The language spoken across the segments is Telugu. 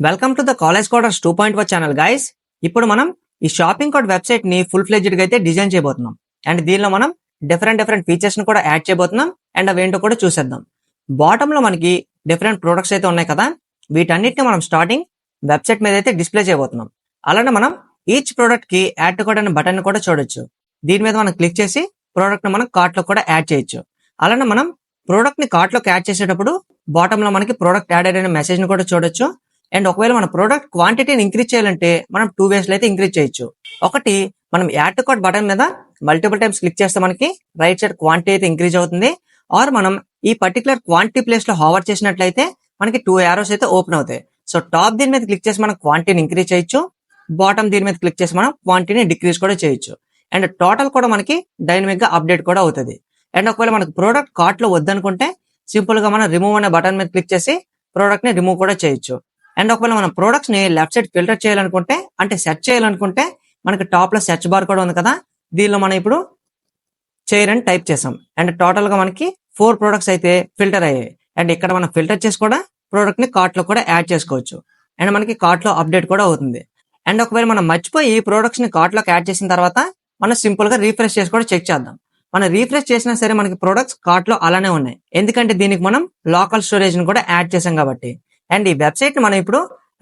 Welcome to the college coders 2.1 channel guys. ఇప్పుడు మనం ఈ షాపింగ్ కార్డ్ వెబ్సైట్ ని ఫుల్ ఫ్లెడ్జ్డ్ గా అయితే డిజైన్ చేయబోతున్నాం. అండ్ దీనిలో మనం డిఫరెంట్ ఫీచర్స్ ని కూడా యాడ్ చేయబోతున్నాం. అండ్ అవేంటో కూడా చూసేద్దాం. బాటమ్ లో మనకి డిఫరెంట్ ప్రొడక్ట్స్ అయితే ఉన్నాయి కదా, వీటన్నిటిని మనం స్టార్టింగ్ వెబ్సైట్ మీద అయితే డిస్ప్లే చేయబోతున్నాం. అలానే మనం ఈచ్ ప్రోడక్ట్ కి యాడ్ టు కార్ట్ అనే బటన్ కూడా చూడొచ్చు. దీని మీద మనం క్లిక్ చేసి ప్రోడక్ట్ ని మనం కార్ట్ లో కూడా యాడ్ చేయొచ్చు. అలానే మనం ప్రోడక్ట్ ని కార్ట్ లోకి యాడ్ చేసేటప్పుడు బాటమ్ లో మనకి ప్రోడక్ట్ యాడ్ అనే మెసేజ్ ని కూడా చూడొచ్చు. అండ్ ఒకవేళ మన ప్రోడక్ట్ క్వాంటిటీని ఇంక్రీజ్ చేయాలంటే మనం 2 వేస్ లో అయితే ఇంక్రీజ్ చేయొచ్చు. ఒకటి, మనం యాడ్ టు కార్ట్ బటన్ మీద మల్టిపుల్ టైమ్స్ క్లిక్ చేస్తే మనకి రైట్ సైడ్ క్వాంటిటీ అయితే ఇంక్రీజ్ అవుతుంది. ఆర్ మనం ఈ పర్టికులర్ క్వాంటిటీ ప్లేస్ లో హావర్ చేసినట్లయితే మనకి 2 యారోస్ అయితే ఓపెన్ అవుతాయి. సో టాప్ దీని మీద క్లిక్ చేసి మనం క్వాంటిటీని ఇంక్రీజ్ చేయొచ్చు, బాటమ్ దీని మీద క్లిక్ చేసి మనం క్వాంటిటీని డిక్రీజ్ కూడా చేయొచ్చు. అండ్ టోటల్ కూడా మనకి డైనమిక్ గా అప్డేట్ కూడా అవుతుంది. అండ్ ఒకవేళ మనకు ప్రోడక్ట్ కార్ట్ లో వద్దనుకుంటే సింపుల్ గా మనం రిమూవ్ అనే బటన్ మీద క్లిక్ చేసి ప్రోడక్ట్ ని రిమూవ్ కూడా చేయొచ్చు. అండ్ ఒకవేళ మనం ప్రొడక్ట్స్ ని లెఫ్ట్ సైడ్ ఫిల్టర్ చేయాలనుకుంటే, అంటే సెర్చ్ చేయాలనుకుంటే మనకి టాప్ లో సెర్చ్ బార్ కూడా ఉంది కదా, దీనిలో మనం ఇప్పుడు చైర్ అని టైప్ చేసాం. అండ్ టోటల్ గా మనకి 4 ప్రొడక్ట్స్ అయితే ఫిల్టర్ అయ్యాయి. అండ్ ఇక్కడ మనం ఫిల్టర్ చేసి కూడా ప్రోడక్ట్ ని కార్ట్ లో కూడా యాడ్ చేసుకోవచ్చు. అండ్ మనకి కార్ట్ లో అప్డేట్ కూడా అవుతుంది. అండ్ ఒకవేళ మనం మర్చిపోయి ఈ ప్రొడక్ట్స్ ని కార్ట్ లోకి యాడ్ చేసిన తర్వాత మనం సింపుల్ గా రీఫ్రెష్ చేసి కూడా చెక్ చేద్దాం. మనం రీఫ్రెష్ చేసినా సరే మనకి ప్రొడక్ట్స్ కార్ట్ లో అలానే ఉన్నాయి, ఎందుకంటే దీనికి మనం లోకల్ స్టోరేజ్ ని కూడా యాడ్ చేసాం కాబట్టి. అండ్ ఈ వెబ్సైట్ ని మనం ఇప్పుడు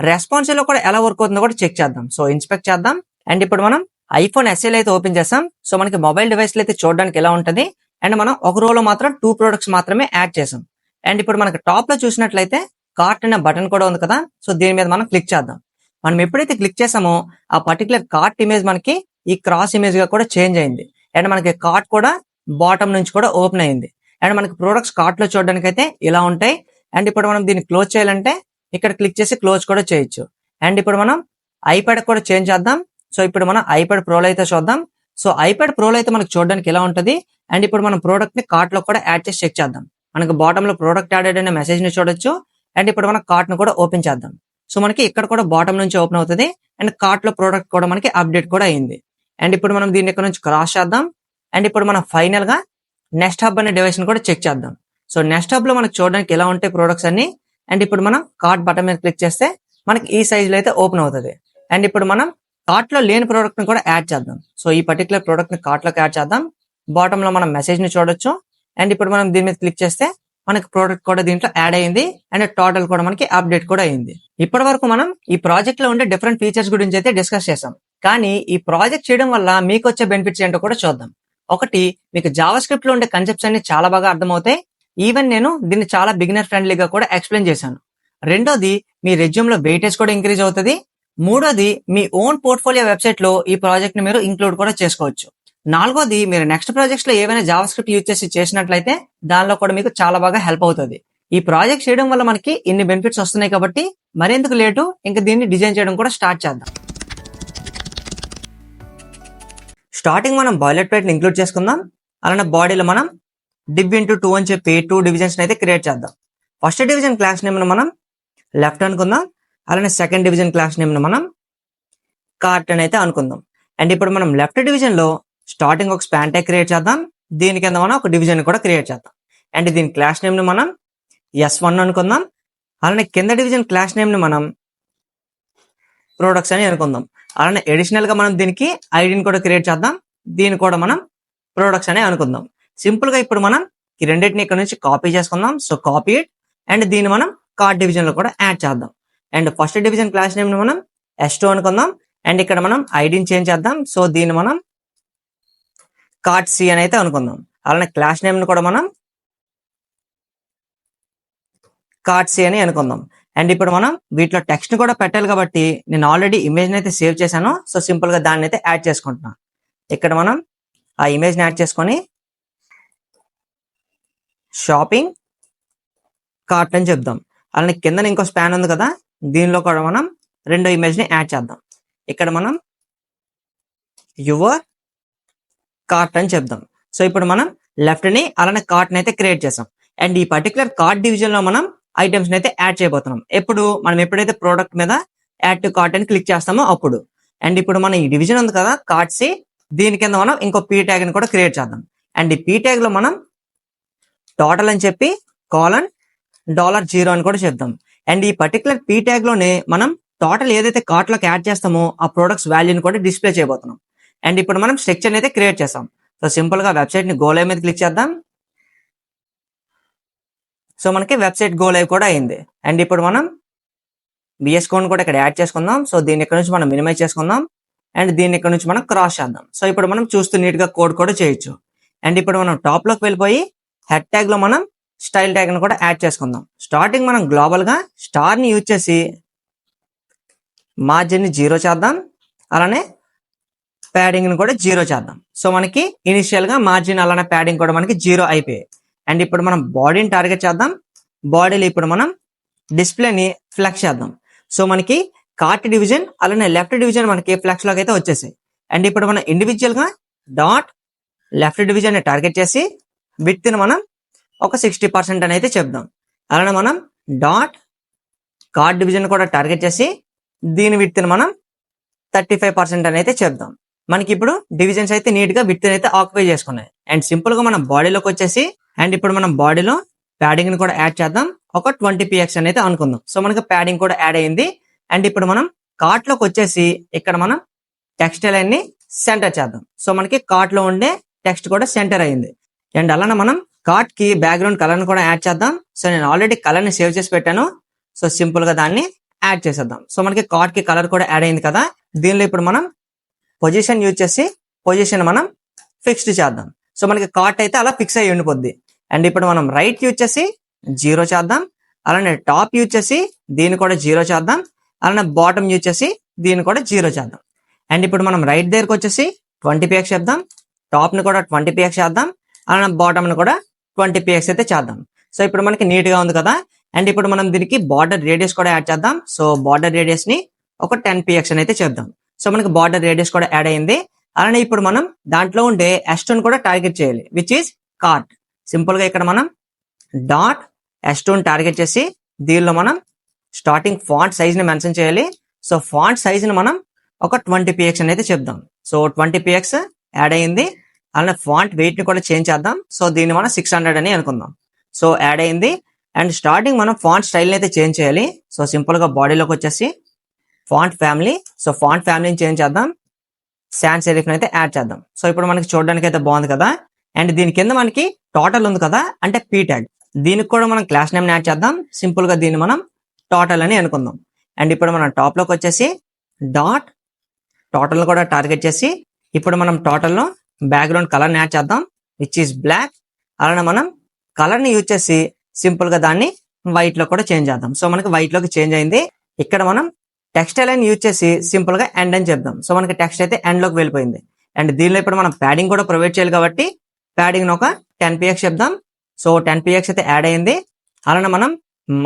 రెస్పాన్సివ్ లో కూడా ఎలా వర్క్ అవుతుందో కూడా చెక్ చేద్దాం. సో ఇన్స్పెక్ట్ చేద్దాం. అండ్ ఇప్పుడు మనం ఐఫోన్ ఎస్ఏ అయితే ఓపెన్ చేసాం. సో మనకి మొబైల్ డివైస్ లో అయితే చూడడానికి ఎలా ఉంటది. అండ్ మనం ఒక రోలో మాత్రం 2 ప్రొడక్ట్స్ మాత్రమే యాడ్ చేసాం. అండ్ ఇప్పుడు మనకి టాప్ లో చూసినట్లయితే కార్ట్ అనే బటన్ కూడా ఉంది కదా, సో దీని మీద మనం క్లిక్ చేద్దాం. మనం ఎప్పుడైతే క్లిక్ చేసామో ఆ పర్టికులర్ కార్ట్ ఇమేజ్ మనకి ఈ క్రాస్ ఇమేజ్ గా కూడా చేంజ్ అయింది. అండ్ మనకి కార్ట్ కూడా బాటమ్ నుంచి కూడా ఓపెన్ అయింది. అండ్ మనకి ప్రొడక్ట్స్ కార్ట్ లో చూడడానికి అయితే ఇలా ఉంటాయి. అండ్ ఇప్పుడు మనం దీన్ని క్లోజ్ చేయాలంటే ఇక్కడ క్లిక్ చేసి క్లోజ్ కూడా చేయొచ్చు. అండ్ ఇప్పుడు మనం ఐప్యాడ్ కూడా చేంజ్ చేద్దాం. సో ఇప్పుడు మనం ఐప్యాడ్ ప్రోలో అయితే చూద్దాం. సో ఐప్యాడ్ ప్రోలో అయితే మనకి చూడడానికి ఎలా ఉంటది. అండ్ ఇప్పుడు మనం ప్రోడక్ట్ ని కార్ట్ లో కూడా యాడ్ చేసి చెక్ చేద్దాం. మనకి బాటమ్ లో ప్రోడక్ట్ యాడెడ్ అనే మెసేజ్ ని చూడొచ్చు. అండ్ ఇప్పుడు మనం కార్ట్ ను కూడా ఓపెన్ చేద్దాం. సో మనకి ఇక్కడ కూడా బాటమ్ నుంచి ఓపెన్ అవుతుంది. అండ్ కార్ట్ లో ప్రోడక్ట్ కూడా మనకి అప్డేట్ కూడా అయింది. అండ్ ఇప్పుడు మనం దీన్ని ఇక్కడ నుంచి క్రాస్ చేద్దాం. అండ్ ఇప్పుడు మనం ఫైనల్ గా నెక్స్ట్ హబ్ అనే డివైస్ ని కూడా చెక్ చేద్దాం. సో నెక్స్ట్ హబ్ లో మనకి చూడడానికి ఎలా ఉంటాయి ప్రొడక్ట్స్ అన్ని. అండ్ ఇప్పుడు మనం కార్ట్ బటన్ మీద క్లిక్ చేస్తే మనకి ఈ సైజ్ లో అయితే ఓపెన్ అవుతుంది. అండ్ ఇప్పుడు మనం కార్ట్ లో లేని ప్రోడక్ట్ ని కూడా యాడ్ చేద్దాం. సో ఈ పర్టికులర్ ప్రోడక్ట్ ని కార్ట్ లోకి యాడ్ చేద్దాం. బాటమ్ లో మనం మెసేజ్ ని చూడొచ్చు. అండ్ ఇప్పుడు మనం దీని మీద క్లిక్ చేస్తే మనకి ప్రోడక్ట్ కూడా దీంట్లో యాడ్ అయింది. అండ్ టోటల్ కూడా మనకి అప్డేట్ కూడా అయింది. ఇప్పటి వరకు మనం ఈ ప్రాజెక్ట్ లో ఉండే డిఫరెంట్ ఫీచర్స్ గురించి అయితే డిస్కస్ చేసాం. కానీ ఈ ప్రాజెక్ట్ చేయడం వల్ల మీకు వచ్చే బెనిఫిట్స్ ఏంటో కూడా చూద్దాం. ఒకటి, మీకు జావా స్క్రిప్ట్ లో ఉండే కన్సెప్ట్స్ అన్ని చాలా బాగా అర్థమవుతాయి. ఈవెన్ నేను దీన్ని చాలా బిగినర్ ఫ్రెండ్లీగా కూడా ఎక్స్ప్లెయిన్ చేశాను. రెండోది, మీ రెజ్యూమ్ లో వెయిటేజ్ కూడా ఇంక్రీజ్ అవుతుంది. మూడోది, మీ ఓన్ పోర్ట్ఫోలియో వెబ్సైట్ లో ఈ ప్రాజెక్ట్ ని మీరు ఇంక్లూడ్ కూడా చేసుకోవచ్చు. నాలుగోది, మీరు నెక్స్ట్ ప్రాజెక్ట్స్ లో ఏవైనా జావా స్క్రిప్ట్ యూజ్ చేసి చేసినట్లయితే దానిలో కూడా మీకు చాలా బాగా హెల్ప్ అవుతుంది. ఈ ప్రాజెక్ట్ చేయడం వల్ల మనకి ఇన్ని బెనిఫిట్స్ వస్తున్నాయి కాబట్టి మరెందుకు లేటు, ఇంకా దీన్ని డిజైన్ చేయడం కూడా స్టార్ట్ చేద్దాం. స్టార్టింగ్ మనం బాయిలర్ ప్లేట్ ని ఇంక్లూడ్ చేసుకుందాం. అలానే బాడీలో మనం డివ్ ఇంటూ 2 అని చెప్పి 2 డివిజన్స్ అయితే క్రియేట్ చేద్దాం. ఫస్ట్ డివిజన్ క్లాస్ నేమ్ ను మనం లెఫ్ట్ అనుకుందాం. అలానే సెకండ్ డివిజన్ క్లాస్ నేమ్ ను మనం కార్ట్ అని అయితే అనుకుందాం. అండ్ ఇప్పుడు మనం లెఫ్ట్ డివిజన్ లో స్టార్టింగ్ ఒక స్పాన్ ట్యాగ్ క్రియేట్ చేద్దాం. దీని కింద మనం ఒక డివిజన్ కూడా క్రియేట్ చేద్దాం. అండ్ దీని క్లాస్ నేమ్ ను మనం S1 అనుకుందాం. అలానే కింద డివిజన్ క్లాస్ నేమ్ ని మనం ప్రొడక్ట్స్ అని అనుకుందాం. అలానే అడిషనల్ గా మనం దీనికి ఐడిని కూడా క్రియేట్ చేద్దాం. దీన్ని కూడా మనం ప్రొడక్ట్స్ అని అనుకుందాం. సింపుల్ గా ఇప్పుడు మనం ఈ రెండింటిని ఇక్కడ నుంచి కాపీ చేసుకుందాం. So copy it. అండ్ దీన్ని మనం కార్ట్ డివిజన్ లో కూడా యాడ్ చేద్దాం. And first division class name ని మనం S2 అనుకుందాం. అండ్ ఇక్కడ మనం ఐడిని చేంజ్ చేద్దాం. సో దీన్ని మనం కార్ట్ సి అని అయితే అనుకుందాం. అలానే క్లాస్ నేమ్ ని కూడా మనం కార్ట్ సి అని అనుకుందాం. అండ్ ఇప్పుడు మనం వీటిలో టెక్స్ట్ ని కూడా పెట్టాలి కాబట్టి నేను ఆల్రెడీ ఇమేజ్ అయితే సేవ్ చేశాను. సో సింపుల్ గా దాన్ని అయితే యాడ్ చేసుకుంటున్నాను. ఇక్కడ మనం ఆ ఇమేజ్ ని యాడ్ చేసుకొని షాపింగ్ కార్ట్ అని చెప్దాం. అలానే కింద ఇంకో స్పాన్ ఉంది కదా, దీనిలో కూడా మనం రెండో ఇమేజ్ ని యాడ్ చేద్దాం. ఇక్కడ మనం యువర్ కార్ట్ అని చెప్దాం. సో ఇప్పుడు మనం లెఫ్ట్ ని అలానే కార్ట్ ని అయితే క్రియేట్ చేసాం. అండ్ ఈ పర్టికులర్ కార్ట్ డివిజన్ లో మనం ఐటమ్స్ ని అయితే యాడ్ చేయబోతున్నాం. మనం ఎప్పుడైతే ప్రోడక్ట్ మీద యాడ్ టు కార్ట్ అని క్లిక్ చేస్తామో అప్పుడు. అండ్ ఇప్పుడు మన ఈ డివిజన్ ఉంది కదా కార్ట్ సి, దీని కింద మనం ఇంకో పీ ట్యాగ్ ని కూడా క్రియేట్ చేద్దాం. అండ్ ఈ పీ ట్యాగ్ లో మనం టోటల్ అని చెప్పి $0 అని కూడా చెప్దాం. అండ్ ఈ పర్టికులర్ పీ ట్యాగ్ లోనే మనం టోటల్ ఏదైతే కార్ట్ లోకి యాడ్ చేస్తామో ఆ ప్రొడక్ట్స్ వాల్యూని కూడా డిస్ప్లే చేయబోతున్నాం. అండ్ ఇప్పుడు మనం స్ట్రక్చర్ అయితే క్రియేట్ చేస్తాం. సో సింపుల్ గా వెబ్సైట్ ని గో లైవ్ మీద క్లిక్ చేద్దాం. సో మనకి వెబ్సైట్ గో లైవ్ కూడా అయింది. అండ్ ఇప్పుడు మనం బిఎస్ కోడ్ కూడా ఇక్కడ యాడ్ చేసుకుందాం. సో దీన్ని ఇక్కడ నుంచి మనం మినిమైజ్ చేసుకుందాం. అండ్ దీన్ని ఇక్కడ నుంచి మనం క్రాస్ చేద్దాం. సో ఇప్పుడు మనం చూస్తూ నీట్ గా కోడ్ కూడా చేయొచ్చు. అండ్ ఇప్పుడు మనం టాప్ లోకి వెళ్ళిపోయి హెడ్ ట్యాగ్ లో మనం స్టైల్ ట్యాగ్ ని కూడా యాడ్ చేసుకుందాం. స్టార్టింగ్ మనం గ్లోబల్ గా స్టార్ ని యూజ్ చేసి మార్జిన్ ని 0 చేద్దాం. అలానే ప్యాడింగ్ ని కూడా 0 చేద్దాం. సో మనకి ఇనిషియల్ గా మార్జిన్ అలానే ప్యాడింగ్ కూడా మనకి 0 అయిపోయాయి. అండ్ ఇప్పుడు మనం బాడీని టార్గెట్ చేద్దాం. బాడీలో ఇప్పుడు మనం డిస్ప్లేని ఫ్లెక్స్ చేద్దాం. సో మనకి కార్ట్ డివిజన్ అలానే లెఫ్ట్ డివిజన్ మనకి ఫ్లెక్స్ లోకి అయితే వచ్చేసాయి. అండ్ ఇప్పుడు మనం ఇండివిజువల్ గా డాట్ లెఫ్ట్ డివిజన్ ని టార్గెట్ చేసి విడ్త్ ని మనం ఒక 60% అని అయితే చెప్దాం. అలానే మనం డాట్ కార్ట్ డివిజన్ కూడా టార్గెట్ చేసి దీని విడ్త్ ని మనం 35% అని అయితే చెప్దాం. మనకి ఇప్పుడు డివిజన్స్ అయితే నీట్ గా విడ్త్ అయితే ఆక్యుపై చేసుకున్నాయి. అండ్ సింపుల్ గా మనం బాడీలోకి వచ్చేసి అండ్ ఇప్పుడు మనం బాడీలో ప్యాడింగ్ ని కూడా యాడ్ చేద్దాం. ఒక 20 px అని అయితే అనుకుందాం. సో మనకి ప్యాడింగ్ కూడా యాడ్ అయింది. అండ్ ఇప్పుడు మనం కార్ట్ లోకి వచ్చేసి ఇక్కడ మనం టెక్స్ట్ లైన్ ని సెంటర్ చేద్దాం. సో మనకి కార్ట్ లో ఉండే టెక్స్ట్ కూడా సెంటర్ అయింది. అండ్ అలానే మనం కార్ట్ కి బ్యాక్గ్రౌండ్ కలర్ ని కూడా యాడ్ చేద్దాం. సో నేను ఆల్రెడీ కలర్ ని సేవ్ చేసి పెట్టాను. సో సింపుల్ గా దాన్ని యాడ్ చేసేద్దాం. సో మనకి కార్ట్ కి కలర్ కూడా యాడ్ అయింది కదా. దీనిలో ఇప్పుడు మనం పొజిషన్ యూజ్ చేసి పొజిషన్ మనం ఫిక్స్డ్ చేద్దాం. సో మనకి కార్ట్ అయితే అలా ఫిక్స్ అయ్యి ఉండిపోద్ది. అండ్ ఇప్పుడు మనం రైట్ యూజ్ చేసి 0 చేద్దాం. అలానే టాప్ యూజ్ చేసి దీన్ని కూడా 0 చేద్దాం. అలానే బాటమ్ యూజ్ చేసి దీన్ని కూడా 0 చేద్దాం. అండ్ ఇప్పుడు మనం రైట్ దగ్గరకు వచ్చేసి 20 px చేద్దాం. టాప్ ని కూడా 20 px చేద్దాం. అలానే బాటమ్ ని కూడా 20 px అయితే చేద్దాం. సో ఇప్పుడు మనకి నీట్ గా ఉంది కదా. అండ్ ఇప్పుడు మనం దీనికి బార్డర్ రేడియస్ కూడా యాడ్ చేద్దాం. సో బార్డర్ రేడియస్ ని ఒక 10 px అని అయితే చేద్దాం. సో మనకి బార్డర్ రేడియస్ కూడా యాడ్ అయింది. అలానే ఇప్పుడు మనం దాంట్లో ఉండే S2 కూడా టార్గెట్ చేయాలి, విచ్ ఈస్ కార్ట్. సింపుల్ గా ఇక్కడ మనం డాట్ S2 టార్గెట్ చేసి దీనిలో మనం స్టార్టింగ్ ఫాంట్ సైజ్ ని మెన్షన్ చేయాలి. సో ఫాంట్ సైజ్ ని మనం ఒక 20 px అని అయితే చెప్దాం. సో 20 px యాడ్ అయింది. అలానే ఫాంట్ వెయిట్ ని కూడా చేంజ్ చేద్దాం. సో దీన్ని మనం 600 అని అనుకుందాం. సో యాడ్ అయింది. అండ్ స్టార్టింగ్ మనం ఫాంట్ స్టైల్ అయితే చేంజ్ చేయాలి. సో సింపుల్ గా బాడీలోకి వచ్చేసి ఫాంట్ ఫ్యామిలీ, సో ఫాంట్ ఫ్యామిలీని చేంజ్ చేద్దాం. శాన్స్ సెరిఫ్ అయితే యాడ్ చేద్దాం. సో ఇప్పుడు మనకి చూడడానికి అయితే బాగుంది కదా. అండ్ దీని కింద మనకి టోటల్ ఉంది కదా, అంటే పీ ట్యాగ్. దీనికి కూడా మనం క్లాస్ నేమ్ యాడ్ చేద్దాం. సింపుల్ గా దీన్ని మనం టోటల్ అని అనుకుందాం. అండ్ ఇప్పుడు మనం టాప్ లోకి వచ్చేసి డాట్ టోటల్ కూడా టార్గెట్ చేసి ఇప్పుడు మనం టోటల్ లో బ్యాక్గ్రౌండ్ కలర్ ని యాడ్ చేద్దాం, విచ్ ఈస్ బ్లాక్. అలానే మనం కలర్ ని యూజ్ చేసి సింపుల్ గా దాన్ని వైట్ లో కూడా చేంజ్ చేద్దాం. సో మనకి వైట్ లోకి చేంజ్ అయింది. ఇక్కడ మనం టెక్స్ట్ లైన్ యూజ్ చేసి సింపుల్ గా ఎండ్ అని చెప్దాం. సో మనకి టెక్స్ట్ అయితే ఎండ్ లోకి వెళ్ళిపోయింది. అండ్ దీనిలో ఇప్పుడు మనం ప్యాడింగ్ కూడా ప్రొవైడ్ చేయాలి కాబట్టి ప్యాడింగ్ ఒక 10 px చెప్దాం. సో 10 px అయితే యాడ్ అయింది. అలానే మనం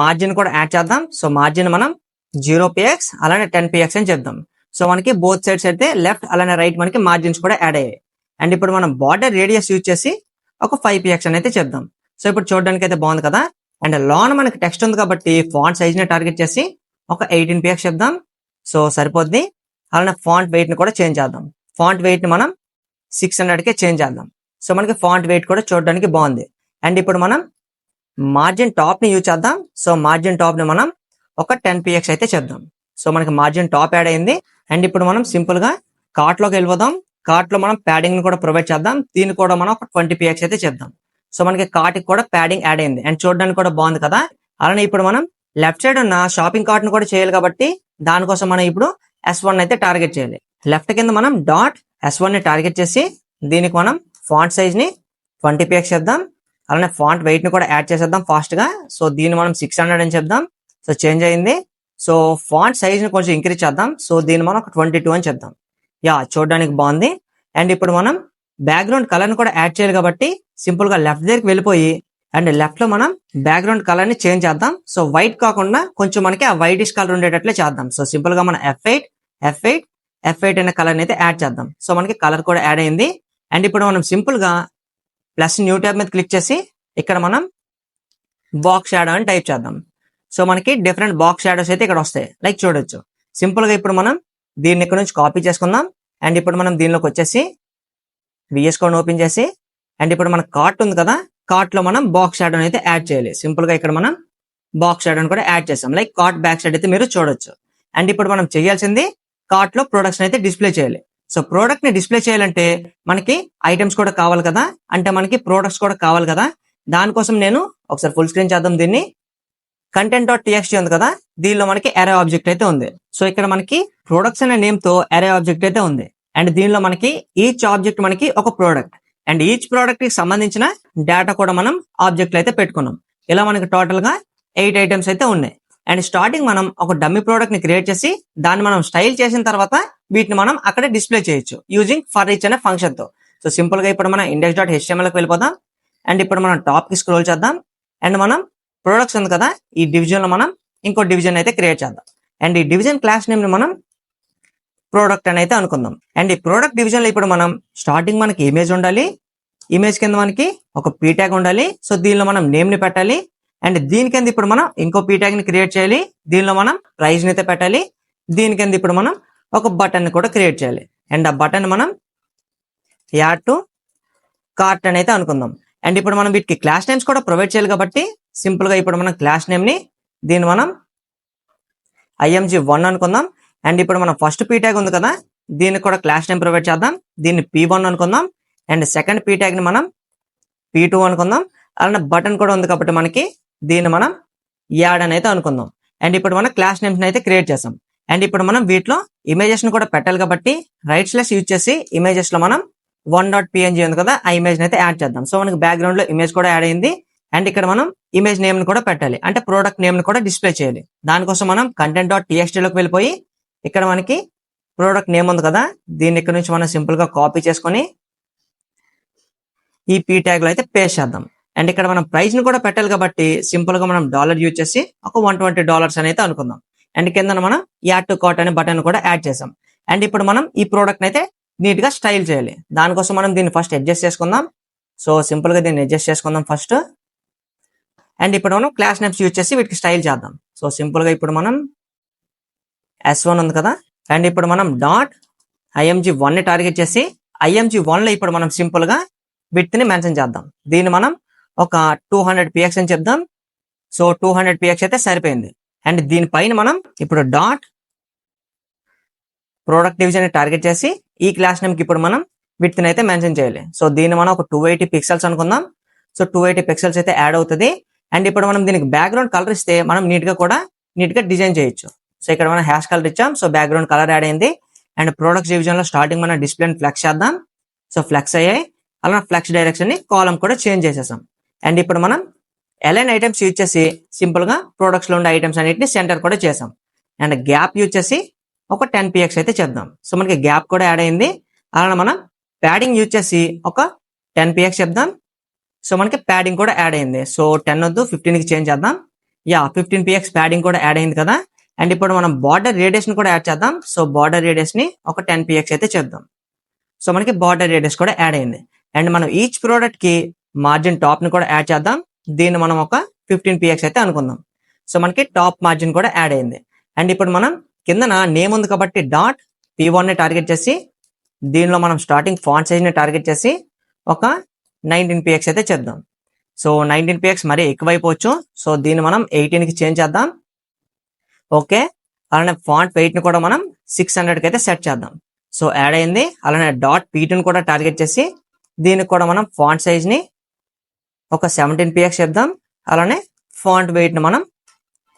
మార్జిన్ కూడా యాడ్ చేద్దాం. సో మార్జిన్ మనం 0 px అలానే 10 px అని చెప్దాం. సో మనకి బోత్ సైడ్స్ అయితే లెఫ్ట్ అలానే రైట్ మనకి మార్జిన్స్ కూడా యాడ్ అయ్యాయి. అండ్ ఇప్పుడు మనం బార్డర్ రేడియస్ యూజ్ చేసి ఒక 5 px అని అయితే చెప్దాం. సో ఇప్పుడు చూడడానికి అయితే బాగుంది కదా. అండ్ లోన మనకి టెక్స్ట్ ఉంది కాబట్టి ఫాంట్ సైజ్ ని టార్గెట్ చేసి ఒక 18 px చెప్దాం. సో సరిపోద్ది. అలానే ఫాంట్ వెయిట్ ని కూడా చేంజ్ చేద్దాం. ఫాంట్ వెయిట్ ని మనం 600 కే చేంజ్ చేద్దాం. సో మనకి ఫాంట్ వెయిట్ కూడా చూడడానికి బాగుంది. అండ్ ఇప్పుడు మనం మార్జిన్ టాప్ ని యూజ్ చేద్దాం. సో మార్జిన్ టాప్ ని మనం ఒక 10 px అయితే చెప్దాం. సో మనకి మార్జిన్ టాప్ యాడ్ అయింది. అండ్ ఇప్పుడు మనం సింపుల్ గా కార్ట్ లోకి వెళ్ళిపోదాం. కార్ట్ లో మనం ప్యాడింగ్ ని కూడా ప్రొవైడ్ చేద్దాం. దీన్ని కూడా మనం ఒక 20 px అయితే చెప్దాం. సో మనకి కార్ట్ కి కూడా ప్యాడింగ్ యాడ్ అయింది. అండ్ చూడడానికి కూడా బాగుంది కదా. అలానే ఇప్పుడు మనం లెఫ్ట్ సైడ్ ఉన్న షాపింగ్ కార్ట్ ని కూడా చేయాలి కాబట్టి దానికోసం మనం ఇప్పుడు S1 అయితే టార్గెట్ చేయాలి. లెఫ్ట్ కింద మనం డాట్ S1 ని టార్గెట్ చేసి దీనికి మనం ఫాంట్ సైజ్ ని 20 px చెప్దాం. అలానే ఫాంట్ వెయిట్ ని కూడా యాడ్ చేసేద్దాం ఫాస్ట్ గా. సో దీన్ని మనం 600 అని చెప్దాం. సో చేంజ్ అయింది. సో ఫాంట్ సైజ్ ని కొంచెం ఇంక్రీజ్ చేద్దాం. సో దీన్ని మనం ఒక 22 అని చెప్దాం. యా చూడడానికి బాగుంది. అండ్ ఇప్పుడు మనం బ్యాక్గ్రౌండ్ కలర్ ని కూడా యాడ్ చేయాలి కాబట్టి సింపుల్ గా లెఫ్ట్ దగ్గరికి వెళ్ళిపోయి అండ్ లెఫ్ట్ లో మనం బ్యాక్గ్రౌండ్ కలర్ ని చేంజ్ చేద్దాం. సో వైట్ కాకుండా కొంచెం మనకి ఆ వైటిష్ కలర్ ఉండేటట్లే చేద్దాం. సో సింపుల్ గా మనం F8 అనే కలర్ ని అయితే యాడ్ చేద్దాం. సో మనకి కలర్ కూడా యాడ్ అయింది. అండ్ ఇప్పుడు మనం సింపుల్ గా ప్లస్ న్యూ ట్యాబ్ మీద క్లిక్ చేసి ఇక్కడ మనం బాక్స్ షాడో అని టైప్ చేద్దాం. సో మనకి డిఫరెంట్ బాక్స్ షాడోస్ అయితే ఇక్కడ వస్తాయి, లైక్ చూడొచ్చు. సింపుల్ గా ఇప్పుడు మనం దీన్ని ఇక్కడ నుంచి కాపీ చేసుకుందాం. అండ్ ఇప్పుడు మనం దీనిలోకి వచ్చేసి VS కోడ్ ఓపెన్ చేసి అండ్ ఇప్పుడు మన కార్ట్ ఉంది కదా, కార్ట్ లో మనం బాక్స్ షాడో అయితే యాడ్ చేయాలి. సింపుల్ గా ఇక్కడ మనం బాక్స్ షాడోని కూడా యాడ్ చేసాం. లైక్ కార్ట్ బ్యాక్ సైడ్ అయితే మీరు చూడొచ్చు. అండ్ ఇప్పుడు మనం చేయాల్సింది కార్ట్ లో ప్రొడక్ట్స్ అయితే డిస్ప్లే చేయాలి. సో ప్రోడక్ట్ ని డిస్ప్లే చేయాలంటే మనకి ఐటమ్స్ కూడా కావాలి కదా, అంటే మనకి ప్రొడక్ట్స్ కూడా కావాలి కదా. దానికోసం నేను ఒకసారి ఫుల్ స్క్రీన్ చేద్దాం. దీన్ని కంటెంట్ డాట్ టీఎక్స్టీ ఉంది కదా, దీనిలో మనకి అరే ఆబ్జెక్ట్ అయితే ఉంది. సో ఇక్కడ మనకి ప్రొడక్ట్స్ అనే నేమ్ తో అరే ఆబ్జెక్ట్ అయితే ఉంది. అండ్ దీనిలో మనకి ఈచ్ ఆబ్జెక్ట్ మనకి ఒక ప్రోడక్ట్, అండ్ ఈచ్ ప్రోడక్ట్ కి సంబంధించిన డేటా కూడా మనం ఆబ్జెక్ట్ అయితే పెట్టుకున్నాం. ఇలా మనకి టోటల్ గా 8 ఐటమ్స్ అయితే ఉన్నాయి. అండ్ స్టార్టింగ్ మనం ఒక డమ్మీ ప్రోడక్ట్ ని క్రియేట్ చేసి దాన్ని మనం స్టైల్ చేసిన తర్వాత వీటిని మనం అక్కడ డిస్ప్లే చేయొచ్చు యూజింగ్ ఫర్ ఈచ్ అనే ఫంక్షన్ తో. సో సింపుల్ గా ఇప్పుడు మనం ఇండెక్స్ డాట్ హెచ్టిఎంఎల్ కి వెళ్ళిపోదాం. అండ్ ఇప్పుడు మనం టాప్ కి స్క్రోల్ చేద్దాం. అండ్ మనం ప్రొడక్ట్స్ ఉంది కదా, ఈ డివిజన్ లో మనం ఇంకో డివిజన్ అయితే క్రియేట్ చేద్దాం. అండ్ ఈ డివిజన్ క్లాస్ నేమ్ ని మనం ప్రోడక్ట్ అని అయితే అనుకుందాం. అండ్ ఈ ప్రోడక్ట్ డివిజన్ లో ఇప్పుడు మనం స్టార్టింగ్ మనకి ఇమేజ్ ఉండాలి, ఇమేజ్ కింద మనకి ఒక పీ ట్యాగ్ ఉండాలి. సో దీనిలో మనం నేమ్ ని పెట్టాలి. అండ్ దీని కింద ఇప్పుడు మనం ఇంకో పీ ట్యాగ్ ని క్రియేట్ చేయాలి, దీనిలో మనం ప్రైజ్ ని అయితే పెట్టాలి. దీని కింద ఇప్పుడు మనం ఒక బటన్ ని కూడా క్రియేట్ చేయాలి. అండ్ ఆ బటన్ మనం యాడ్ టు కార్ట్ అని అయితే అనుకుందాం. అండ్ ఇప్పుడు మనం వీటికి క్లాస్ నేమ్స్ కూడా ప్రొవైడ్ చేయాలి కాబట్టి సింపుల్ గా ఇప్పుడు మనం క్లాస్ నేమ్ ని దీన్ని మనం IMG1 అనుకుందాం. అండ్ ఇప్పుడు మనం ఫస్ట్ పీ ట్యాగ్ ఉంది కదా, దీనికి కూడా క్లాస్ నేమ్ ప్రొవైడ్ చేద్దాం. దీన్ని P1 అనుకుందాం. అండ్ సెకండ్ పీ ట్యాగ్ ని మనం P2 అనుకుందాం. అలానే బటన్ కూడా ఉంది కాబట్టి మనకి దీన్ని మనం యాడ్ అని అయితే అనుకుందాం. అండ్ ఇప్పుడు మనం క్లాస్ నేమ్స్ అయితే క్రియేట్ చేసాం. అండ్ ఇప్పుడు మనం వీటిలో ఇమేజెస్ ని కూడా పెట్టాలి కాబట్టి రైట్ స్లాష్ యూజ్ చేసి ఇమేజెస్ లో మనం 1.png ఉంది కదా, ఆ ఇమేజ్ అయితే యాడ్ చేద్దాం. సో మనకి బ్యాక్గ్రౌండ్ లో ఇమేజ్ కూడా యాడ్ అయింది. అండ్ ఇక్కడ మనం ఇమేజ్ నేమ్ ని కూడా పెట్టాలి, అంటే ప్రోడక్ట్ నేమ్ ని కూడా డిస్ప్లే చేయాలి. దానికోసం మనం కంటెంట్ డాట్ టీఎక్స్టీ లోకి వెళ్ళిపోయి ఇక్కడ మనకి ప్రోడక్ట్ నేమ్ ఉంది కదా, దీన్ని ఇక్కడ నుంచి మనం సింపుల్ గా కాపీ చేసుకొని ఈ పీ ట్యాగ్ లో అయితే పేస్ట్ చేద్దాం. అండ్ ఇక్కడ మనం ప్రైస్ ని కూడా పెట్టాలి కాబట్టి సింపుల్ గా మనం డాలర్ యూజ్ చేసి ఒక $120 అని అయితే అనుకుందాం. అండ్ కింద మనం యాడ్ టు కార్ట్ అనే బటన్ కూడా యాడ్ చేసాం. అండ్ ఇప్పుడు మనం ఈ ప్రోడక్ట్ అయితే నీట్ గా స్టైల్ చేయాలి. దానికోసం మనం దీన్ని ఫస్ట్ అడ్జస్ట్ చేసుకుందాం. సో సింపుల్ గా దీన్ని అడ్జస్ట్ చేసుకుందాం ఫస్ట్. అండ్ ఇప్పుడు మనం క్లాస్ నేమ్స్ యూజ్ చేసి వీటికి స్టైల్ చేద్దాం. సో సింపుల్ గా ఇప్పుడు మనం S1 ఉంది కదా, అండ్ ఇప్పుడు మనం డాట్ IMG1 ని టార్గెట్ చేసి IMG1 లో ఇప్పుడు మనం సింపుల్ గా విడ్త్ ని మెన్షన్ చేద్దాం. దీన్ని మనం ఒక 200px అని చెప్దాం. సో 200px అయితే సరిపోయింది. అండ్ దీనిపైన మనం ఇప్పుడు డాట్ ప్రోడక్ట్ డివిజన్ ని టార్గెట్ చేసి ఈ క్లాస్ నేమ్ కి ఇప్పుడు మనం విడ్త్ ని అయితే మెన్షన్ చేయాలి. సో దీన్ని మనం ఒక 280 పిక్సెల్స్ అనుకుందాం. సో 280 పిక్సెల్స్ అయితే యాడ్ అవుతుంది. అండ్ ఇప్పుడు మనం దీనికి బ్యాక్గ్రౌండ్ కలర్ ఇస్తే మనం నీట్ గా డిజైన్ చేయొచ్చు. సో ఇక్కడ మనం హ్యాష్ కలర్ ఇచ్చాం. సో బ్యాక్గ్రౌండ్ కలర్ యాడ్ అయింది. అండ్ ప్రొడక్ట్స్ డివిజన్ లో స్టార్టింగ్ మనం డిస్ప్లే ఫ్లెక్స్ చేద్దాం. సో ఫ్లెక్స్ అయ్యాయి. అలా ఫ్లెక్స్ డైరెక్షన్ ని కాలం కూడా చేంజ్ చేసేసాం. అండ్ ఇప్పుడు మనం అలైన్ ఐటమ్స్ యూజ్ చేసి సింపుల్ గా ప్రొడక్ట్స్ లో ఉండే ఐటమ్స్ అన్నిటిని సెంటర్ కూడా చేసాం. అండ్ గ్యాప్ యూజ్ చేసి ఒక 10px అయితే చేద్దాం. సో మనకి గ్యాప్ కూడా యాడ్ అయింది. అలానే మనం ప్యాడింగ్ యూజ్ చేసి ఒక 10px చెప్దాం. సో మనకి ప్యాడింగ్ కూడా యాడ్ అయింది. సో 10 వద్దు 15 కి చేంజ్ చేద్దాం. 15px ప్యాడింగ్ కూడా యాడ్ అయింది కదా. అండ్ ఇప్పుడు మనం బార్డర్ రేడియస్ ని కూడా యాడ్ చేద్దాం. సో బార్డర్ రేడియస్ ని ఒక 10px అయితే చేద్దాం. సో మనకి బార్డర్ రేడియస్ కూడా యాడ్ అయింది. అండ్ మనం ఈచ్ ప్రోడక్ట్ కి మార్జిన్ టాప్ ని కూడా యాడ్ చేద్దాం. దీన్ని మనం ఒక 15px అయితే అనుకుందాం. సో మనకి టాప్ మార్జిన్ కూడా యాడ్ అయింది. అండ్ ఇప్పుడు మనం కిందన నేమ్ ఉంది కాబట్టి డాట్ P1 ని టార్గెట్ చేసి దీనిలో మనం స్టార్టింగ్ ఫాంట్ సైజ్ ని టార్గెట్ చేసి ఒక 19px అయితే చేద్దాం. సో 19px మరీ ఎక్కువైపోవచ్చు. సో దీన్ని మనం 18 కి చేంజ్ చేద్దాం. ఓకే, అలానే ఫాంట్ వెయిట్ ని కూడా మనం 600 కి అయితే సెట్ చేద్దాం. సో యాడ్ అయింది. అలానే డాట్ P2 ని కూడా టార్గెట్ చేసి దీనికి కూడా మనం ఫాంట్ సైజ్ ని ఒక 17px చెప్దాం. అలానే ఫాంట్ వెయిట్ ని మనం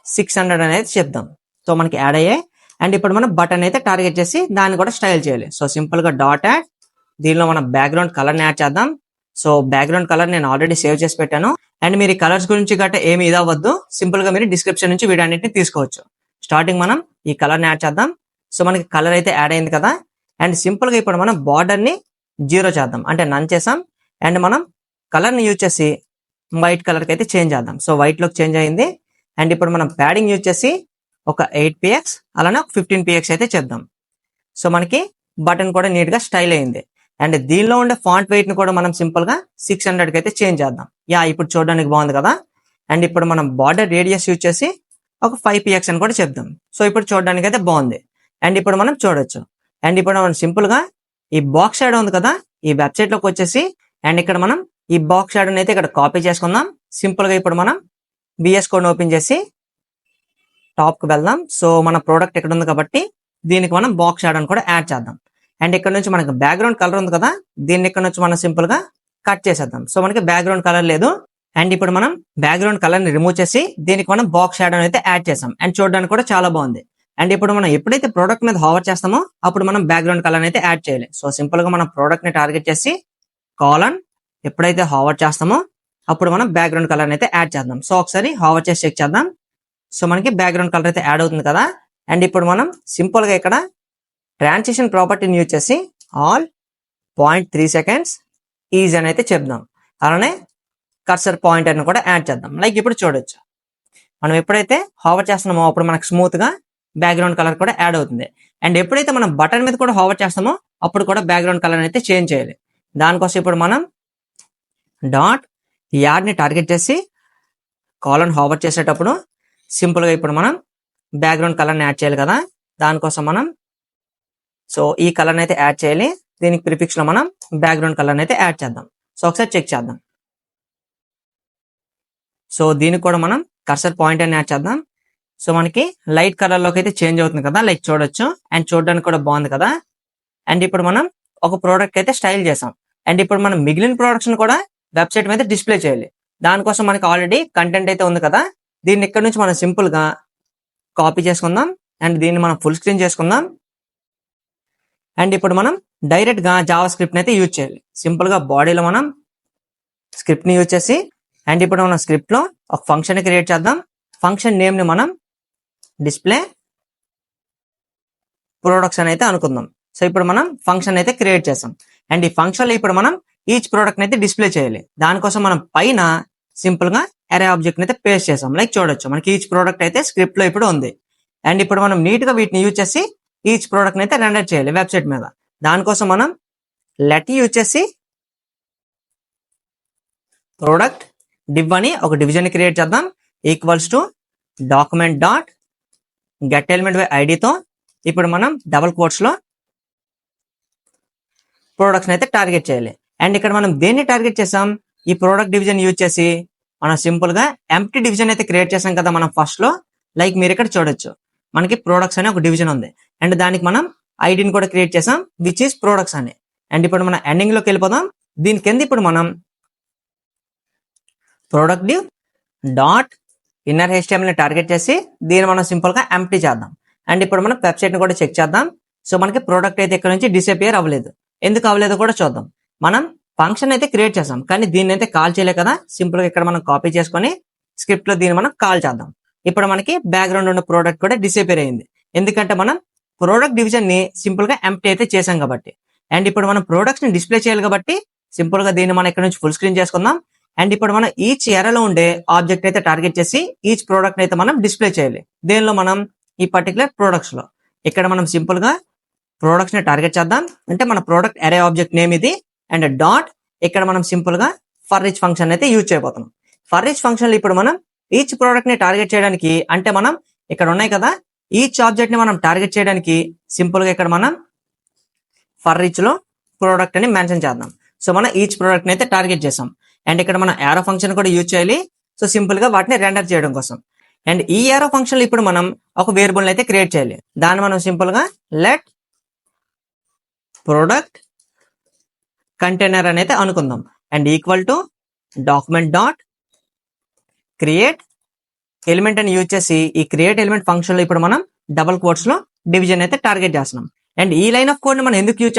600 అనేది చెప్దాం. సో మనకి యాడ్ అయ్యాయి. అండ్ ఇప్పుడు మనం బటన్ అయితే టార్గెట్ చేసి దాన్ని కూడా స్టైల్ చేయాలి. సో సింపుల్ గా డాట్ యాడ్, దీనిలో మనం బ్యాక్గ్రౌండ్ కలర్ ని యాడ్ చేద్దాం. సో బ్యాక్గ్రౌండ్ కలర్ నేను ఆల్రెడీ సేవ్ చేసి పెట్టాను. అండ్ మీరు ఈ కలర్స్ గురించి గట్రా ఏమి ఇదవ్వద్దు, సింపుల్ గా మీరు డిస్క్రిప్షన్ నుంచి వీడియో అన్నింటిని తీసుకోవచ్చు. స్టార్టింగ్ మనం ఈ కలర్ ని యాడ్ చేద్దాం. సో మనకి కలర్ అయితే యాడ్ అయింది కదా. అండ్ సింపుల్ గా ఇప్పుడు మనం బార్డర్ ని 0 చేద్దాం, అంటే నన్ చేసాం. అండ్ మనం కలర్ ని యూజ్ చేసి వైట్ కలర్ కి అయితే చేంజ్ చేద్దాం. సో వైట్ లోకి చేంజ్ అయింది. అండ్ ఇప్పుడు మనం ప్యాడింగ్ యూజ్ చేసి ఒక 8px అలానే ఒక 15px అయితే చేద్దాం. సో మనకి బటన్ కూడా నీట్ గా స్టైల్ అయింది. అండ్ దీనిలో ఉండే ఫాంట్ వెయిట్ ని కూడా మనం సింపుల్ గా 600 కి అయితే చేంజ్ చేద్దాం. ఇప్పుడు చూడడానికి బాగుంది కదా. అండ్ ఇప్పుడు మనం బార్డర్ రేడియస్ యూజ్ చేసి ఒక 5px అని కూడా చెప్దాం. సో ఇప్పుడు చూడడానికి అయితే బాగుంది. అండ్ ఇప్పుడు మనం చూడొచ్చు. అండ్ ఇప్పుడు మనం సింపుల్ గా ఈ బాక్స్ షాడో ఉంది కదా, ఈ వెబ్సైట్ లోకి వచ్చేసి అండ్ ఇక్కడ మనం ఈ బాక్స్ షాడోని అయితే ఇక్కడ కాపీ చేసుకుందాం. సింపుల్ గా ఇప్పుడు మనం విఎస్ కోడ్ ఓపెన్ చేసి టాప్ కి వెళ్దాం. సో మన ప్రోడక్ట్ ఇక్కడ ఉంది కాబట్టి దీనికి మనం బాక్స్ యాడ్ అని కూడా యాడ్ చేద్దాం. అండ్ ఇక్కడ నుంచి మనకి బ్యాక్గ్రౌండ్ కలర్ ఉంది కదా, దీన్ని ఇక్కడ నుంచి మనం సింపుల్ గా కట్ చేసేద్దాం. సో మనకి బ్యాక్గ్రౌండ్ కలర్ లేదు. అండ్ ఇప్పుడు మనం బ్యాక్గ్రౌండ్ కలర్ ని రిమూవ్ చేసి దీనికి మనం బాక్స్ యాడ్ అయితే యాడ్ చేసాం. అండ్ చూడడానికి కూడా చాలా బాగుంది. అండ్ ఇప్పుడు మనం ఎప్పుడైతే ప్రోడక్ట్ మీద హోవర్ చేస్తామో అప్పుడు మనం బ్యాక్గ్రౌండ్ కలర్ అయితే యాడ్ చేయాలి. సో సింపుల్ గా మనం ప్రోడక్ట్ ని టార్గెట్ చేసి కాలన్ ఎప్పుడైతే హోవర్ చేస్తామో అప్పుడు మనం బ్యాక్గ్రౌండ్ కలర్ అయితే యాడ్ చేద్దాం. సో ఒకసారి హోవర్ చేసి చెక్ చేద్దాం. సో మనకి బ్యాక్గ్రౌండ్ కలర్ అయితే యాడ్ అవుతుంది కదా. అండ్ ఇప్పుడు మనం సింపుల్ గా ఇక్కడ ట్రాన్సిషన్ ప్రాపర్టీని యూజ్ చేసి ఆల్ 0.3 seconds ఈజ్ అని అయితే చెప్దాం. అలానే కర్సర్ పాయింట్ అని కూడా యాడ్ చేద్దాం. లైక్ ఇప్పుడు చూడొచ్చు, మనం ఎప్పుడైతే హోవర్ చేస్తున్నామో అప్పుడు మనకు స్మూత్ గా బ్యాక్గ్రౌండ్ కలర్ కూడా యాడ్ అవుతుంది. అండ్ ఎప్పుడైతే మనం బటన్ మీద కూడా హోవర్ చేస్తామో అప్పుడు కూడా బ్యాక్గ్రౌండ్ కలర్ అయితే చేంజ్ చేయాలి. దానికోసం ఇప్పుడు మనం డాట్ యాడ్ ని టార్గెట్ చేసి కాలన్ హోవర్ చేసేటప్పుడు సింపుల్ గా ఇప్పుడు మనం బ్యాక్గ్రౌండ్ కలర్ ని యాడ్ చేయాలి కదా. దానికోసం మనం సో ఈ కలర్ అయితే యాడ్ చేయాలి. దీనికి ప్రిఫిక్స్ లో మనం బ్యాక్గ్రౌండ్ కలర్ అయితే యాడ్ చేద్దాం. సో ఒకసారి చెక్ చేద్దాం. సో దీనికి కూడా మనం కర్సర్ పాయింట్ అని యాడ్ చేద్దాం. సో మనకి లైట్ కలర్ లోకి అయితే చేంజ్ అవుతుంది కదా, లైక్ చూడొచ్చు. అండ్ చూడడానికి కూడా బాగుంది కదా. అండ్ ఇప్పుడు మనం ఒక ప్రోడక్ట్ అయితే స్టైల్ చేసాం. అండ్ ఇప్పుడు మనం మిగిలిన ప్రొడక్ట్స్ కూడా వెబ్సైట్ మీద డిస్ప్లే చేయాలి. దానికోసం మనకి ఆల్రెడీ కంటెంట్ అయితే ఉంది కదా, దీన్ని ఇక్కడ నుంచి మనం సింపుల్ గా కాపీ చేసుకుందాం. అండ్ దీన్ని మనం ఫుల్ స్క్రీన్ చేసుకుందాం. అండ్ ఇప్పుడు మనం డైరెక్ట్ గా జావా స్క్రిప్ట్ అయితే యూజ్ చేయాలి. సింపుల్ గా బాడీలో మనం స్క్రిప్ట్ ని యూజ్ చేసి అండ్ ఇప్పుడు మనం స్క్రిప్ట్ లో ఒక ఫంక్షన్ క్రియేట్ చేద్దాం. ఫంక్షన్ నేమ్ ని మనం డిస్ప్లే ప్రొడక్ట్స్ అని అయితే అనుకుందాం. సో ఇప్పుడు మనం ఫంక్షన్ అయితే క్రియేట్ చేసాం. అండ్ ఈ ఫంక్షన్ లో ఇప్పుడు మనం ఈచ్ ప్రోడక్ట్ అయితే డిస్ప్లే చేయాలి. దానికోసం మనం పైన సింపుల్ గా అరే ఆబ్జెక్ట్ అయితే పేస్ట్ చేసాం. లైక్ చూడొచ్చు, మనకి ఈచ్ ప్రోడక్ట్ అయితే స్క్రిప్ట్ లో ఇప్పుడు ఉంది. అండ్ ఇప్పుడు మనం నీట్ గా వీటిని యూజ్ చేసి ఈచ్ ప్రోడక్ట్ అయితే రెండర్ చేయాలి వెబ్సైట్ మీద. దానికోసం మనం లెట్ యూజ్ చేసి ప్రోడక్ట్ డివ్ అని ఒక డివిజన్ క్రియేట్ చేద్దాం. Equals to document dot get element by ఐడితో ఇప్పుడు మనం డబుల్ కోట్స్ లో ప్రొడక్ట్స్ అయితే టార్గెట్ చేయాలి. అండ్ ఇక్కడ మనం దేన్ని టార్గెట్ చేసాం, ఈ ప్రోడక్ట్ డివిజన్ యూజ్ చేసి మనం సింపుల్ గా ఎంప్టీ డివిజన్ అయితే క్రియేట్ చేసాం కదా మనం ఫస్ట్ లో. లైక్ మీరు ఇక్కడ చూడొచ్చు, మనకి ప్రొడక్ట్స్ అనే ఒక డివిజన్ ఉంది. అండ్ దానికి మనం ఐడిని కూడా క్రియేట్ చేసాం విచ్ ఈస్ ప్రొడక్ట్స్ అని. అండ్ ఇప్పుడు మనం ఎండింగ్ లోకి వెళ్ళిపోదాం. దీని కింద ఇప్పుడు మనం product div dot inner HTML ని టార్గెట్ చేసి దీన్ని మనం సింపుల్ గా ఎంప్టీ చేద్దాం. అండ్ ఇప్పుడు మనం వెబ్సైట్ ని కూడా చెక్ చేద్దాం. సో మనకి ప్రోడక్ట్ అయితే ఇక్కడ నుంచి డిసపియర్ అవ్వలేదు. ఎందుకు అవ్వలేదో కూడా చూద్దాం. మనం ఫంక్షన్ అయితే క్రియేట్ చేసాం కానీ దీన్ని అయితే కాల్ చేయలే కదా. సింపుల్ గా ఇక్కడ మనం కాపీ చేసుకొని స్క్రిప్ట్ లో దీన్ని మనం కాల్ చేద్దాం. ఇప్పుడు మనకి బ్యాక్గ్రౌండ్ ఉన్న ప్రోడక్ట్ కూడా డిసపియర్ అయింది. ఎందుకంటే మనం ప్రోడక్ట్ డివిజన్ ని సింపుల్ గా ఎంప్టీ అయితే చేసాం కాబట్టి. అండ్ ఇప్పుడు మనం ప్రొడక్ట్స్ ని డిస్ప్లే చేయాలి కాబట్టి సింపుల్ గా దీన్ని మనం ఇక్కడ నుంచి ఫుల్ స్క్రీన్ చేసుకుందాం. అండ్ ఇప్పుడు మనం ఈచ్ ఎరలో ఉండే ఆబ్జెక్ట్ అయితే టార్గెట్ చేసి ఈచ్ ప్రోడక్ట్ అయితే మనం డిస్ప్లే చేయాలి. దేనిలో మనం ఈ పర్టికులర్ ప్రొడక్ట్స్ లో ఇక్కడ మనం సింపుల్ గా ప్రొడక్ట్స్ ని టార్గెట్ చేద్దాం. అంటే మన ప్రోడక్ట్ అరే ఆబ్జెక్ట్ నేమ్ ఇది. అండ్ డాట్ ఇక్కడ మనం సింపుల్ గా ఫర్ ఈచ్ ఫంక్షన్ అయితే యూజ్ చేయబోతున్నాం. ఫర్ ఈచ్ ఫంక్షన్ లో ఇప్పుడు మనం ఈచ్ ప్రోడక్ట్ ని టార్గెట్ చేయడానికి అంటే మనం ఇక్కడ ఉన్నాయి కదా ఈచ్ ఆబ్జెక్ట్ ని మనం టార్గెట్ చేయడానికి సింపుల్ గా ఇక్కడ మనం ఫర్ ఈచ్ లో ప్రోడక్ట్ అని మెన్షన్ చేద్దాం. సో మనం ఈచ్ ప్రోడక్ట్ ని అయితే టార్గెట్ చేసాం. అండ్ ఇక్కడ మనం యారో ఫంక్షన్ కూడా యూజ్ చేయాలి. సో సింపుల్ గా వాటిని రెండర్ చేయడం కోసం. అండ్ ఈ యారో ఫంక్షన్ లో ఇప్పుడు మనం ఒక వేరియబుల్ అయితే క్రియేట్ చేయాలి. దాన్ని మనం సింపుల్ గా లెట్ ప్రోడక్ట్ కంటైనర్ అని అయితే అనుకుందాం. And equal to document dot create element అని యూజ్ చేసి ఈ క్రియేట్ ఎలిమెంట్ ఫంక్షన్ లో ఇప్పుడు మనం డబుల్ కోట్స్ లో డివిజన్ అయితే టార్గెట్ చేస్తున్నాం. అండ్ ఈ లైన్ ఆఫ్ కోడ్ ని మనం ఎందుకు యూజ్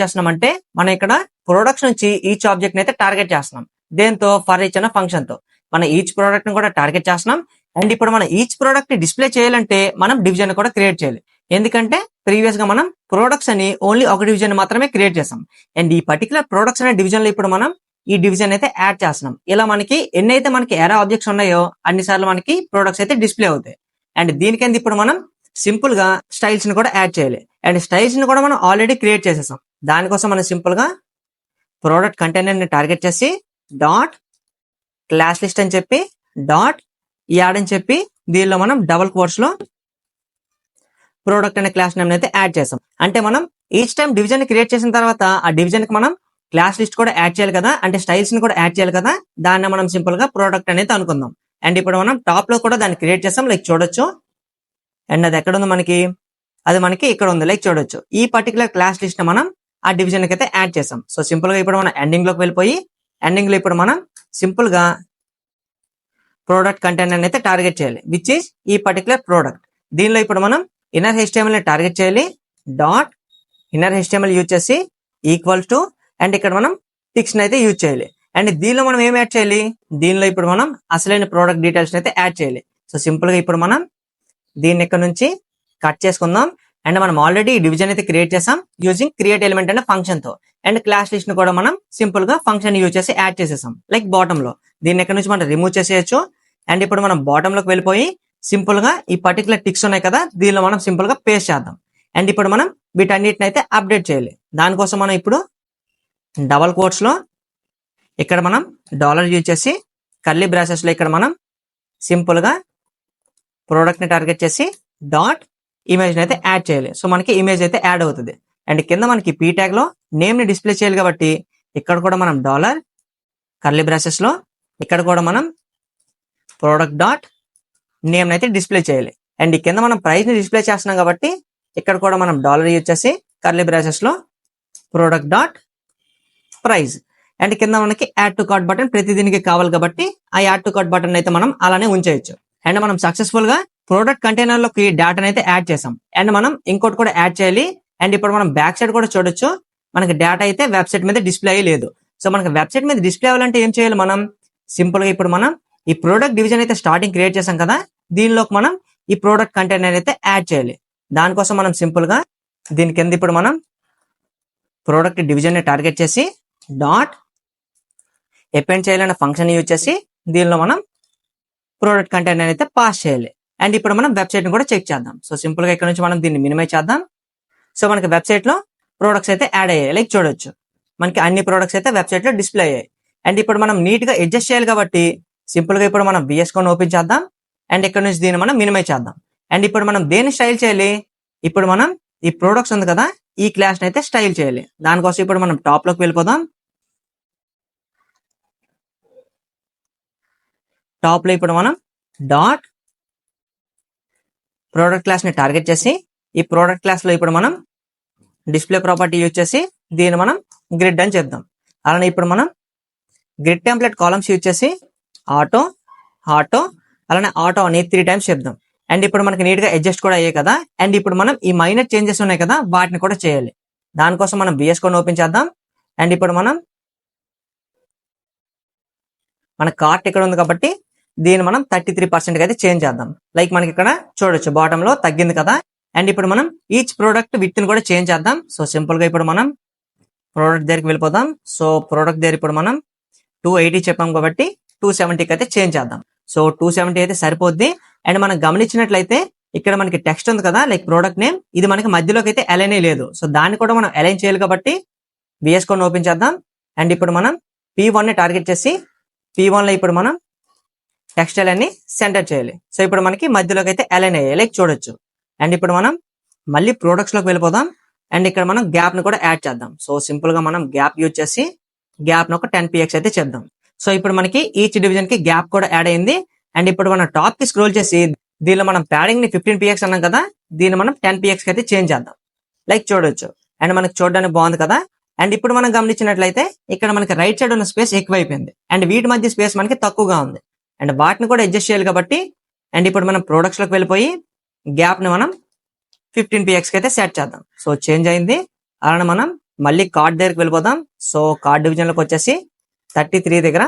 చేస్తున్నాం అంటే మనం ఇక్కడ ప్రొడక్ట్స్ నుంచి ఈచ్ ఆబ్జెక్ట్ అయితే టార్గెట్ చేస్తున్నాం. దేంతో ఫర్ ఈచ్ అన్న ఫంక్షన్ తో మనం ఈచ్ ప్రోడక్ట్ ని కూడా టార్గెట్ చేస్తున్నాం. అండ్ ఇప్పుడు మనం ఈచ్ ప్రోడక్ట్ ని డిస్ప్లే చేయాలంటే మనం డివిజన్ కూడా క్రియేట్ చేయాలి. ఎందుకంటే ప్రీవియస్ గా మనం ప్రొడక్ట్స్ అని ఓన్లీ ఒక డివిజన్ మాత్రమే క్రియేట్ చేసాం. అండ్ ఈ పర్టికులర్ ప్రొడక్ట్స్ అనే డివిజన్ లో ఇప్పుడు మనం ఈ డివిజన్ అయితే యాడ్ చేస్తున్నాం. ఇలా మనకి ఎన్నైతే మనకి ఎరా ఆబ్జెక్ట్స్ ఉన్నాయో అన్నిసార్లు మనకి ప్రొడక్ట్స్ అయితే డిస్ప్లే అవుతాయి. అండ్ దీనికింద ఇప్పుడు మనం సింపుల్ గా స్టైల్స్ ని కూడా యాడ్ చేయాలి. అండ్ స్టైల్స్ ని కూడా మనం ఆల్రెడీ క్రియేట్ చేసేసాం. దానికోసం మనం సింపుల్ గా ప్రోడక్ట్ కంటైనర్ ని టార్గెట్ చేసి డాట్ క్లాస్ లిస్ట్ అని చెప్పి డాట్ యాడ్ అని చెప్పి దీనిలో మనం డబుల్ కోట్స్ లో ప్రోడక్ట్ అనే క్లాస్ నేమ్ అయితే యాడ్ చేసాం. అంటే మనం ఈచ్ టైం డివిజన్ క్రియేట్ చేసిన తర్వాత ఆ డివిజన్ కి మనం క్లాస్ లిస్ట్ కూడా యాడ్ చేయాలి కదా, అంటే స్టైల్స్ ని కూడా యాడ్ చేయాలి కదా. దాన్ని మనం సింపుల్ గా ప్రోడక్ట్ అనేది అనుకుందాం. అండ్ ఇప్పుడు మనం టాప్ లో కూడా దాన్ని క్రియేట్ చేస్తాం, లైక్ చూడొచ్చు. అండ్ అది ఎక్కడ ఉంది మనకి, అది మనకి ఇక్కడ ఉంది, లైక్ చూడొచ్చు. ఈ పర్టికులర్ క్లాస్ లిస్ట్ మనం ఆ డివిజన్ కి అయితే యాడ్ చేసాం. సో సింపుల్ గా ఇప్పుడు మనం ఎండింగ్ లోకి వెళ్ళిపోయి ఎండింగ్ లో ఇప్పుడు మనం సింపుల్ గా ప్రోడక్ట్ కంటెంట్ అయితే టార్గెట్ చేయాలి, విచ్ ఈస్ ఈ పర్టికులర్ ప్రోడక్ట్. దీనిలో ఇప్పుడు మనం ఇన్నర్ HTML ని టార్గెట్ చేయాలి. డాట్ ఇన్నర్ HTML యూజ్ చేసి ఈక్వల్స్ టు అండ్ ఇక్కడ మనం టిక్స్ అయితే యూజ్ చేయాలి. అండ్ దీనిలో మనం ఏం యాడ్ చేయాలి, దీనిలో ఇప్పుడు మనం అసలైన ప్రోడక్ట్ డీటెయిల్స్ అయితే యాడ్ చేయాలి. సో సింపుల్ గా ఇప్పుడు మనం దీన్ని ఇక్కడ నుంచి కట్ చేసుకుందాం. అండ్ మనం ఆల్రెడీ డివిజన్ అయితే క్రియేట్ చేసాం యూజింగ్ క్రియేట్ ఎలిమెంట్ అనే ఫంక్షన్ తో. అండ్ క్లాస్ లిస్ట్ ని కూడా మనం సింపుల్ గా ఫంక్షన్ యూజ్ చేసి యాడ్ చేసేసాం, లైక్ బాటమ్ లో. దీన్ని ఇక్కడ నుంచి మనం రిమూవ్ చేసేయచ్చు. అండ్ ఇప్పుడు మనం బాటమ్ లోకి వెళ్ళిపోయి సింపుల్ గా ఈ పర్టికులర్ టిక్స్ ఉన్నాయి కదా, దీనిలో మనం సింపుల్ గా పేస్ట్ చేద్దాం. అండ్ ఇప్పుడు మనం వీటన్నిటిని అయితే అప్డేట్ చేయాలి. దానికోసం మనం ఇప్పుడు డబల్ కోట్స్ లో ఇక్కడ మనం డాలర్ యూజ్ చేసి కర్లీ బ్రాసెస్ లో ఇక్కడ మనం సింపుల్ గా ప్రోడక్ట్ ని టార్గెట్ చేసి డాట్ ఇమేజ్ అయితే యాడ్ చేయాలి. సో మనకి ఇమేజ్ అయితే యాడ్ అవుతుంది. అండ్ కింద మనకి పీ ట్యాగ్ లో నేమ్ ని డిస్ప్లే చేయాలి కాబట్టి ఇక్కడ కూడా మనం డాలర్ కర్లీ బ్రాసెస్ లో ఇక్కడ కూడా మనం ప్రోడక్ట్ డాట్ నేమ్ అయితే డిస్ప్లే చేయాలి. అండ్ కింద మనం ప్రైస్ ని డిస్ప్లే చేస్తున్నాం కాబట్టి ఇక్కడ కూడా మనం డాలర్ యూజ్ చేసి కర్లీ బ్రాసెస్ లో ప్రోడక్ట్ డాట్ ప్రైస్. అండ్ కింద మనకి యాడ్ టు కార్ట్ బటన్ ప్రతి దీనికి కావాలి కాబట్టి ఆ యాడ్ టు కార్ట్ బటన్ అయితే మనం అలానే ఉంచేయచ్చు. అండ్ మనం సక్సెస్ఫుల్ గా ప్రోడక్ట్ కంటైనర్ లోకి డేటాను అయితే యాడ్ చేసాం. అండ్ మనం ఇంకోటి కూడా యాడ్ చేయాలి. అండ్ ఇప్పుడు మనం బ్యాక్ సైడ్ కూడా చూడొచ్చు, మనకి డేటా అయితే వెబ్సైట్ మీద డిస్ప్లే అయ్యలేదు. సో మనకి వెబ్సైట్ మీద డిస్ప్లే అవ్వాలంటే ఏం చేయాలి, మనం సింపుల్ గా ఇప్పుడు మనం ఈ ప్రోడక్ట్ డివిజన్ అయితే స్టార్టింగ్ క్రియేట్ చేసాం కదా, దీనిలోకి మనం ఈ ప్రోడక్ట్ కంటైనర్ అయితే యాడ్ చేయాలి. దానికోసం మనం సింపుల్ గా దీని కింద ఇప్పుడు మనం ప్రోడక్ట్ డివిజన్ ని టార్గెట్ చేసి డాట్ అపెండ్ చేయాలన్న ఫంక్షన్ యూజ్ చేసి దీనిలో మనం ప్రోడక్ట్ కంటైనర్ అయితే పాస్ చేయాలి. అండ్ ఇప్పుడు మనం వెబ్సైట్ ని కూడా చెక్ చేద్దాం. సో సింపుల్ గా ఇక్కడ నుంచి మనం దీన్ని మినిమైజ్ చేద్దాం. సో మనకి వెబ్సైట్ లో ప్రోడక్ట్స్ అయితే యాడ్ అయ్యాయి, లైక్ చూడొచ్చు మనకి అన్ని ప్రోడక్ట్స్ అయితే వెబ్సైట్ లో డిస్ప్లే అయ్యాయి. అండ్ ఇప్పుడు మనం నీట్ గా అడ్జస్ట్ చేయాలి కాబట్టి సింపుల్ గా ఇప్పుడు మనం VS Code ఓపెన్ చేద్దాం. అండ్ ఇక్కడ నుంచి దీన్ని మనం మినిమైజ్ చేద్దాం. అండ్ ఇప్పుడు మనం దేన్ని స్టైల్ చేయాలి, ఇప్పుడు మనం ఈ ప్రోడక్ట్స్ ఉంది కదా, ఈ క్లాస్ ని అయితే స్టైల్ చేయాలి. దానికోసం ఇప్పుడు మనం టాప్ లోకి వెళ్ళిపోదాం. టాప్ లో ఇప్పుడు మనం డాట్ ప్రోడక్ట్ క్లాస్ ని టార్గెట్ చేసి ఈ ప్రోడక్ట్ క్లాస్ లో ఇప్పుడు మనం డిస్ప్లే ప్రాపర్టీ యూజ్ చేసి దీన్ని మనం గ్రిడ్ అని చెప్దాం. అలానే ఇప్పుడు మనం గ్రిడ్ టెంప్లెట్ కాలమ్స్ యూజ్ చేసి ఆటో ఆటో అలానే ఆటో అని 3 టైమ్స్ చెప్దాం. అండ్ ఇప్పుడు మనకి నీట్ గా అడ్జస్ట్ కూడా అయ్యాయి కదా. అండ్ ఇప్పుడు మనం ఈ మైనర్ చేంజెస్ ఉన్నాయి కదా, వాటిని కూడా చేయాలి. దానికోసం మనం VS Code ఓపెన్ చేద్దాం. అండ్ ఇప్పుడు మనం మన కార్ట్ ఇక్కడ ఉంది కాబట్టి దీన్ని మనం 33% అయితే చేంజ్ చేద్దాం. లైక్ మనకి ఇక్కడ చూడొచ్చు బాటమ్ లో తగ్గింది కదా. అండ్ ఇప్పుడు మనం ఈచ్ ప్రోడక్ట్ విత్ ని కూడా చేంజ్ చేద్దాం. సో సింపుల్ గా ఇప్పుడు మనం ప్రోడక్ట్ దగ్గరికి వెళ్ళిపోదాం. సో ప్రోడక్ట్ దగ్గర ఇప్పుడు మనం 280 చెప్పాం కాబట్టి 270కి అయితే చేంజ్ చేద్దాం. సో 270 అయితే సరిపోద్ది. అండ్ మనం గమనించినట్లయితే ఇక్కడ మనకి టెక్స్ట్ ఉంది కదా, లైక్ ప్రోడక్ట్ నేమ్, ఇది మనకి మధ్యలోకి అయితే అలైన్ లేదు. సో దాన్ని కూడా మనం అలైన్ చేయాలి కాబట్టి VS Code ఓపెన్ చేద్దాం. అండ్ ఇప్పుడు మనం P1 ని టార్గెట్ చేసి P1 లో ఇప్పుడు మనం టెక్స్ట్ అన్ని సెంటర్ చేయాలి. సో ఇప్పుడు మనకి మధ్యలోకి అయితే అలైన్ అయ్యాయి, లైక్ చూడొచ్చు. అండ్ ఇప్పుడు మనం మళ్ళీ ప్రొడక్ట్స్ లోకి వెళ్ళిపోదాం. అండ్ ఇక్కడ మనం గ్యాప్ ని కూడా యాడ్ చేద్దాం. సో సింపుల్ గా మనం గ్యాప్ యూజ్ చేసి గ్యాప్ ను ఒక 10px అయితే చెప్దాం. సో ఇప్పుడు మనకి ఈచ్ డివిజన్ కి గ్యాప్ కూడా యాడ్ అయింది. అండ్ ఇప్పుడు మనం టాప్ కి స్క్రోల్ చేసి దీనిలో మనం ప్యాడింగ్ ని 15px అన్నాం కదా, దీన్ని మనం 10px కి అయితే చేంజ్ చేద్దాం, లైక్ చూడొచ్చు. అండ్ మనకి చూడడానికి బాగుంది కదా. అండ్ ఇప్పుడు మనం గమనించినట్లయితే ఇక్కడ మనకి రైట్ సైడ్ ఉన్న స్పేస్ ఎక్కువైపోయింది అండ్ వీటి మధ్య స్పేస్ మనకి తక్కువగా ఉంది. అండ్ వాటిని కూడా అడ్జస్ట్ చేయాలి కాబట్టి అండ్ ఇప్పుడు మనం ప్రొడక్ట్స్ లోకి వెళ్ళిపోయి గ్యాప్ ని మనం 15px కి అయితే సెట్ చేద్దాం. సో చేంజ్ అయింది. అలానే మనం మళ్ళీ కార్డ్ దగ్గరికి వెళ్ళిపోదాం. సో కార్డ్ డివిజన్ లోకి వచ్చేసి 33 దగ్గర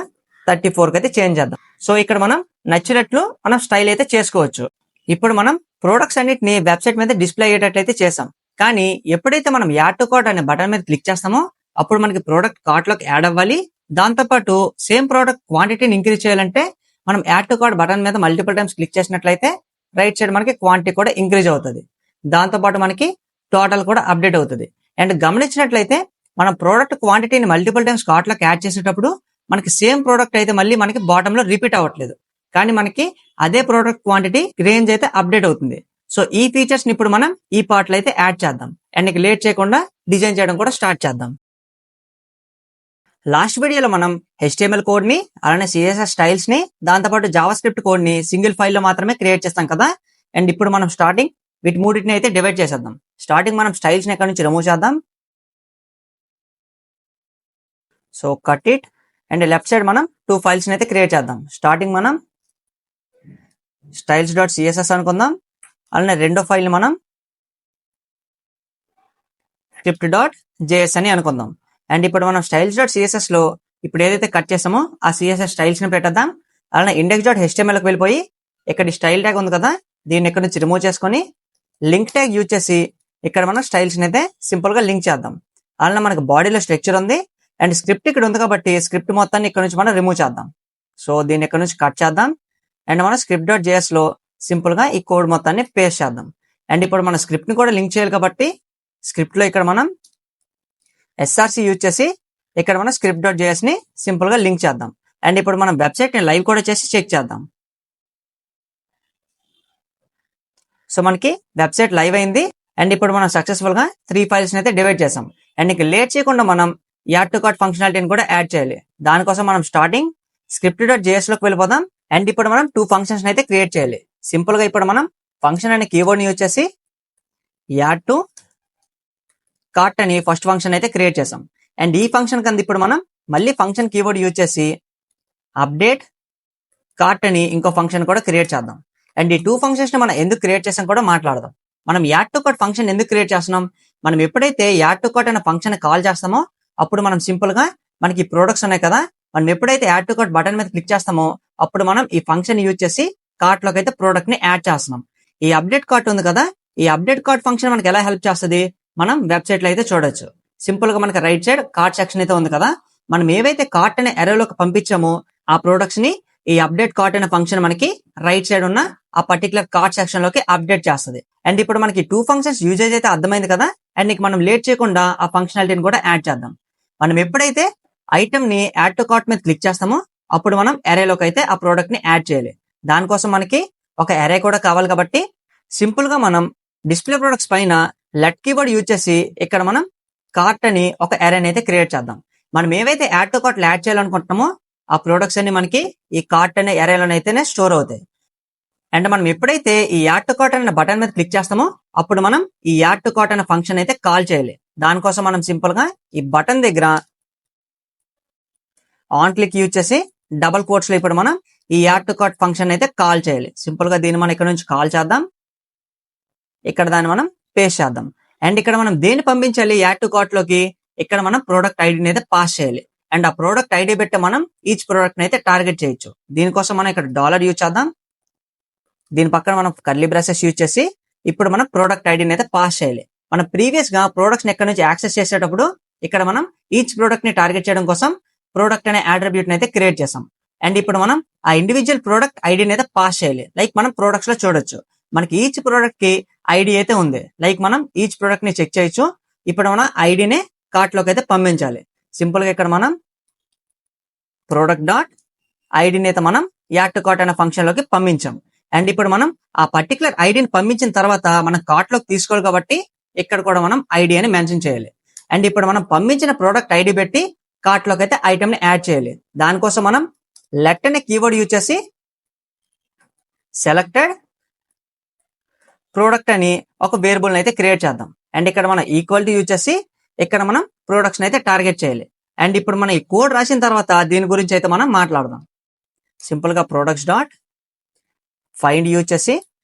34కి అయితే చేంజ్ చేద్దాం. సో ఇక్కడ మనం నచ్చినట్లు మనం స్టైల్ అయితే చేసుకోవచ్చు. ఇప్పుడు మనం ప్రొడక్ట్స్ అన్నిటిని వెబ్సైట్ మీద డిస్ప్లే అయ్యేటట్లయితే చేసాం. కానీ ఎప్పుడైతే మనం యాడ్ టు కార్ట్ అనే బటన్ మీద క్లిక్ చేస్తామో అప్పుడు మనకి ప్రోడక్ట్ కార్ట్ లోకి యాడ్ అవ్వాలి. దాంతోపాటు సేమ్ ప్రోడక్ట్ క్వాంటిటీని ఇంక్రీజ్ చేయాలంటే మనం యాడ్ టు కార్ట్ బటన్ మీద మల్టిపుల్ టైమ్స్ క్లిక్ చేసినట్లయితే రైట్ సైడ్ మనకి క్వాంటిటీ కూడా ఇంక్రీజ్ అవుతుంది. దాంతోపాటు మనకి టోటల్ కూడా అప్డేట్ అవుతుంది. అండ్ గమనించినట్లయితే మనం ప్రోడక్ట్ క్వాంటిటీని మల్టిపుల్ టైమ్స్ కార్ట్ లోకి యాడ్ చేసేటప్పుడు మనకి సేమ్ ప్రోడక్ట్ అయితే మళ్ళీ మనకి బాటమ్ లో రిపీట్ అవ్వట్లేదు, కానీ మనకి అదే ప్రోడక్ట్ క్వాంటిటీ రేంజ్ అయితే అప్డేట్ అవుతుంది. సో ఈ ఫీచర్స్ ని ఇప్పుడు మనం ఈ పార్ట్ లో అయితే యాడ్ చేద్దాం. అండ్ లేట్ చేయకుండా డిజైన్ చేయడం కూడా స్టార్ట్ చేద్దాం. లాస్ట్ వీడియోలో మనం HTML కోడ్ ని అలానే CSS స్టైల్స్ ని దాంతోపాటు జావా స్క్రిప్ట్ కోడ్ ని సింగిల్ ఫైల్ లో మాత్రమే క్రియేట్ చేస్తాం కదా. అండ్ ఇప్పుడు మనం స్టార్టింగ్ వీటి మూడింటిని అయితే డివైడ్ చేసేద్దాం. స్టార్టింగ్ మనం స్టైల్స్ ని ఎక్కడి నుంచి రిమూవ్ చేద్దాం. So cut it. And left side మనం 2 ఫైల్స్ ని అయితే క్రియేట్ చేద్దాం. స్టార్టింగ్ మనం styles.css అనుకుందాం. అలానే రెండో ఫైల్ ని మనం script.js అని అనుకుందాం. అండ్ ఇప్పుడు మనం styles.css లో ఇప్పుడు ఏదైతే కట్ చేసామో ఆ CSS స్టైల్స్ ని పెట్టేద్దాం. అలానే index.html కి వెళ్ళిపోయి ఇక్కడ స్టైల్ ట్యాగ్ ఉంది కదా, దీన్ని ఇక్కడ నుంచి రిమూవ్ చేసుకొని లింక్ ట్యాగ్ యూజ్ చేసి ఇక్కడ మనం స్టైల్స్ ని అయితే సింపుల్ గా లింక్ చేద్దాం. అలానే మనకు బాడీలో స్ట్రక్చర్ ఉంది అండ్ స్క్రిప్ట్ ఇక్కడ ఉంది కాబట్టి స్క్రిప్ట్ మొత్తాన్ని ఇక్కడ నుంచి మనం రిమూవ్ చేద్దాం. సో దీన్ని ఇక్కడ నుంచి కట్ చేద్దాం. అండ్ మనం script.js లో సింపుల్ గా ఈ కోడ్ మొత్తాన్ని పేస్ట్ చేద్దాం. అండ్ ఇప్పుడు మన స్క్రిప్ట్ ని కూడా లింక్ చేయాలి కాబట్టి స్క్రిప్ట్ లో ఇక్కడ మనం src యూజ్ చేసి ఇక్కడ మనం script.js ని సింపుల్ గా లింక్ చేద్దాం. అండ్ ఇప్పుడు మనం వెబ్సైట్ ని లైవ్ కూడా చేసి చెక్ చేద్దాం. సో మనకి వెబ్సైట్ లైవ్ అయింది. అండ్ ఇప్పుడు మనం సక్సెస్ఫుల్ గా 3 ఫైల్స్ ని అయితే డివైడ్ చేసాం. అండ్ ఇక లేట్ చేయకుండా మనం యాడ్ టు కార్ట్ ఫంక్షనాలిటీని కూడా యాడ్ చేయాలి. దానికోసం మనం స్టార్టింగ్ script.js లోకి వెళ్ళిపోదాం. అండ్ ఇప్పుడు మనం 2 ఫంక్షన్స్ అయితే క్రియేట్ చేయాలి. సింపుల్ గా ఇప్పుడు మనం ఫంక్షన్ అనే కీవర్డ్ ని యూజ్ చేసి యాడ్ టు కార్ట్ అని ఫస్ట్ ఫంక్షన్ అయితే క్రియేట్ చేసాం. అండ్ ఈ ఫంక్షన్ కింద ఇప్పుడు మనం మళ్ళీ ఫంక్షన్ కీవర్డ్ యూజ్ చేసి అప్డేట్ కార్ట్ అని ఇంకో ఫంక్షన్ కూడా క్రియేట్ చేద్దాం. అండ్ ఈ 2 ఫంక్షన్స్ ని మనం ఎందుకు క్రియేట్ చేసాం కూడా మాట్లాడదాం. మనం యాడ్ టు కార్ట్ ఫంక్షన్ ఎందుకు క్రియేట్ చేస్తున్నాం, మనం ఎప్పుడైతే యాడ్ టు కార్ట్ అనే ఫంక్షన్ కాల్ చేస్తామో అప్పుడు మనం సింపుల్ గా మనకి ప్రొడక్ట్స్ ఉన్నాయి కదా, మనం ఎప్పుడైతే యాడ్ టు కార్ట్ బటన్ మీద క్లిక్ చేస్తామో అప్పుడు మనం ఈ ఫంక్షన్ యూజ్ చేసి కార్ట్ లోకి అయితే ప్రోడక్ట్ ని యాడ్ చేస్తున్నాం. ఈ అప్డేట్ కార్ట్ ఉంది కదా, ఈ అప్డేట్ కార్ట్ ఫంక్షన్ మనకి ఎలా హెల్ప్ చేస్తుంది మనం వెబ్సైట్ లో అయితే చూడొచ్చు. సింపుల్ గా మనకి రైట్ సైడ్ కార్ట్ సెక్షన్ అయితే ఉంది కదా, మనం ఏవైతే కార్ట్ అనే అరేలోకి పంపించామో ఆ ప్రొడక్ట్స్ ని ఈ అప్డేట్ కార్ట్ అనే ఫంక్షన్ మనకి రైట్ సైడ్ ఉన్న ఆ పర్టికులర్ కార్ట్ సెక్షన్ లోకి అప్డేట్ చేస్తుంది. అండ్ ఇప్పుడు మనకి 2 ఫంక్షన్స్ యూజేజ్ అయితే అర్థమైంది కదా. అండ్ ఇక మనం లేట్ చేయకుండా ఆ ఫంక్షనాలిటీని కూడా యాడ్ చేద్దాం. మనం ఎప్పుడైతే ఐటమ్ ని యాడ్ టు కార్ట్ మీద క్లిక్ చేస్తామో అప్పుడు మనం అరేలోకి అయితే ఆ ప్రోడక్ట్ ని యాడ్ చేయాలి. దానికోసం మనకి ఒక అరే కూడా కావాలి కాబట్టి సింపుల్ గా మనం డిస్ప్లే ప్రొడక్ట్స్ పైన లెట్ కీవర్డ్ యూజ్ చేసి ఇక్కడ మనం కార్ట్ అని ఒక అరేని అయితే క్రియేట్ చేద్దాం. మనం ఏవైతే యాడ్ టు కార్ట్ యాడ్ చేయాలనుకుంటున్నామో ఆ ప్రొడక్ట్స్ అన్ని మనకి ఈ కార్ట్ అనే అరేలోనైతేనే స్టోర్ అవుతాయి. అండ్ మనం ఎప్పుడైతే ఈ యాడ్ టు కార్ట్ అనే బటన్ మీద క్లిక్ చేస్తామో అప్పుడు మనం ఈ యాడ్ టు కార్ట్ అనే ఫంక్షన్ అయితే కాల్ చేయాలి. దానికోసం మనం సింపుల్ గా ఈ బటన్ దగ్గర ఆన్ క్లిక్ యూజ్ చేసి డబుల్ కోట్స్ లో ఇప్పుడు మనం ఈ యాడ్ టు కార్ట్ ఫంక్షన్ అయితే కాల్ చేయాలి. సింపుల్ గా దీన్ని మనం ఇక్కడ నుంచి కాల్ చేద్దాం. ఇక్కడ దాన్ని మనం పేస్ట్ చేద్దాం. అండ్ ఇక్కడ మనం దేన్ని పంపించాలి యాడ్ టు కార్ట్ లోకి, ఇక్కడ మనం ప్రోడక్ట్ ఐడిని అయితే పాస్ చేయాలి. అండ్ ఆ ప్రోడక్ట్ ఐడి పెట్టి మనం ఈచ్ ప్రోడక్ట్ అయితే టార్గెట్ చేయొచ్చు. దీనికోసం మనం ఇక్కడ డాలర్ యూజ్ చేద్దాం. దీని పక్కన మనం కర్లీ బ్రాసెస్ యూజ్ చేసి ఇప్పుడు మనం ప్రోడక్ట్ ఐడిని అయితే పాస్ చేయాలి. మనం ప్రీవియస్ గా ప్రోడక్ట్స్ ఎక్కడ నుంచి యాక్సెస్ చేసేటప్పుడు ఇక్కడ మనం ఈచ్ ప్రోడక్ట్ ని టార్గెట్ చేయడం కోసం ప్రోడక్ట్ అనే అట్రిబ్యూట్ ని అయితే క్రియేట్ చేసాం. అండ్ ఇప్పుడు మనం ఆ ఇండివిజువల్ ప్రోడక్ట్ ఐడిని అయితే పాస్ చేయాలి. లైక్ మనం ప్రొడక్ట్స్ లో చూడొచ్చు మనకి ఈచ్ ప్రోడక్ట్ కి ఐడి అయితే ఉంది. లైక్ మనం ఈచ్ ప్రోడక్ట్ ని చెక్ చేయొచ్చు. ఇప్పుడు మనం ఐడిని కార్ట్ లోకి అయితే పంపించాలి. సింపుల్ గా ఇక్కడ మనం ప్రోడక్ట్ డాట్ ఐడిని అయితే మనం యాడ్ టు కార్ట్ అనే ఫంక్షన్ లోకి పంపించాం. అండ్ ఇప్పుడు మనం ఆ పర్టికులర్ ఐడిని పంపించిన తర్వాత మనం కార్ట్ లోకి తీసుకోవాలి కాబట్టి ఇక్కడ కూడా మనం ఐడి అని మెన్షన్ చేయాలి. అండ్ ఇప్పుడు మనం పంపించిన ప్రోడక్ట్ ఐడి పెట్టి కార్ట్ లోకి అయితే ఐటమ్ ని యాడ్ చేయాలి. దానికోసం మనం లెట్ అనే కీవర్డ్ యూజ్ చేసి సెలెక్టెడ్ ప్రోడక్ట్ అని ఒక వేరియబుల్ అయితే క్రియేట్ చేద్దాం. అండ్ ఇక్కడ మనం ఈక్వాలిటీ యూజ్ చేసి ఇక్కడ మనం ప్రొడక్ట్స్ అయితే టార్గెట్ చేయాలి. అండ్ ఇప్పుడు మనం ఈ కోడ్ రాసిన తర్వాత దీని గురించి అయితే మనం మాట్లాడదాం. సింపుల్ గా ప్రొడక్ట్స్ డాట్ ఫైండ్ యూజ్ చేసి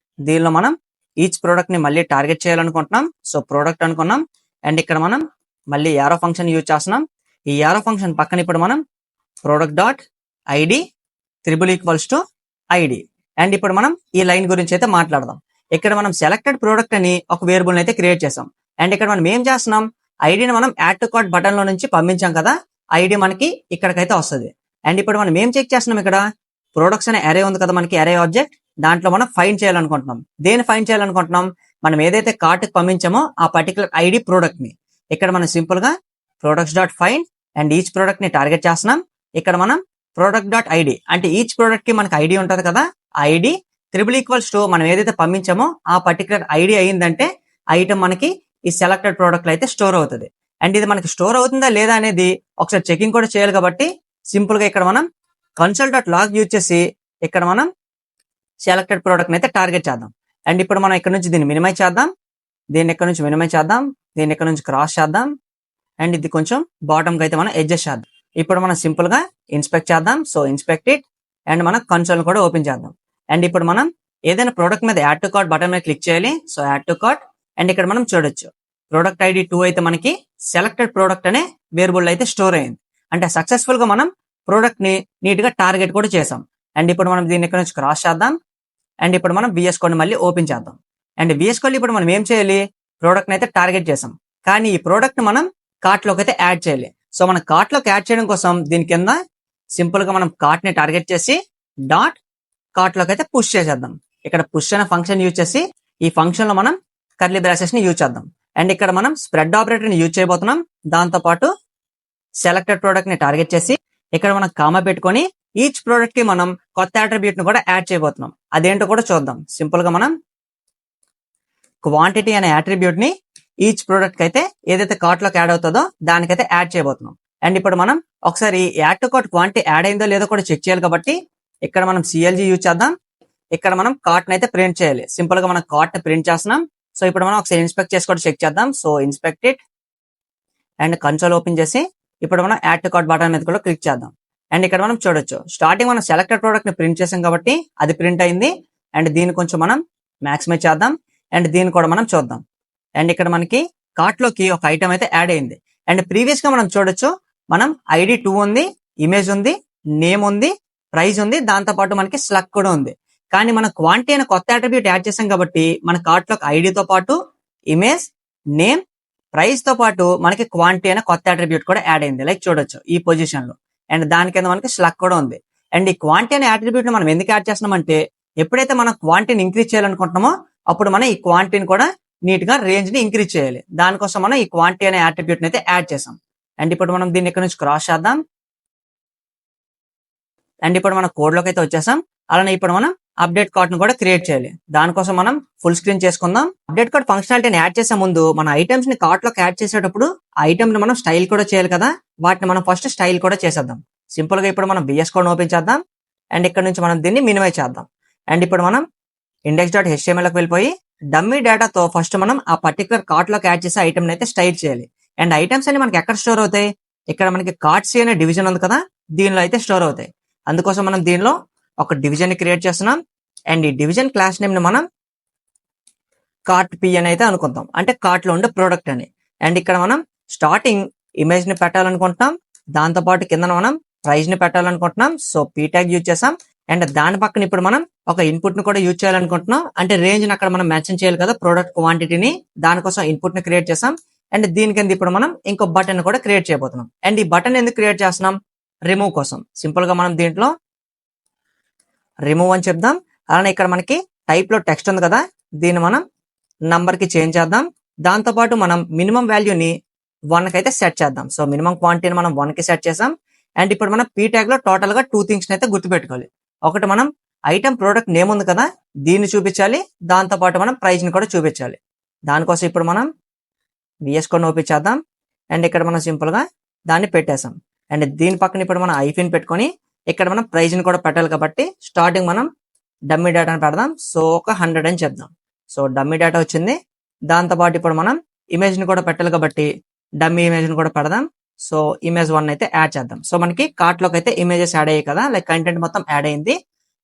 దీనిలో మనం ఈచ్ ప్రోడక్ట్ ని మళ్ళీ టార్గెట్ చేయాలనుకుంటున్నాం. సో ప్రోడక్ట్ అనుకున్నాం. అండ్ ఇక్కడ మనం మళ్ళీ యారో ఫంక్షన్ యూజ్ చేస్తున్నాం. ఈ యారో ఫంక్షన్ పక్కన ఇప్పుడు మనం product dot ID triple equals to ID. And ఇప్పుడు మనం ఈ లైన్ గురించి అయితే మాట్లాడదాం. ఇక్కడ మనం సెలెక్టెడ్ ప్రోడక్ట్ అని ఒక వేరియబుల్ అయితే క్రియేట్ చేసాం. అండ్ ఇక్కడ మనం ఏం చేస్తున్నాం, ఐడిని మనం యాడ్ టు కార్ట్ బటన్ లో నుంచి పంపించాం కదా, ఐడి మనకి ఇక్కడికైతే వస్తుంది. అండ్ ఇప్పుడు మనం ఏం చెక్ చేస్తున్నాం, ఇక్కడ ప్రొడక్ట్స్ అనే అరే ఉంది కదా మనకి అరే ఆబ్జెక్ట్, దాంట్లో మనం ఫైండ్ చేయాలనుకుంటున్నాం. దేని ఫైండ్ చేయాలనుకుంటున్నాం, మనం ఏదైతే కార్ట్ కి పంపించామో ఆ పర్టికులర్ ఐడి ప్రోడక్ట్ ని. ఇక్కడ మనం సింపుల్ గా products dot find and each product ని టార్గెట్ చేస్తున్నాం. ఇక్కడ మనం ప్రొడక్ట్ డాట్ ఐడి అంటే ఈచ్ ప్రోడక్ట్ కి మనకి ఐడి ఉంటుంది కదా, ఆ ఐడి త్రిబుల్ ఈక్వల్స్ టు మనం ఏదైతే పంపించామో ఆ పర్టికులర్ ఐడి అయిందంటే ఐటమ్ మనకి ఈ సెలెక్టెడ్ ప్రోడక్ట్ లో అయితే స్టోర్ అవుతుంది. అండ్ ఇది మనకి స్టోర్ అవుతుందా లేదా అనేది ఒకసారి చెకింగ్ కూడా చేయాలి కాబట్టి సింపుల్ గా ఇక్కడ మనం console.log యూజ్ చేసి ఇక్కడ మనం సెలెక్టెడ్ ప్రోడక్ట్ అయితే టార్గెట్ చేద్దాం. అండ్ ఇప్పుడు మనం ఇక్కడ నుంచి దీన్ని మినిమైజ్ చేద్దాం, దీన్ని ఇక్కడ నుంచి మినిమైజ్ చేద్దాం, దీన్ని ఇక్కడ నుంచి క్రాస్ చేద్దాం, అండ్ ఇది కొంచెం బాటమ్ కి అయితే మనం అడ్జస్ట్ చేద్దాం. ఇప్పుడు మనం సింపుల్ గా ఇన్స్పెక్ట్ చేద్దాం. సో ఇన్స్పెక్ట్ ఇట్ అండ్ మనం కన్సోల్ కూడా ఓపెన్ చేద్దాం. అండ్ ఇప్పుడు మనం ఏదైనా ప్రోడక్ట్ మీద యాడ్ టు కార్ట్ బటన్ మీద క్లిక్ చేయాలి. So add to cart and ఇక్కడ మనం చూడొచ్చు ప్రోడక్ట్ ఐడి 2 అయితే మనకి సెలెక్టెడ్ ప్రోడక్ట్ అనే వేరియబుల్ అయితే స్టోర్ అయింది. అంటే సక్సెస్ఫుల్ గా మనం ప్రోడక్ట్ ని నీట్ గా టార్గెట్ కూడా చేసాం. అండ్ ఇప్పుడు మనం దీన్ని ఇక్కడ నుంచి క్రాస్ చేద్దాం. అండ్ ఇప్పుడు మనం VS కోడ్ మళ్ళీ ఓపెన్ చేద్దాం. అండ్ VS కోడ్ ఇప్పుడు మనం ఏం చేయాలి, ప్రోడక్ట్ అయితే టార్గెట్ చేసాం, కానీ ఈ ప్రోడక్ట్ మనం కార్ట్ లోకి అయితే యాడ్ చేయాలి. సో మన కార్ట్ లోకి యాడ్ చేయడం కోసం దీని కింద సింపుల్ గా మనం కార్ట్ ని టార్గెట్ చేసి డాట్ కార్ట్ లోకి అయితే పుష్ చేసేద్దాం. ఇక్కడ పుష్ అనే ఫంక్షన్ యూజ్ చేసి ఈ ఫంక్షన్ లో మనం కర్లీ బ్రాసెస్ ని యూజ్ చేద్దాం. అండ్ ఇక్కడ మనం స్ప్రెడ్ ఆపరేటర్ ని యూజ్ చేయబోతున్నాం. దాంతో పాటు సెలెక్టెడ్ ప్రోడక్ట్ ని టార్గెట్ చేసి ఇక్కడ మనం కామా పెట్టుకొని ఈచ్ ప్రోడక్ట్ కి మనం కొత్త అట్రిబ్యూట్ ని కూడా యాడ్ చేయబోతున్నాం. అదేంటో కూడా చూద్దాం. సింపుల్ గా మనం క్వాంటిటీ అనే అట్రిబ్యూట్ ని ఈచ్ ప్రోడక్ట్ కి అయితే ఏదైతే కార్ట్ లోకి యాడ్ అవుతుందో దానికైతే యాడ్ చేయబోతున్నాం. అండ్ ఇప్పుడు మనం ఒకసారి add to cart quantity add అయిందో లేదో కూడా చెక్ చేయాలి కాబట్టి ఇక్కడ మనం CLG యూజ్ చేద్దాం. ఇక్కడ మనం కార్ట్ ని అయితే ప్రింట్ చేయాలి. సింపుల్ గా మనం కార్ట్ ని ప్రింట్ చేస్తున్నాం. సో ఇప్పుడు మనం ఒకసారి ఇన్స్పెక్ట్ చేసి కూడా చెక్ చేద్దాం. So inspect it and console open చేసి ఇప్పుడు మనం యాడ్ టు కార్ట్ బటన్ మీద కూడా క్లిక్ చేద్దాం. అండ్ ఇక్కడ మనం చూడొచ్చు స్టార్టింగ్ మనం సెలెక్టెడ్ ప్రోడక్ట్ ని ప్రింట్ చేసాం కాబట్టి అది ప్రింట్ అయింది. అండ్ దీన్ని కొంచెం మనం మాక్సిమైజ్ చేద్దాం. అండ్ దీన్ని కూడా మనం చూద్దాం. అండ్ ఇక్కడ మనకి కార్ట్ లోకి ఒక ఐటమ్ అయితే యాడ్ అయింది. అండ్ ప్రీవియస్ గా మనం చూడొచ్చు మనం ID 2 ఉంది, ఇమేజ్ ఉంది, నేమ్ ఉంది, ప్రైస్ ఉంది, దాంతో పాటు మనకి స్లగ్ కూడా ఉంది. కానీ మనం క్వాంటిటీ అనే కొత్త అట్రిబ్యూట్ యాడ్ చేసాం కాబట్టి మన కార్ట్ లోకి ఐడితో పాటు ఇమేజ్, నేమ్, ప్రైస్ తో పాటు మనకి క్వాంటిటీ అనే కొత్త అట్రిబ్యూట్ కూడా యాడ్ అయింది. లైక్ చూడొచ్చు ఈ పొజిషన్ లో. అండ్ దాని కింద మనకి స్లగ్ కూడా ఉంది. అండ్ ఈ క్వాంటిటీ అనే అట్రిబ్యూట్ ని మనం ఎందుకు యాడ్ చేస్తున్నామంటే ఎప్పుడైతే మనం క్వాంటిటీని ఇంక్రీజ్ చేయాలనుకుంటున్నామో అప్పుడు మనం ఈ క్వాంటిటీని కూడా నీట్ గా రేంజ్ ని ఇంక్రీజ్ చేయాలి. దానికోసం మనం ఈ క్వాంటిటీ అనే అట్రిబ్యూట్ ని అయితే యాడ్ చేసాం. అండ్ ఇప్పుడు మనం దీన్ని ఇక్కడ నుంచి క్రాస్ చేద్దాం. అండ్ ఇప్పుడు మనం కోడ్ లోకి అయితే వచ్చేసాం. అలానే ఇప్పుడు మనం అప్డేట్ కార్ట్ ను కూడా క్రియేట్ చేయాలి. దానికోసం మనం ఫుల్ స్క్రీన్ చేసుకుందాం. అప్డేట్ కార్ట్ ఫంక్షనాలిటీని యాడ్ చేసే ముందు మన ఐటమ్స్ ని కార్ట్ లోకి యాడ్ చేసేటప్పుడు ఆ ఐటమ్ ని మనం స్టైల్ కూడా చేయాలి కదా, వాటిని మనం ఫస్ట్ స్టైల్ కూడా చేసేద్దాం. సింపుల్ గా ఇప్పుడు మనం VS కోడ్ ఓపెన్ చేద్దాం. అండ్ ఇక్కడ నుంచి మనం దీన్ని మినిమైజ్ చేద్దాం. అండ్ ఇప్పుడు మనం index.html లోకి వెళ్ళిపోయి డమ్మీ డేటాతో ఫస్ట్ మనం ఆ పర్టికులర్ కార్ట్ లోకి యాడ్ చేసే ఐటమ్ ని అయితే స్టైల్ చేయాలి. అండ్ ఐటమ్స్ అన్ని మనకి ఎక్కడ స్టోర్ అవుతాయి, ఇక్కడ మనకి కార్ట్స్ అనే డివిజన్ ఉంది కదా, దీనిలో అయితే స్టోర్ అవుతాయి. అందుకోసం మనం దీనిలో ఒక డివిజన్ ని క్రియేట్ చేస్తున్నాం. అండ్ ఈ డివిజన్ క్లాస్ నేమ్ ని మనం కార్ట్ P అని అయితే అనుకుంటాం, అంటే కార్ట్ లో ఉండే ప్రోడక్ట్ అని. అండ్ ఇక్కడ మనం స్టార్టింగ్ ఇమేజ్ ని పెట్టాలనుకుంటున్నాం, దాంతో పాటు కింద మనం ప్రైస్ ని పెట్టాలనుకుంటున్నాం. సో P ట్యాగ్ యూజ్ చేసాం. అండ్ దాని పక్కన ఇప్పుడు మనం ఒక ఇన్పుట్ ని కూడా యూజ్ చేయాలనుకుంటున్నాం, అంటే రేంజ్ ని అక్కడ మనం మెన్షన్ చేయాలి కదా ప్రోడక్ట్ క్వాంటిటీని, దానికోసం ఇన్పుట్ ని క్రియేట్ చేసాం. అండ్ దీని కింద ఇప్పుడు మనం ఇంకో బటన్ కూడా క్రియేట్ చేయబోతున్నాం. అండ్ ఈ బటన్ ఎందుకు క్రియేట్ చేస్తున్నాం, రిమూవ్ కోసం. సింపుల్ గా మనం దీంట్లో రిమూవ్ అని చెప్దాం. అలానే ఇక్కడ మనకి టైప్ లో టెక్స్ట్ ఉంది కదా, దీన్ని మనం నంబర్ కి చేంజ్ చేద్దాం. దాంతో పాటు మనం మినిమం వాల్యూని 1 కి అయితే సెట్ చేద్దాం. సో మినిమం క్వాంటిటీని మనం 1 కి సెట్ చేసాం. అండ్ ఇప్పుడు మనం P ట్యాగ్ లో టోటల్ గా 2 థింగ్స్ అయితే గుర్తుపెట్టుకోవాలి. ఒకటి మనం ఐటమ్ ప్రోడక్ట్ నేమ్ ఉంది కదా, దీన్ని చూపించాలి, దాంతో పాటు మనం ప్రైస్ ని కూడా చూపించాలి. దానికోసం ఇప్పుడు మనం VS కోడ్ ఓపెన్ చేద్దాం. అండ్ ఇక్కడ మనం సింపుల్ గా దాన్ని పెట్టేసాం. అండ్ దీని పక్కన ఇప్పుడు మనం ఐఫిన్ పెట్టుకొని ఇక్కడ మనం ప్రైస్ ని కూడా పెట్టాలి కాబట్టి స్టార్టింగ్ మనం డమ్మీ డేటాని పెడదాం. సో ఒక 100 అని చెప్దాం. సో డమ్మీ డేటా వచ్చింది. దాంతో పాటు ఇప్పుడు మనం ఇమేజ్ ని కూడా పెట్టాలి కాబట్టి డమ్మీ ఇమేజ్ ని కూడా పెడదాం. సో ఇమేజ్ 1 అయితే యాడ్ చేద్దాం. సో మనకి కార్ట్ లోకి అయితే ఇమేజెస్ యాడ్ అయ్యాయి కదా, లైక్ కంటెంట్ మొత్తం యాడ్ అయింది.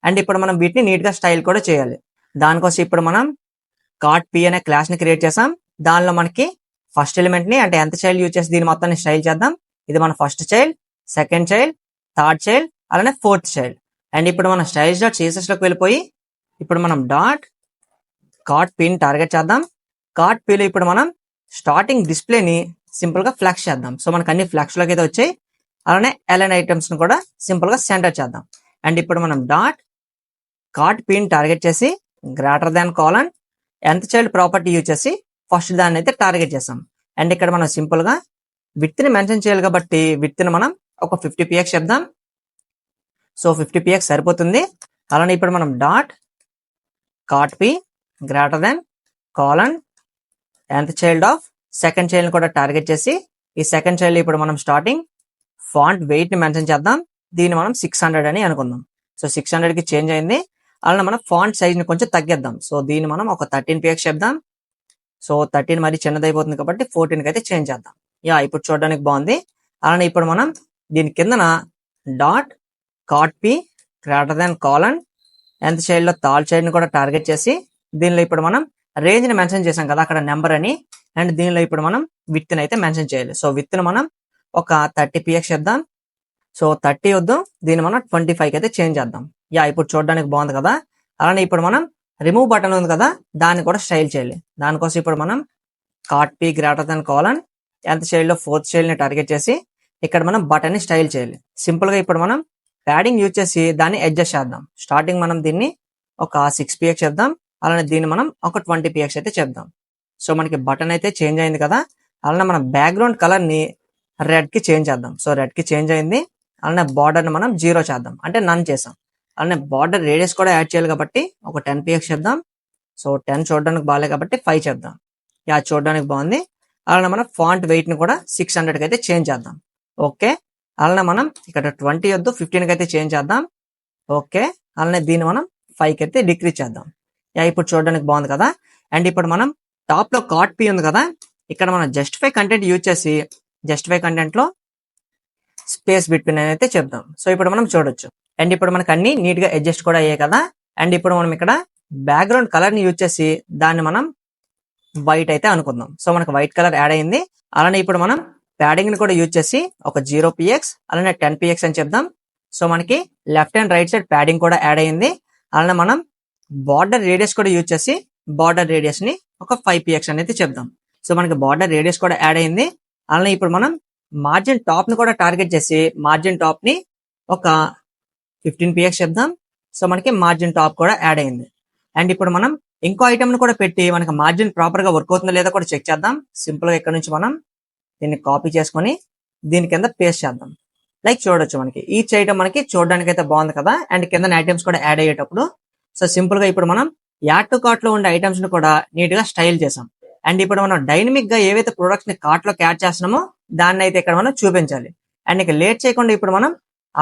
అండ్ ఇప్పుడు మనం వీటిని నీట్ గా స్టైల్ కూడా చేయాలి. దానికోసం ఇప్పుడు మనం కార్ట్ P అనే క్లాస్ ని క్రియేట్ చేసాం. దానిలో మనకి ఫస్ట్ ఎలిమెంట్ ని అంటే ఎంత చైల్డ్ యూజ్ చేసి దీని మొత్తాన్ని స్టైల్ చేద్దాం. ఇది మన first child, second child, third child, అలానే ఫోర్త్ చైల్డ్. అండ్ ఇప్పుడు మనం styles.css లోకి వెళ్ళిపోయి ఇప్పుడు మనం డాట్ కార్ట్ P ని టార్గెట్ చేద్దాం. కార్ట్ P లో ఇప్పుడు మనం స్టార్టింగ్ డిస్ప్లేని సింపుల్ గా ఫ్లెక్స్ చేద్దాం. సో మనకు అన్ని ఫ్లెక్స్ లోకి అయితే వచ్చాయి. అలానే అలైన్ ఐటమ్స్ ని కూడా సింపుల్ గా సెంటర్ చేద్దాం. అండ్ ఇప్పుడు మనం డాట్ కార్ట్ P ని టార్గెట్ చేసి greater than colon nth child property use చేసి ఫస్ట్ దాన్ని అయితే టార్గెట్ చేసాం. అండ్ ఇక్కడ మనం సింపుల్ గా విడ్త్ ని మెన్షన్ చేయాలి కాబట్టి విడ్త్ ని మనం ఒక 50 px చెప్దాం. సో 50 px సరిపోతుంది. అలానే ఇప్పుడు మనం dot cart P greater than colon nth child of second child కూడా టార్గెట్ చేసి ఈ సెకండ్ చైల్డ్ ఇప్పుడు మనం స్టార్టింగ్ ఫాంట్ వెయిట్ ని మెన్షన్ చేద్దాం. దీన్ని మనం 600 అని అనుకుందాం. సో 600 కి చేంజ్ అయింది. అలానే మనం ఫాంట్ సైజ్ ని కొంచెం తగ్గిద్దాం. సో దీన్ని మనం ఒక 13 px చెప్దాం. సో 13 మరి చిన్నదైపోతుంది కాబట్టి 14 కి అయితే చేంజ్ చేద్దాం. యా, ఇప్పుడు చూడడానికి బాగుంది. అలానే ఇప్పుడు మనం దీని కిందన dot cart p greater than colon nth child లో థర్డ్ చైల్డ్ ని కూడా టార్గెట్ చేసి దీనిలో ఇప్పుడు మనం రేంజ్ ని మెన్షన్ చేసాం కదా అక్కడ నెంబర్ అని, అండ్ దీనిలో ఇప్పుడు మనం విత్ ని అయితే మెన్షన్ చేయాలి. సో విత్ ని మనం ఒక 30 px చెప్దాం. సో 30 వద్దు, దీన్ని మనం 25 కి అయితే చేంజ్ చేద్దాం. యా, ఇప్పుడు చూడడానికి బాగుంది కదా. అలానే ఇప్పుడు మనం రిమూవ్ బటన్ ఉంది కదా, దాన్ని కూడా స్టైల్ చేయాలి. దానికోసం ఇప్పుడు మనం cart p greater than colon nth child లో ఫోర్త్ చైల్డ్ ని టార్గెట్ చేసి ఇక్కడ మనం బటన్ ని స్టైల్ చేయాలి. సింపుల్ గా ఇప్పుడు మనం ప్యాడింగ్ యూజ్ చేసి దాన్ని అడ్జస్ట్ చేద్దాం. స్టార్టింగ్ మనం దీన్ని ఒక 6 px చెప్దాం. అలానే దీన్ని మనం ఒక 20 px అయితే చెప్దాం. సో మనకి బటన్ అయితే చేంజ్ అయింది కదా. అలానే మనం బ్యాక్గ్రౌండ్ కలర్ ని రెడ్ కి చేంజ్ చేద్దాం. సో రెడ్ కి చేంజ్ అయింది. అలానే బార్డర్ ని మనం 0 చేద్దాం, అంటే నన్ చేసాం. అలానే బార్డర్ రేడియస్ కూడా యాడ్ చేయాలి కాబట్టి ఒక 10 px చెప్దాం. సో 10 చూడడానికి బాగాలే కాబట్టి 5 చెప్దాం. యా, చూడడానికి బాగుంది. అలానే మనం ఫాంట్ వెయిట్ ని కూడా 600 కి అయితే చేంజ్ చేద్దాం. ఓకే, అలానే మనం ఇక్కడ 20 వద్దు 15 కి అయితే చేంజ్ చేద్దాం. ఓకే, అలానే దీన్ని మనం 5 కి అయితే డిక్రీజ్ చేద్దాం. యా, ఇప్పుడు చూడడానికి బాగుంది కదా. అండ్ ఇప్పుడు మనం టాప్ లో కాట్ పి ఉంది కదా, ఇక్కడ మనం జస్టిఫై కంటెంట్ యూజ్ చేసి జస్టిఫై కంటెంట్ లో స్పేస్ బిట్వీన్ అని అయితే చెప్దాం. సో ఇప్పుడు మనం చూడొచ్చు. అండ్ ఇప్పుడు మనకు అన్ని నీట్ గా అడ్జస్ట్ కూడా అయ్యాయి కదా. అండ్ ఇప్పుడు మనం ఇక్కడ బ్యాక్గ్రౌండ్ కలర్ ని యూజ్ చేసి దాన్ని మనం వైట్ అయితే అనుకుందాం. సో మనకు వైట్ కలర్ యాడ్ అయింది. అలానే ఇప్పుడు మనం ప్యాడింగ్ ని కూడా యూజ్ చేసి ఒక 0 px అలానే 10 px అని చెప్దాం. సో మనకి left and right side padding కూడా యాడ్ అయింది. అలానే మనం బార్డర్ రేడియస్ కూడా యూజ్ చేసి బార్డర్ రేడియస్ ని ఒక 5 px అనేది చెప్దాం. సో మనకి బార్డర్ రేడియస్ కూడా యాడ్ అయింది. అలానే ఇప్పుడు మనం మార్జిన్ టాప్ ని కూడా టార్గెట్ చేసి మార్జిన్ టాప్ ని ఒక 15 px చెప్దాం. సో మనకి మార్జిన్ టాప్ కూడా యాడ్ అయింది. అండ్ ఇప్పుడు మనం ఇంకో ఐటమ్ ని కూడా పెట్టి మనకి మార్జిన్ ప్రాపర్ గా వర్క్ అవుతుందో లేదో కూడా చెక్ చేద్దాం. సింపుల్ గా ఇక్కడ నుంచి మనం దీన్ని కాపీ చేసుకొని దీని కింద పేస్ట్ చేద్దాం. లైక్ చూడొచ్చు, మనకి ఈచ్ ఐటమ్ మనకి చూడడానికి అయితే బాగుంది కదా. అండ్ కింద ఐటమ్స్ కూడా యాడ్ అయ్యేటప్పుడు సో సింపుల్ గా ఇప్పుడు మనం యాడ్ టు కార్ట్ లో ఉండే ఐటమ్స్ ని కూడా నీట్ గా స్టైల్ చేసాం. అండ్ ఇప్పుడు మనం డైనమిక్ గా ఏవైతే ప్రొడక్ట్స్ ని కార్ట్ లోకి యాడ్ చేస్తున్నామో దాన్ని అయితే ఇక్కడ మనం చూపించాలి. అండ్ ఇక లేట్ చేయకుండా ఇప్పుడు మనం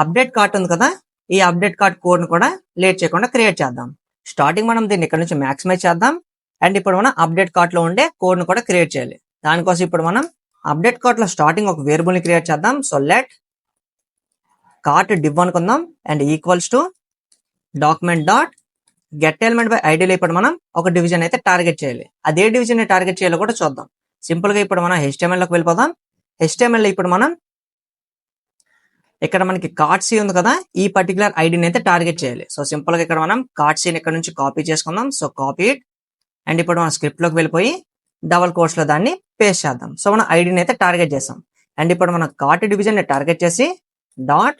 అప్డేట్ కార్ట్ ఉంది కదా, ఈ అప్డేట్ కార్ట్ కోడ్ ని కూడా లేట్ చేయకుండా క్రియేట్ చేద్దాం. స్టార్టింగ్ మనం దీన్ని ఇక్కడ నుంచి మాక్సిమైజ్ చేద్దాం. అండ్ ఇప్పుడు మనం అప్డేట్ కార్ట్ లో ఉండే కోడ్ ని కూడా క్రియేట్ చేయాలి. దానికోసం ఇప్పుడు మనం అప్డేట్ కార్ట్ లో స్టార్టింగ్ ఒక వేరియబుల్ ని క్రియేట్ చేద్దాం. సో లెట్ కార్ట్ డివ్ అనుకుందాం and equals to document dot get element by ఐడీలో ఇప్పుడు మనం ఒక డివిజన్ అయితే టార్గెట్ చేయాలి. అదే డివిజన్ ని టార్గెట్ చేయాలో కూడా చూద్దాం. సింపుల్ గా ఇప్పుడు మనం HTML లోకి వెళ్ళిపోదాం. HTML లో ఇప్పుడు మనం ఇక్కడ మనకి కార్ట్ సి ఉంది కదా, ఈ పర్టికులర్ ఐడిని అయితే టార్గెట్ చేయాలి. సో సింపుల్ గా ఇక్కడ మనం కార్ట్ సిని ఇక్కడ నుంచి కాపీ చేసుకుందాం. సో కాపీ ఇట్ అండ్ ఇప్పుడు మనం స్క్రిప్ట్ లోకి వెళ్ళిపోయి డబల్ కోట్స్ లో దాన్ని పేస్ట్ చేద్దాం. సో మనం ఐడిని అయితే టార్గెట్ చేసాం. అండ్ ఇప్పుడు మనం కార్ట్ డివిజన్ ని టార్గెట్ చేసి డాట్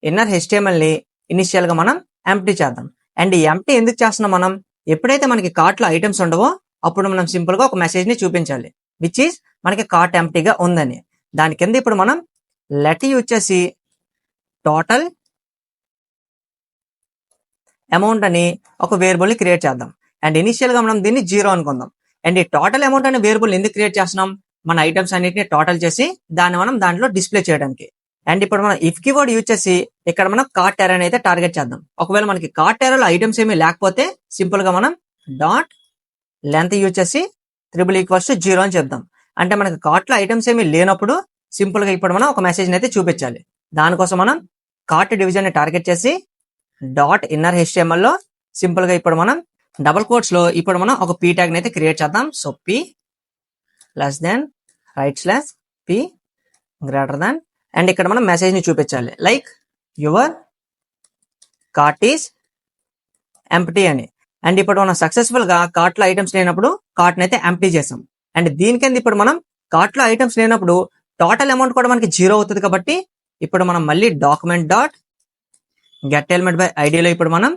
ఇన్నర్ HTML ని ఇనిషియల్ గా మనం ఎంప్టీ చేద్దాం. అండ్ ఈ ఎంప్టీ ఎందుకు చేస్తున్నాం, మనం ఎప్పుడైతే మనకి కార్ట్ లో ఐటమ్స్ ఉండవో అప్పుడు మనం సింపుల్ గా ఒక మెసేజ్ ని చూపించాలి, విచ్ ఈస్ మనకి కార్ట్ ఎంప్టీగా ఉందని. దాని కింద ఇప్పుడు మనం లెట్ యూజ్ చేసి టోటల్ అమౌంట్ అని ఒక వేరియబుల్ ని క్రియేట్ చేద్దాం. అండ్ ఇనిషియల్ గా మనం దీన్ని 0 అనుకుందాం. అండ్ ఈ టోటల్ అమౌంట్ అనే వేరియబుల్ ఎందుకు క్రియేట్ చేస్తున్నాం, మన ఐటమ్స్ అన్నిటిని టోటల్ చేసి దాన్ని మనం దాంట్లో డిస్ప్లే చేయడానికి. అండ్ ఇప్పుడు మనం ఇఫ్ కీవర్డ్ యూజ్ చేసి ఇక్కడ మనం కార్ట్ ఎరే అయితే టార్గెట్ చేద్దాం. ఒకవేళ మనకి కార్ట్ ఎరేలో ఐటమ్స్ ఏమీ లేకపోతే సింపుల్ గా మనం డాట్ లెంత్ యూజ్ చేసి =0 అని చెప్దాం. అంటే మనకి కార్ట్ లో ఐటమ్స్ ఏమీ లేనప్పుడు సింపుల్ గా ఇప్పుడు మనం ఒక మెసేజ్ అయితే చూపించాలి. దానికోసం మనం కార్ట్ డివిజన్ ని టార్గెట్ చేసి డాట్ ఇన్నర్ HTML లో సింపుల్ గా ఇప్పుడు మనం డబుల్ కోట్స్ లో ఇప్పుడు మనం ఒక p ట్యాగ్ అయితే క్రియేట్ చేద్దాం. So p less than right slash p greater than and ఇక్కడ మనం మెసేజ్ ని చూపించాలి, like your cart is empty అని. అండ్ ఇప్పుడు మనం సక్సెస్ఫుల్ గా కార్ట్ లో ఐటమ్స్ లేనప్పుడు కార్ట్ ని అయితే ఎంప్టీ చేసాం. అండ్ దీని కింద ఇప్పుడు మనం కార్ట్ లో ఐటమ్స్ లేనప్పుడు టోటల్ అమౌంట్ కూడా మనకి 0 అవుతుంది కాబట్టి ఇప్పుడు మనం మళ్ళీ document dot get element by ఐడీలో ఇప్పుడు మనం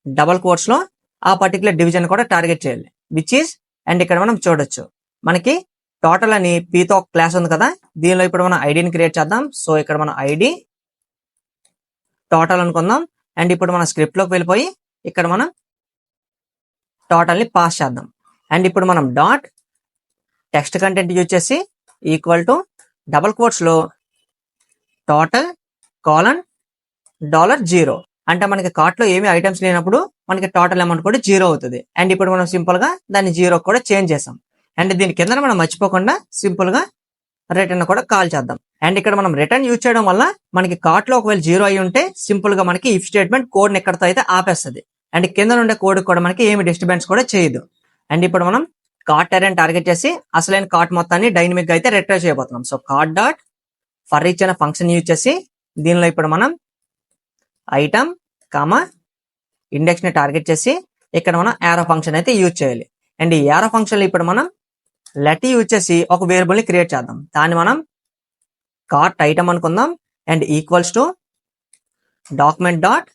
డబల్ కోట్స్ లో ఆ పర్టికులర్ డివిజన్ కూడా టార్గెట్ చేయాలి, విచ్ ఈస్ అండ్ ఇక్కడ మనం చూడొచ్చు మనకి టోటల్ అని పీతో క్లాస్ ఉంది కదా, దీనిలో ఇప్పుడు మనం ఐడిని క్రియేట్ చేద్దాం. సో ఇక్కడ మనం ఐడి టోటల్ అనుకుందాం. అండ్ ఇప్పుడు మన స్క్రిప్ట్ లోకి వెళ్ళిపోయి ఇక్కడ మనం టోటల్ ని పాస్ చేద్దాం. అండ్ ఇప్పుడు మనం డాట్ టెక్స్ట్ కంటెంట్ యూజ్ చేసి ఈక్వల్ టు డబల్ కోట్స్ లో టోటల్ కాలన్ $0 అంటే మనకి కార్ట్ లో ఏమి ఐటమ్స్ లేనప్పుడు మనకి టోటల్ అమౌంట్ కూడా 0 అవుతుంది. అండ్ ఇప్పుడు మనం సింపుల్ గా దాన్ని 0 కూడా చేంజ్ చేసాం. అండ్ దీని కింద మనం మర్చిపోకుండా సింపుల్ గా రిటర్న్ కూడా కాల్ చేద్దాం. అండ్ ఇక్కడ మనం రిటర్న్ యూజ్ చేయడం వల్ల మనకి కార్ట్ లో ఒకవేళ 0 అయి ఉంటే సింపుల్ గా మనకి ఇఫ్ స్టేట్మెంట్ కోడ్ ని ఎక్కడితో అయితే ఆపేస్తుంది. అండ్ కింద ఉండే కోడ్ కూడా మనకి ఏమి డిస్టర్బెన్స్ కూడా చేయదు. అండ్ ఇప్పుడు మనం కార్ట్ అరేని టార్గెట్ చేసి అసలైన కార్ట్ మొత్తాన్ని డైనమిక్ గా అయితే రిట్రైవ్ చేయబోతున్నాం. So cart dot for each అనే ఫంక్షన్ యూజ్ చేసి దీనిలో ఇప్పుడు మనం ఐటమ్ కామా ఇండెక్స్ ని టార్గెట్ చేసి ఇక్కడ మనం యారో ఫంక్షన్ అయితే యూజ్ చేయాలి. అండ్ ఈ యారో ఫంక్షన్ లో ఇప్పుడు మనం లెట్ యూజ్ చేసి ఒక వేరియబుల్ ని క్రియేట్ చేద్దాం. దాన్ని మనం కార్ట్ ఐటమ్ అనుకుందాం. And equals to document dot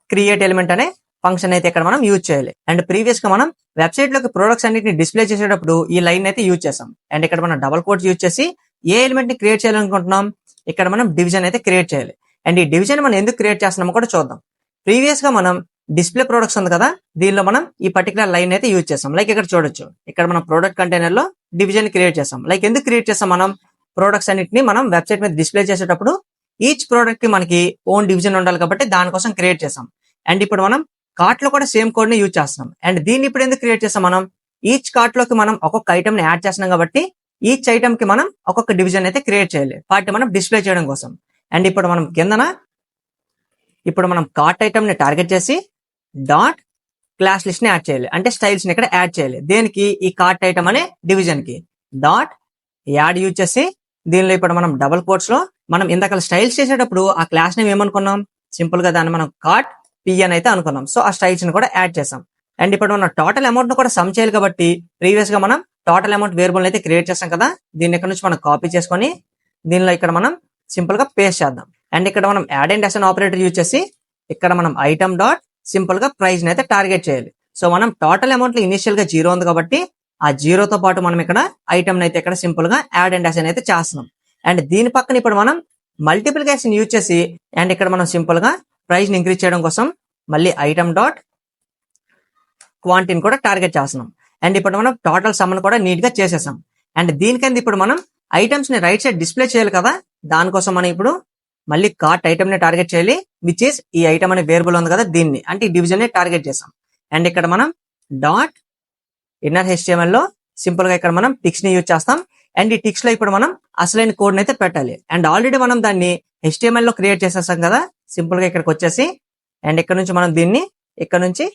create element అనే ఫంక్షన్ అయితే ఇక్కడ మనం యూజ్ చేయాలి. అండ్ ప్రీవియస్ గా మనం వెబ్సైట్ లోకి ప్రొడక్ట్స్ అన్నిటిని డిస్ప్లే చేసేటప్పుడు ఈ లైన్ అయితే యూజ్ చేసాం. అండ్ ఇక్కడ మనం డబుల్ కోట్స్ యూజ్ చేసి ఏ ఎలిమెంట్ ని క్రియేట్ చేయాలనుకుంటున్నాం, ఇక్కడ మనం డివిజన్ అయితే క్రియేట్ చేయాలి. అండ్ ఈ డివిజన్ మనం ఎందుకు క్రియేట్ చేస్తున్నామో కూడా చూద్దాం. ప్రీవియస్ గా మనం డిస్ప్లే ప్రొడక్ట్స్ ఉంది కదా, దీనిలో మనం ఈ పర్టికులర్ లైన్ అయితే యూజ్ చేసాం. లైక్ ఇక్కడ చూడొచ్చు, ఇక్కడ మనం ప్రొడక్ట్ కంటైనర్ లో డివిజన్ క్రియేట్ చేసాం. లైక్ ఎందుకు క్రియేట్ చేసాం, మనం ప్రొడక్ట్స్ అన్నిటిని మనం వెబ్సైట్ మీద డిస్ప్లే చేసేటప్పుడు ఈచ్ ప్రోడక్ట్ కి మనకి ఓన్ డివిజన్ ఉండాలి కాబట్టి దానికోసం క్రియేట్ చేసాం. అండ్ ఇప్పుడు మనం కార్ట్ లో కూడా సేమ్ కోడ్ ని యూజ్ చేస్తున్నాం. అండ్ దీన్ని ఇప్పుడు ఎందుకు క్రియేట్ చేసాం, మనం ఈచ్ కార్ట్ లోకి మనం ఒక్కొక్క ఐటమ్ ని యాడ్ చేస్తున్నాం కాబట్టి ఈచ్ ఐటమ్ కి మనం ఒక్కొక్క డివిజన్ అయితే క్రియేట్ చేయాలి, వాటిని మనం డిస్ప్లే చేయడం కోసం. అండ్ ఇప్పుడు మనం కిందన ఇప్పుడు మనం కార్ట్ ఐటమ్ ని టార్గెట్ చేసి డాట్ క్లాస్ లిస్ట్ ని యాడ్ చేయాలి, అంటే స్టైల్స్ ని ఇక్కడ యాడ్ చేయాలి. దేనికి, ఈ కార్ట్ ఐటమ్ అనే డివిజన్ కి డాట్ యాడ్ యూజ్ చేసి దీనిలో ఇప్పుడు మనం డబుల్ కోట్స్ లో మనం ఇందాక స్టైల్స్ చేసేటప్పుడు ఆ క్లాస్ నేమ్ ఏమనుకున్నాం, సింపుల్ గా దాన్ని మనం కార్ట్ పి అని అయితే అనుకున్నాం. సో ఆ స్టైల్స్ ని కూడా యాడ్ చేసాం. అండ్ ఇప్పుడు మనం టోటల్ అమౌంట్ ను కూడా సమ్ చేయాలి కాబట్టి ప్రీవియస్ గా మనం టోటల్ అమౌంట్ వేరియబుల్ అయితే క్రియేట్ చేస్తాం కదా, దీన్ని ఇక్కడ నుంచి మనం కాపీ చేసుకొని దీనిలో ఇక్కడ మనం సింపుల్ గా పేస్ట్ చేద్దాం. అండ్ ఇక్కడ మనం add and assign operator use చేసి ఇక్కడ మనం ఐటమ్ డాట్ సింపుల్ గా ప్రైస్ ని అయితే టార్గెట్ చేయాలి. సో మనం టోటల్ అమౌంట్ లో ఇనిషియల్ గా 0 ఉంది కాబట్టి ఆ 0 తో పాటు మనం ఇక్కడ ఐటమ్ అయితే ఇక్కడ సింపుల్ గా యాడ్ అండ్ అసైన్ అయితే చేస్తున్నాం. అండ్ దీని పక్కన ఇప్పుడు మనం మల్టిప్లికేషన్ యూజ్ చేసి అండ్ ఇక్కడ మనం సింపుల్ గా ప్రైస్ ని ఇంక్రీజ్ చేయడం కోసం మళ్ళీ ఐటమ్ డాట్ క్వాంటిటీని కూడా టార్గెట్ చేస్తున్నాం. అండ్ ఇప్పుడు మనం టోటల్ సమ్ కూడా నీట్ గా చేసేసాం. అండ్ దీనికంటే ఇప్పుడు మనం ఐటమ్స్ ని రైట్ సైడ్ డిస్ప్లే చేయాలి కదా, దానికోసం మనం ఇప్పుడు మళ్ళీ కార్ట్ ఐటమ్ ని టార్గెట్ చేయాలి, విచ్ ఇస్ ఈ ఐటమ్ అనే వేరియబుల్ ఉంది కదా దీన్ని, అంటే ఈ డివిజన్ ని టార్గెట్ చేసాం. అండ్ ఇక్కడ మనం డాట్ ఇన్నర్ HTML లో సింపుల్ గా ఇక్కడ మనం టిక్స్ ని యూజ్ చేస్తాం. అండ్ ఈ టిక్స్ లో ఇప్పుడు మనం అసలైన కోడ్ అయితే పెట్టాలి. అండ్ ఆల్రెడీ మనం దాన్ని HTML లో క్రియేట్ చేసేసాం కదా, సింపుల్ గా ఇక్కడికి వచ్చేసి అండ్ ఇక్కడ నుంచి మనం దీన్ని ఇక్కడ నుంచి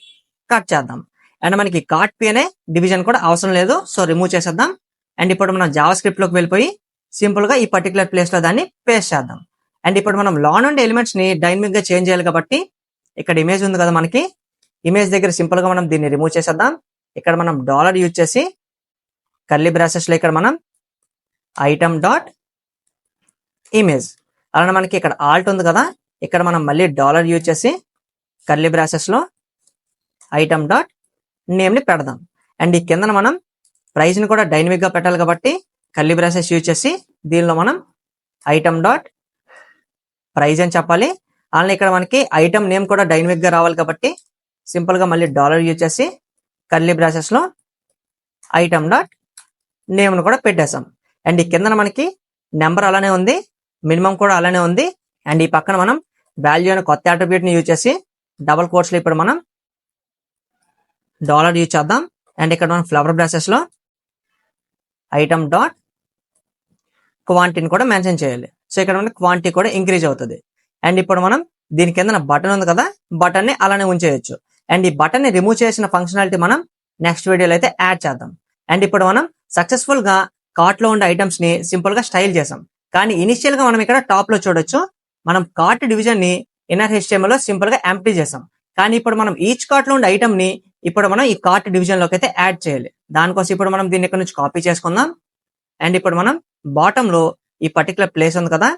కట్ చేద్దాం. అండ్ మనకి కార్ట్ పి అనే డివిజన్ కూడా అవసరం లేదు, సో రిమూవ్ చేసేద్దాం. అండ్ ఇప్పుడు మనం జావా స్క్రిప్ట్ లోకి వెళ్ళిపోయి సింపుల్ గా ఈ పర్టికులర్ ప్లేస్ లో దాన్ని పేస్ట్ చేద్దాం. అండ్ ఇప్పుడు మనం లా నుండి ఎలిమెంట్స్ ని డైనమిక్ గా చేంజ్ చేయాలి కాబట్టి ఇక్కడ ఇమేజ్ ఉంది కదా, మనకి ఇమేజ్ దగ్గర సింపుల్ గా మనం దీన్ని రిమూవ్ చేసేద్దాం. ఇక్కడ మనం డాలర్ యూజ్ చేసి కర్లీ బ్రాసెస్ లో ఇక్కడ మనం ఐటమ్ డాట్ ఇమేజ్, అలానే మనకి ఇక్కడ ఆల్ట్ ఉంది కదా, ఇక్కడ మనం మళ్ళీ డాలర్ యూజ్ చేసి కర్లీ బ్రాసెస్ లో ఐటమ్ డాట్ నేమ్ ని పెడదాం. అండ్ ఈ కింద మనం ప్రైస్ ని కూడా డైనమిక్ గా పెట్టాలి కాబట్టి కర్లీ బ్రాసెస్ యూజ్ చేసి దీనిలో మనం ఐటమ్ డాట్ ప్రైస్ అని చెప్పాలి. అలానే ఇక్కడ మనకి ఐటమ్ నేమ్ కూడా డైనమిక్ గా రావాలి కాబట్టి సింపుల్ గా మళ్ళీ డాలర్ యూజ్ చేసి కర్లీ బ్రాసెస్ లో ఐటమ్ డాట్ నేమ్ ను కూడా పెట్టేసాం. అండ్ ఈ కింద మనకి నెంబర్ అలానే ఉంది, మినిమం కూడా అలానే ఉంది. అండ్ ఈ పక్కన మనం వాల్యూ అనే కొత్త అట్రిబ్యూట్ ని యూజ్ చేసి డబుల్ కోట్స్ లో ఇప్పుడు మనం డాలర్ యూజ్ చేద్దాం. అండ్ ఇక్కడ మనం ఫ్లవర్ బ్రాసెస్ లో ఐటమ్ డాట్ క్వాంటిటీని కూడా మెన్షన్ చేయాలి. సో ఇక్కడ మనకి క్వాంటిటీ కూడా ఇంక్రీజ్ అవుతుంది. అండ్ ఇప్పుడు మనం దీని కింద బటన్ ఉంది కదా, బటన్ ని అలానే ఉంచేయచ్చు. అండ్ ఈ బటన్ ని రిమూవ్ చేసిన ఫంక్షనాలిటీ మనం నెక్స్ట్ వీడియోలో అయితే యాడ్ చేద్దాం. అండ్ ఇప్పుడు మనం సక్సెస్ఫుల్ గా కార్ట్ లో ఉండే ఐటమ్స్ ని సింపుల్ గా స్టైల్ చేసాం. కానీ ఇనిషియల్ గా మనం ఇక్కడ టాప్ లో చూడొచ్చు, మనం కార్ట్ డివిజన్ ని ఇన్నర్ HTML లో సింపుల్ గా ఎంప్టీ చేసాం. కానీ ఇప్పుడు మనం ఈచ్ కార్ట్ లో ఉండే ఐటమ్ ని ఇప్పుడు మనం ఈ కార్ట్ డివిజన్ లోకి అయితే యాడ్ చేయాలి. దానికోసం ఇప్పుడు మనం దీన్ని ఇక్కడ నుంచి కాపీ చేసుకుందాం. అండ్ ఇప్పుడు మనం బాటమ్ లో ఈ పర్టికులర్ ప్లేస్ ఉంది కదా,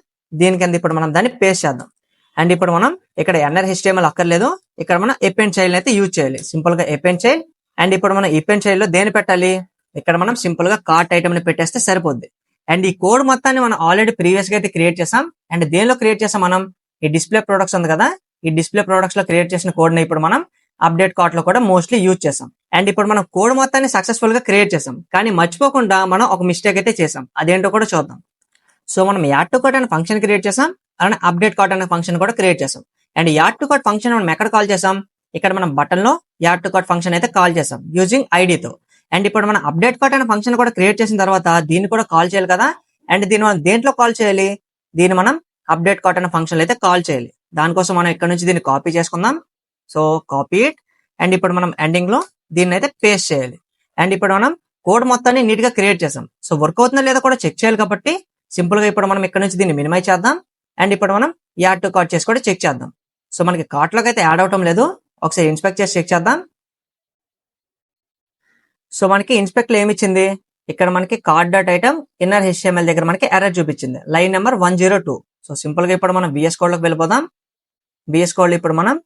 దీని కింద ఇప్పుడు మనం దాన్ని పేస్ట్ చేద్దాం. అండ్ ఇప్పుడు మనం ఇక్కడ ఇన్నర్ HTML అక్కర్లేదు, ఇక్కడ మనం ఎపెండ్ చైల్డ్ అయితే యూజ్ చేయాలి, సింపుల్ గా ఎపెండ్ చైల్డ్. అండ్ ఇప్పుడు మనం ఎపెండ్ చైల్డ్ లో దేని పెట్టాలి, ఇక్కడ మనం సింపుల్ గా కార్ట్ ఐటమ్ ని పెట్టేస్తే సరిపోద్ది. అండ్ ఈ కోడ్ మొత్తాన్ని మనం ఆల్రెడీ ప్రీవియస్ గా అయితే క్రియేట్ చేసాం. అండ్ దేనిలో క్రియేట్ చేసాం, మనం ఈ డిస్ప్లే ప్రొడక్ట్స్ ఉంది కదా, ఈ డిస్ప్లే ప్రొడక్ట్స్ లో క్రియేట్ చేసిన కోడ్ ని ఇప్పుడు మనం అప్డేట్ కార్ట్ లో కూడా మోస్ట్లీ యూజ్ చేసాం. అండ్ ఇప్పుడు మనం కోడ్ మొత్తాన్ని సక్సెస్ఫుల్ గా క్రియేట్ చేసాం, కానీ మర్చిపోకుండా మనం ఒక మిస్టేక్ అయితే చేసాం. అదేంటో కూడా చూద్దాం. సో మనం యాడ్ టు కార్ట్ అనే ఫంక్షన్ క్రియేట్ చేసాం, అలానే అప్డేట్ కార్ట్ అనే ఫంక్షన్ కూడా క్రియేట్ చేసాం. And add to cart function మనం ఎక్కడ కాల్ చేసాం, ఇక్కడ మనం బటన్ లో యాడ్ టు కార్ట్ ఫంక్షన్ అయితే కాల్ చేసాం యూజింగ్ ఐడితో. అండ్ ఇప్పుడు మనం అప్డేట్ కార్ట్ అనే ఫంక్షన్ కూడా క్రియేట్ చేసిన తర్వాత దీన్ని కూడా కాల్ చేయాలి కదా. అండ్ దీన్ని మనం దేంట్లో కాల్ చేయాలి, దీన్ని మనం అప్డేట్ కార్ట్ అనే ఫంక్షన్ అయితే కాల్ చేయాలి. దానికోసం మనం ఇక్కడ నుంచి దీన్ని కాపీ చేసుకుందాం. So copy it. అండ్ ఇప్పుడు మనం ఎండింగ్ లో దీన్ని అయితే పేస్ట్ చేయాలి. అండ్ ఇప్పుడు మనం కోడ్ మొత్తాన్ని నీట్ గా క్రియేట్ చేసాం. సో వర్క్ అవుతుందో లేదో కూడా చెక్ చేయాలి కాబట్టి సింపుల్ గా ఇప్పుడు మనం ఇక్కడ నుంచి దీన్ని మినిమైజ్ చేద్దాం. అండ్ ఇప్పుడు మనం యాడ్ టు కార్ట్ చేసి కూడా చెక్ చేద్దాం. సో మనకి కార్ట్ లోకి అయితే యాడ్ అవటం లేదు, ఒకసారి ఇన్స్పెక్ట్ చేసి చెక్ చేద్దాం. సో మనకి ఇన్స్పెక్ట్ లో ఏమి ఇచ్చింది, ఇక్కడ మనకి cart dot item inner HTML దగ్గర మనకి ఎర్రర్ చూపించింది, లైన్ నెంబర్ 102. సో సింపుల్ గా ఇప్పుడు మనం VS కోడ్ లోకి వెళ్ళిపోదాం. VS కోడ్ ఇప్పుడు మనం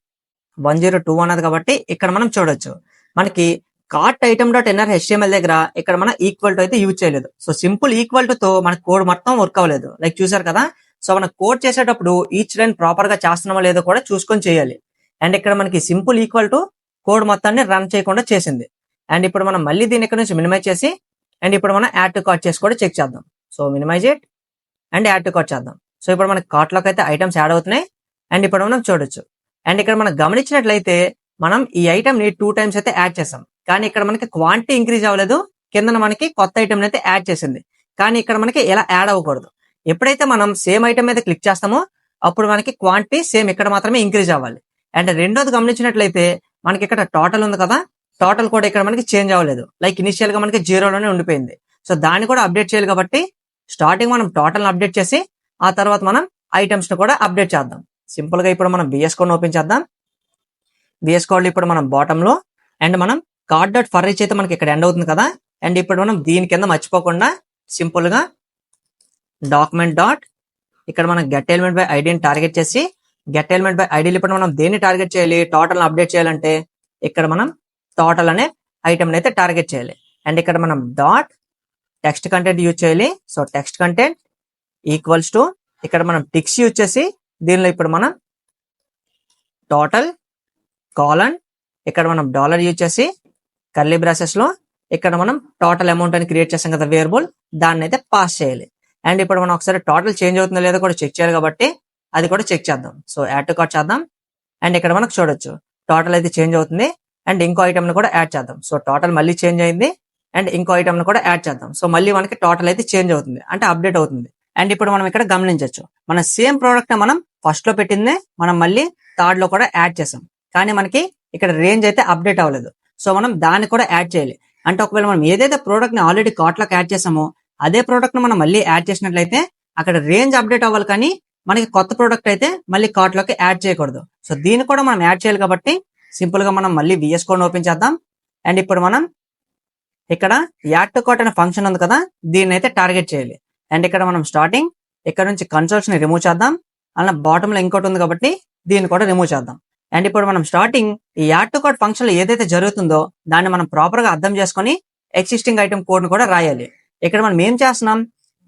102 అన్నది కాబట్టి ఇక్కడ మనం చూడొచ్చు మనకి cart item dot inner HTML దగ్గర ఇక్కడ మనం ఈక్వల్ టు అయితే యూజ్ చేయలేదు. సో సింపుల్ ఈక్వల్ తో మన కోడ్ మొత్తం వర్క్ అవ్వలేదు. లైక్ చూసారు కదా. సో మనం కోడ్ చేసేటప్పుడు ఈచ్ లైన్ ప్రాపర్ గా చేస్తున్నామో లేదో కూడా చూసుకొని చేయాలి. అండ్ ఇక్కడ మనకి సింపుల్ ఈక్వల్ టు కోడ్ మొత్తాన్ని రన్ చేయకుండా చేసింది. అండ్ ఇప్పుడు మనం మళ్ళీ దీన్ని ఇక్కడ నుంచి మినిమైజ్ చేసి అండ్ ఇప్పుడు మనం యాడ్ టు కార్ట్ చేసి కూడా చెక్ చేద్దాం. So minimize it and add to cart చేద్దాం. సో ఇప్పుడు మనకి కార్ట్ లోకి అయితే ఐటమ్స్ యాడ్ అవుతున్నాయి. అండ్ ఇప్పుడు మనం చూడొచ్చు. అండ్ ఇక్కడ మనం గమనించినట్లయితే మనం ఈ ఐటమ్ ని 2 టైమ్స్ అయితే యాడ్ చేసాం, కానీ ఇక్కడ మనకి క్వాంటిటీ ఇంక్రీజ్ అవ్వలేదు. కింద మనకి కొత్త ఐటమ్ అయితే యాడ్ చేసింది, కానీ ఇక్కడ మనకి ఎలా యాడ్ అవ్వకూడదు. ఎప్పుడైతే మనం సేమ్ ఐటమ్ మీద క్లిక్ చేస్తామో అప్పుడు మనకి క్వాంటిటీ సేమ్ ఇక్కడ మాత్రమే ఇంక్రీజ్ అవ్వాలి. అండ్ రెండోది గమనించినట్లయితే మనకి ఇక్కడ టోటల్ ఉంది కదా, టోటల్ కూడా ఇక్కడ మనకి చేంజ్ అవ్వలేదు. లైక్ ఇనిషియల్ గా మనకి 0లోనే ఉండిపోయింది. సో దాన్ని కూడా అప్డేట్ చేయాలి కాబట్టి స్టార్టింగ్ మనం టోటల్ అప్డేట్ చేసి ఆ తర్వాత మనం ఐటమ్స్ ని కూడా అప్డేట్ చేద్దాం. సింపుల్ గా ఇప్పుడు మనం VS కోడ్ ఓపెన్ చేద్దాం. VS కోడ్ ఇప్పుడు మనం బాటమ్ లో అండ్ మనం కార్ట్ డాట్ ఫర్ ఈచ్ అయితే మనకి ఇక్కడ ఎండ్ అవుతుంది కదా. అండ్ ఇప్పుడు మనం దీని కింద మర్చిపోకుండా సింపుల్ గా డాక్యుమెంట్ డాట్ ఇక్కడ మనం గెట్ ఎలిమెంట్ బై ఐడిని టార్గెట్ చేసి గెట్ ఎలిమెంట్ బై ఐడి ఇప్పుడు మనం దేన్ని టార్గెట్ చేయాలి, టోటల్ అప్డేట్ చేయాలంటే ఇక్కడ మనం టోటల్ అనే ఐటమ్ అయితే టార్గెట్ చేయాలి. అండ్ ఇక్కడ మనం డాట్ టెక్స్ట్ కంటెంట్ యూజ్ చేయాలి. So text content equals to ఇక్కడ మనం టిక్స్ యూజ్ చేసి దీనిలో ఇప్పుడు మనం టోటల్ కాలన్ ఇక్కడ మనం డాలర్ యూజ్ చేసి కర్లీ బ్రాసెస్ లో ఇక్కడ మనం టోటల్ అమౌంట్ అని క్రియేట్ చేసాం కదా వేరియబుల్, దాన్ని అయితే పాస్ చేయాలి. అండ్ ఇప్పుడు మనం ఒకసారి టోటల్ చేంజ్ అవుతుందో లేదో కూడా చెక్ చేయాలి కాబట్టి అది కూడా చెక్ చేద్దాం. సో యాడ్ టు కార్ట్ చేద్దాం. అండ్ ఇక్కడ మనకు చూడొచ్చు టోటల్ అయితే చేంజ్ అవుతుంది. అండ్ ఇంకో ఐటమ్ ని కూడా యాడ్ చేద్దాం. సో టోటల్ మళ్ళీ చేంజ్ అయింది. అండ్ ఇంకో ఐటమ్ ని కూడా యాడ్ చేద్దాం. సో మళ్ళీ మనకి టోటల్ అయితే చేంజ్ అవుతుంది, అంటే అప్డేట్ అవుతుంది. అండ్ ఇప్పుడు మనం ఇక్కడ గమనించవచ్చు మన సేమ్ ప్రోడక్ట్ ని మనం ఫస్ట్ లో పెట్టిందే మనం మళ్ళీ థర్డ్ లో కూడా యాడ్ చేసాం, కానీ మనకి ఇక్కడ రేంజ్ అయితే అప్డేట్ అవ్వలేదు. సో మనం దాన్ని కూడా యాడ్ చేయాలి. అంటే ఒకవేళ మనం ఏదైతే ప్రోడక్ట్ ని ఆల్రెడీ కార్ట్ లోకి యాడ్ చేసామో అదే ప్రోడక్ట్ ని మనం మళ్ళీ యాడ్ చేసినట్లయితే అక్కడ రేంజ్ అప్డేట్ అవ్వాలి, కానీ మనకి కొత్త ప్రోడక్ట్ అయితే మళ్ళీ కార్ట్ లోకి యాడ్ చేయకూడదు. సో దీన్ని కూడా మనం యాడ్ చేయాలి కాబట్టి సింపుల్ గా మనం మళ్ళీ VS కోడ్ ఓపెన్ చేద్దాం. అండ్ ఇప్పుడు మనం ఇక్కడ యాడ్ టు కార్ట్ అనే ఫంక్షన్ ఉంది కదా, దీన్ని అయితే టార్గెట్ చేయాలి. అండ్ ఇక్కడ మనం స్టార్టింగ్ ఇక్కడ నుంచి కన్సోల్స్ ని రిమూవ్ చేద్దాం. అలా బాటమ్ లో ఇంకోటి ఉంది కాబట్టి దీన్ని కూడా రిమూవ్ చేద్దాం. అండ్ ఇప్పుడు మనం స్టార్టింగ్ ఈ యాడ్ టు కార్ట్ ఫంక్షన్ లో ఏదైతే జరుగుతుందో దాన్ని మనం ప్రాపర్ గా అర్థం చేసుకొని ఎగ్జిస్టింగ్ ఐటమ్ కోడ్ ని కూడా రాయాలి. ఇక్కడ మనం ఏం చేస్తున్నాం,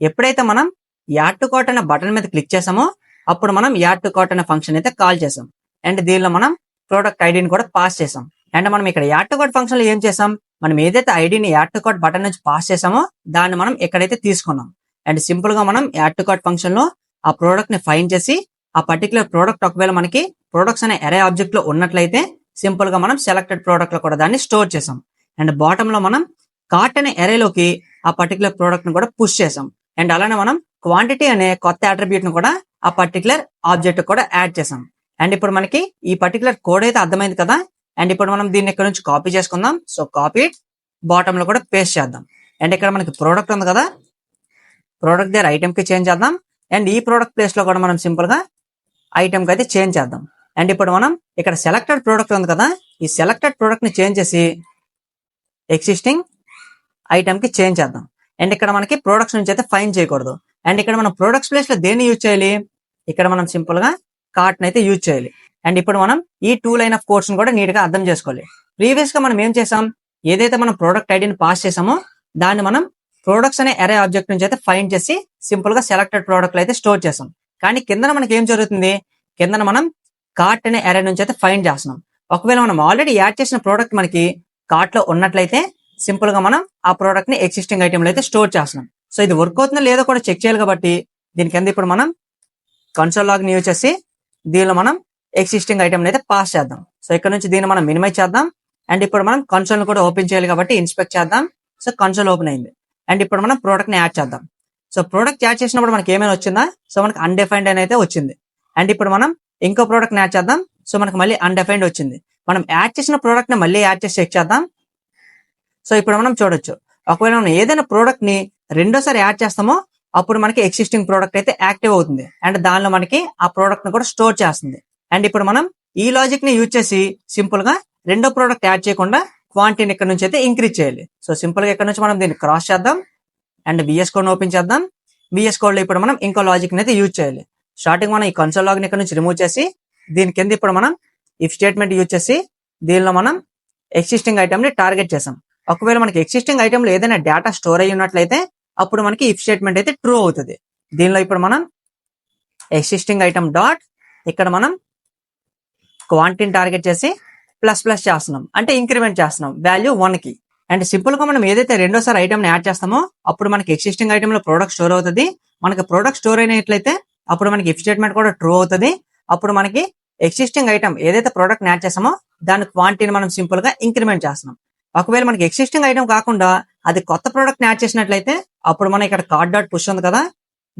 ఎప్పుడైతే మనం యాడ్ టు కార్ట్ అనే బటన్ మీద క్లిక్ చేసామో అప్పుడు మనం యాడ్ టు కార్ట్ అనే ఫంక్షన్ అయితే కాల్ చేసాం. అండ్ దీనిలో మనం ప్రోడక్ట్ ఐడిని కూడా పాస్ చేసాం. అండ్ మనం ఇక్కడ యాడ్ టు కార్ట్ ఫంక్షన్ లో ఏం చేసాం, మనం ఏదైతే ఐడిని యాడ్ టు కార్ట్ బటన్ నుంచి పాస్ చేసామో దాన్ని మనం ఎక్కడైతే తీసుకున్నాం. అండ్ సింపుల్ గా మనం యాడ్ టు కార్ట్ ఫంక్షన్ లో ఆ ప్రోడక్ట్ ని ఫైండ్ చేసి ఆ పర్టికులర్ ప్రోడక్ట్ ఒకవేళ మనకి ప్రొడక్ట్స్ అనే అరే ఆబ్జెక్ట్ లో ఉన్నట్లయితే సింపుల్ గా మనం సెలెక్టెడ్ ప్రోడక్ట్ లో కూడా దాన్ని స్టోర్ చేసాం. అండ్ బాటమ్ లో మనం కార్ట్ అనే అరేలోకి ఆ పర్టికులర్ ప్రోడక్ట్ ని కూడా పుష్ చేసాం. అండ్ అలానే మనం క్వాంటిటీ అనే కొత్త అట్రిబ్యూట్ ను కూడా ఆ పర్టికులర్ ఆబ్జెక్ట్ కూడా యాడ్ చేసాం. అండ్ ఇప్పుడు మనకి ఈ పర్టికులర్ కోడ్ అయితే అర్థమైంది కదా. అండ్ ఇప్పుడు మనం దీన్ని ఇక్కడ నుంచి కాపీ చేసుకుందాం. సో కాపీ బాటమ్ లో కూడా పేస్ట్ చేద్దాం. అండ్ ఇక్కడ మనకి ప్రోడక్ట్ ఉంది కదా, ప్రోడక్ట్ దగ్గర ఐటమ్ కి చేంజ్ చేద్దాం. అండ్ ఈ ప్రోడక్ట్ ప్లేస్ లో కూడా మనం సింపుల్ గా ఐటమ్ కి అయితే చేంజ్ చేద్దాం. అండ్ ఇప్పుడు మనం ఇక్కడ సెలెక్టెడ్ ప్రోడక్ట్ ఉంది కదా, ఈ సెలెక్టెడ్ ప్రోడక్ట్ ని చేంజ్ చేసి ఎగ్జిస్టింగ్ ఐటమ్ కి చేంజ్ చేద్దాం. అండ్ ఇక్కడ మనకి ప్రొడక్ట్స్ నుంచి అయితే ఫైండ్ చేయకూడదు. అండ్ ఇక్కడ మనం ప్రొడక్ట్స్ ప్లేస్ లో దేన్ని యూజ్ చేయాలి, ఇక్కడ మనం సింపుల్ గా కార్ట్ ని అయితే యూజ్ చేయాలి. అండ్ ఇప్పుడు మనం ఈ 2 లైన్ ఆఫ్ కోడ్స్ కూడా నీట్ గా అర్థం చేసుకోవాలి. ప్రీవియస్ గా మనం ఏం చేసాం, ఏదైతే మనం ప్రోడక్ట్ ఐడిని పాస్ చేసామో దాన్ని మనం ప్రొడక్ట్స్ అనే అరే ఆబ్జెక్ట్ నుంచి అయితే ఫైండ్ చేసి సింపుల్ గా సెలెక్టెడ్ ప్రోడక్ట్ లో అయితే స్టోర్ చేసాం. కానీ కింద మనకి ఏం జరుగుతుంది, కింద మనం కార్ట్ అనే అరే నుంచి అయితే ఫైండ్ చేస్తున్నాం. ఒకవేళ మనం ఆల్రెడీ యాడ్ చేసిన ప్రోడక్ట్ మనకి కార్ట్ లో ఉన్నట్లయితే సింపుల్ గా మనం ఆ ప్రోడక్ట్ ని ఎగ్జిస్టింగ్ ఐటమ్ లో అయితే స్టోర్ చేస్తున్నాం. సో ఇది వర్క్ అవుతుందో లేదో కూడా చెక్ చేయాలి కాబట్టి దీని కింద ఇప్పుడు మనం కన్సోల్ లాగ్ ని యూజ్ చేసి దీనిలో మనం ఎగ్జిస్టింగ్ ఐటమ్ అయితే పాస్ చేద్దాం. సో ఇక్కడ నుంచి దీన్ని మనం మినిమైజ్ చేద్దాం. అండ్ ఇప్పుడు మనం కన్సోల్ కూడా ఓపెన్ చేయాలి కాబట్టి ఇన్స్పెక్ట్ చేద్దాం. సో కన్సోల్ ఓపెన్ అయింది. అండ్ ఇప్పుడు మనం ప్రోడక్ట్ ని యాడ్ చేద్దాం. సో ప్రోడక్ట్ యాడ్ చేసినప్పుడు మనకి ఏమైనా వచ్చిందా? సో మనకి అన్డిఫైన్డ్ అని అయితే వచ్చింది. అండ్ ఇప్పుడు మనం ఇంకో ప్రోడక్ట్ ని యాడ్ చేద్దాం. సో మనకి మళ్ళీ అన్డిఫైన్డ్ వచ్చింది. మనం యాడ్ చేసిన ప్రోడక్ట్ ని మళ్ళీ యాడ్ చేసి చెక్ చేద్దాం. సో ఇప్పుడు మనం చూడొచ్చు, ఒకవేళ మనం ఏదైనా ప్రోడక్ట్ ని రెండోసారి యాడ్ చేస్తామో అప్పుడు మనకి ఎగ్జిస్టింగ్ ప్రోడక్ట్ అయితే యాక్టివ్ అవుతుంది. అండ్ దానిలో మనకి ఆ ప్రోడక్ట్ ని కూడా స్టోర్ చేస్తుంది. అండ్ ఇప్పుడు మనం ఈ లాజిక్ ని యూజ్ చేసి సింపుల్ గా రెండో ప్రోడక్ట్ యాడ్ చేయకుండా క్వాంటిటీని ఇక్కడ నుంచి అయితే ఇంక్రీజ్ చేయాలి. సో సింపుల్ గా ఇక్కడ నుంచి మనం దీన్ని క్రాస్ చేద్దాం. అండ్ విఎస్ కోడ్ ఓపెన్ చేద్దాం. విఎస్ కోడ్ లో ఇప్పుడు మనం ఇంకో లాజిక్ అయితే యూజ్ చేయాలి. స్టార్టింగ్ మనం ఈ కన్సోల్ లాగ్ ని ఇక్కడ నుంచి రిమూవ్ చేసి దీని కింద ఇప్పుడు మనం ఇఫ్ స్టేట్మెంట్ యూజ్ చేసి దీనిలో మనం ఎగ్జిస్టింగ్ ఐటమ్ ని టార్గెట్ చేసాం. ఒకవేళ మనకి ఎగ్జిస్టింగ్ ఐటమ్ లో ఏదైనా డేటా స్టోర్ అయ్యి ఉన్నట్లయితే అప్పుడు మనకి ఇఫ్ స్టేట్మెంట్ అయితే ట్రూ అవుతుంది. దీనిలో ఇప్పుడు మనం ఎగ్జిస్టింగ్ ఐటమ్ డాట్ ఇక్కడ మనం క్వాంటిటీని టార్గెట్ చేసి ప్లస్ ప్లస్ చేస్తున్నాం, అంటే ఇంక్రిమెంట్ చేస్తున్నాం వాల్యూ 1 కి. అండ్ సింపుల్ గా మనం ఏదైతే రెండోసారి ఐటమ్ ని యాడ్ చేస్తామో అప్పుడు మనకి ఎగ్జిస్టింగ్ ఐటమ్ లో ప్రోడక్ట్ స్టోర్ అవుతుంది. మనకి ప్రోడక్ట్ స్టోర్ అయినట్లయితే అప్పుడు మనకి ఇఫ్ స్టేట్మెంట్ కూడా ట్రూ అవుతుంది. అప్పుడు మనకి ఎగ్జిస్టింగ్ ఐటమ్ ఏదైతే ప్రోడక్ట్ యాడ్ చేసామో దాని క్వాంటిటీని మనం సింపుల్ గా ఇంక్రిమెంట్ చేస్తున్నాం. ఒకవేళ మనకి ఎగ్జిస్టింగ్ ఐటమ్ కాకుండా అది కొత్త ప్రోడక్ట్ యాడ్ చేసినట్లయితే అప్పుడు మనం ఇక్కడ కార్డ్ డాట్ పుష్ ఉంది కదా,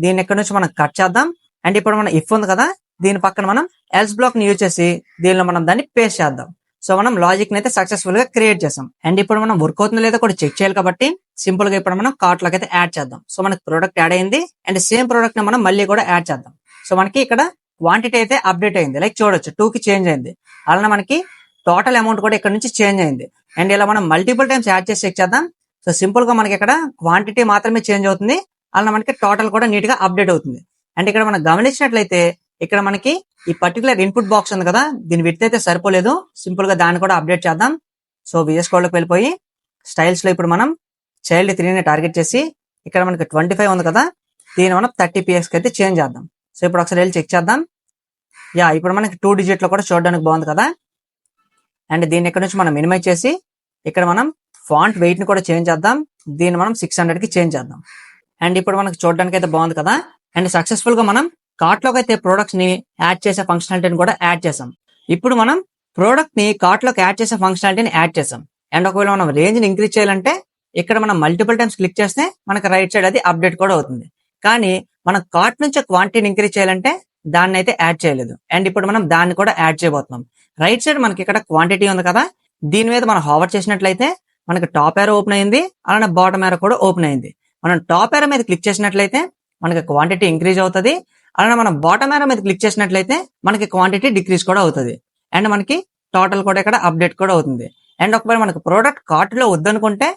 దీన్ని ఇక్కడ నుంచి మనం కట్ చేద్దాం. అండ్ ఇప్పుడు మనం ఇఫ్ ఉంది కదా, దీని పక్కన మనం ఎల్స్ బ్లాక్ ని యూజ్ చేసి దీనిలో మనం దాన్ని పేస్ట్ చేద్దాం. సో మనం లాజిక్ ని అయితే సక్సెస్ఫుల్ గా క్రియేట్ చేసాం. అండ్ ఇప్పుడు మనం వర్క్ అవుతుందో లేదో కూడా చెక్ చేయాలి కాబట్టి సింపుల్ గా ఇప్పుడు మనం కార్ట్ లోకి అయితే యాడ్ చేద్దాం. సో మనకి ప్రోడక్ట్ యాడ్ అయింది. అండ్ సేమ్ ప్రోడక్ట్ ని మనం మళ్ళీ కూడా యాడ్ చేద్దాం. సో మనకి ఇక్కడ క్వాంటిటీ అయితే అప్డేట్ అయింది, లైక్ చూడొచ్చు 2 కి చేంజ్ అయింది. అలానే మనకి టోటల్ అమౌంట్ కూడా ఇక్కడ నుంచి చేంజ్ అయింది. అండ్ ఇలా మనం మల్టిపుల్ టైమ్స్ యాడ్ చేసి చెక్ చేద్దాం. సో సింపుల్ గా మనకి ఇక్కడ క్వాంటిటీ మాత్రమే చేంజ్ అవుతుంది, అలా మనకి టోటల్ కూడా నీట్ గా అప్డేట్ అవుతుంది. అండ్ ఇక్కడ మనం గమనించినట్లయితే ఇక్కడ మనకి ఈ పర్టికులర్ ఇన్పుట్ బాక్స్ ఉంది కదా, దీని విడ్త్ అయితే సరిపోలేదు. సింపుల్ గా దాన్ని కూడా అప్డేట్ చేద్దాం. సో విఎస్ కోడ్ లోకి వెళ్ళిపోయి స్టైల్స్ లో ఇప్పుడు మనం చైల్డ్ 3 ని టార్గెట్ చేసి ఇక్కడ మనకి 25 ఉంది కదా, దీన్ని మనం 30 px కి అయితే చేంజ్ చేద్దాం. సో ఇప్పుడు ఒకసారి వెళ్ళి చెక్ చేద్దాం. యా, ఇప్పుడు మనకి 2 డిజిట్ లో కూడా చూడడానికి బాగుంది కదా. అండ్ దీన్ని ఇక్కడ నుంచి మనం మినిమైజ్ చేసి ఇక్కడ మనం ఫాంట్ వెయిట్ ని కూడా చేంజ్ చేద్దాం. దీన్ని మనం 600 కి చేంజ్ చేద్దాం. అండ్ ఇప్పుడు మనకి చూడడానికి అయితే బాగుంది కదా. అండ్ సక్సెస్ఫుల్ గా మనం కార్ట్ లోకి అయితే ప్రొడక్ట్స్ ని యాడ్ చేసే ఫంక్షనాలిటీని కూడా యాడ్ చేసాం. ఇప్పుడు మనం ప్రోడక్ట్ ని కార్ట్ లోకి యాడ్ చేసే ఫంక్షనాలిటీని యాడ్ చేసాం. అండ్ ఒకవేళ మనం రేంజ్ ని ఇంక్రీజ్ చేయాలంటే ఇక్కడ మనం మల్టిపుల్ టైమ్స్ క్లిక్ చేస్తే మనకి రైట్ సైడ్ అది అప్డేట్ కూడా అవుతుంది. కానీ మనం కార్ట్ నుంచి క్వాంటిటీని ఇంక్రీజ్ చేయాలంటే దాన్ని అయితే యాడ్ చేయలేదు. అండ్ ఇప్పుడు మనం దాన్ని కూడా యాడ్ చేయబోతున్నాం. రైట్ సైడ్ మనకి ఇక్కడ క్వాంటిటీ ఉంది కదా, దీని మీద మనం హావర్ చేసినట్లయితే మనకి టాప్ ఏరో ఓపెన్ అయింది, అలానే బాటమ్ ఏరో కూడా ఓపెన్ అయింది. మనం టాప్ ఏరో మీద క్లిక్ చేసినట్లయితే మనకి క్వాంటిటీ ఇంక్రీజ్ అవుతుంది, అలానే మనం బాటమ్ ఏరో మీద క్లిక్ చేసినట్లయితే మనకి క్వాంటిటీ డిక్రీజ్ కూడా అవుతుంది. అండ్ మనకి టోటల్ కూడా ఇక్కడ అప్డేట్ కూడా అవుతుంది. అండ్ ఒకవేళ మనకి ప్రోడక్ట్ కార్ట్ లో వద్దనుకుంటే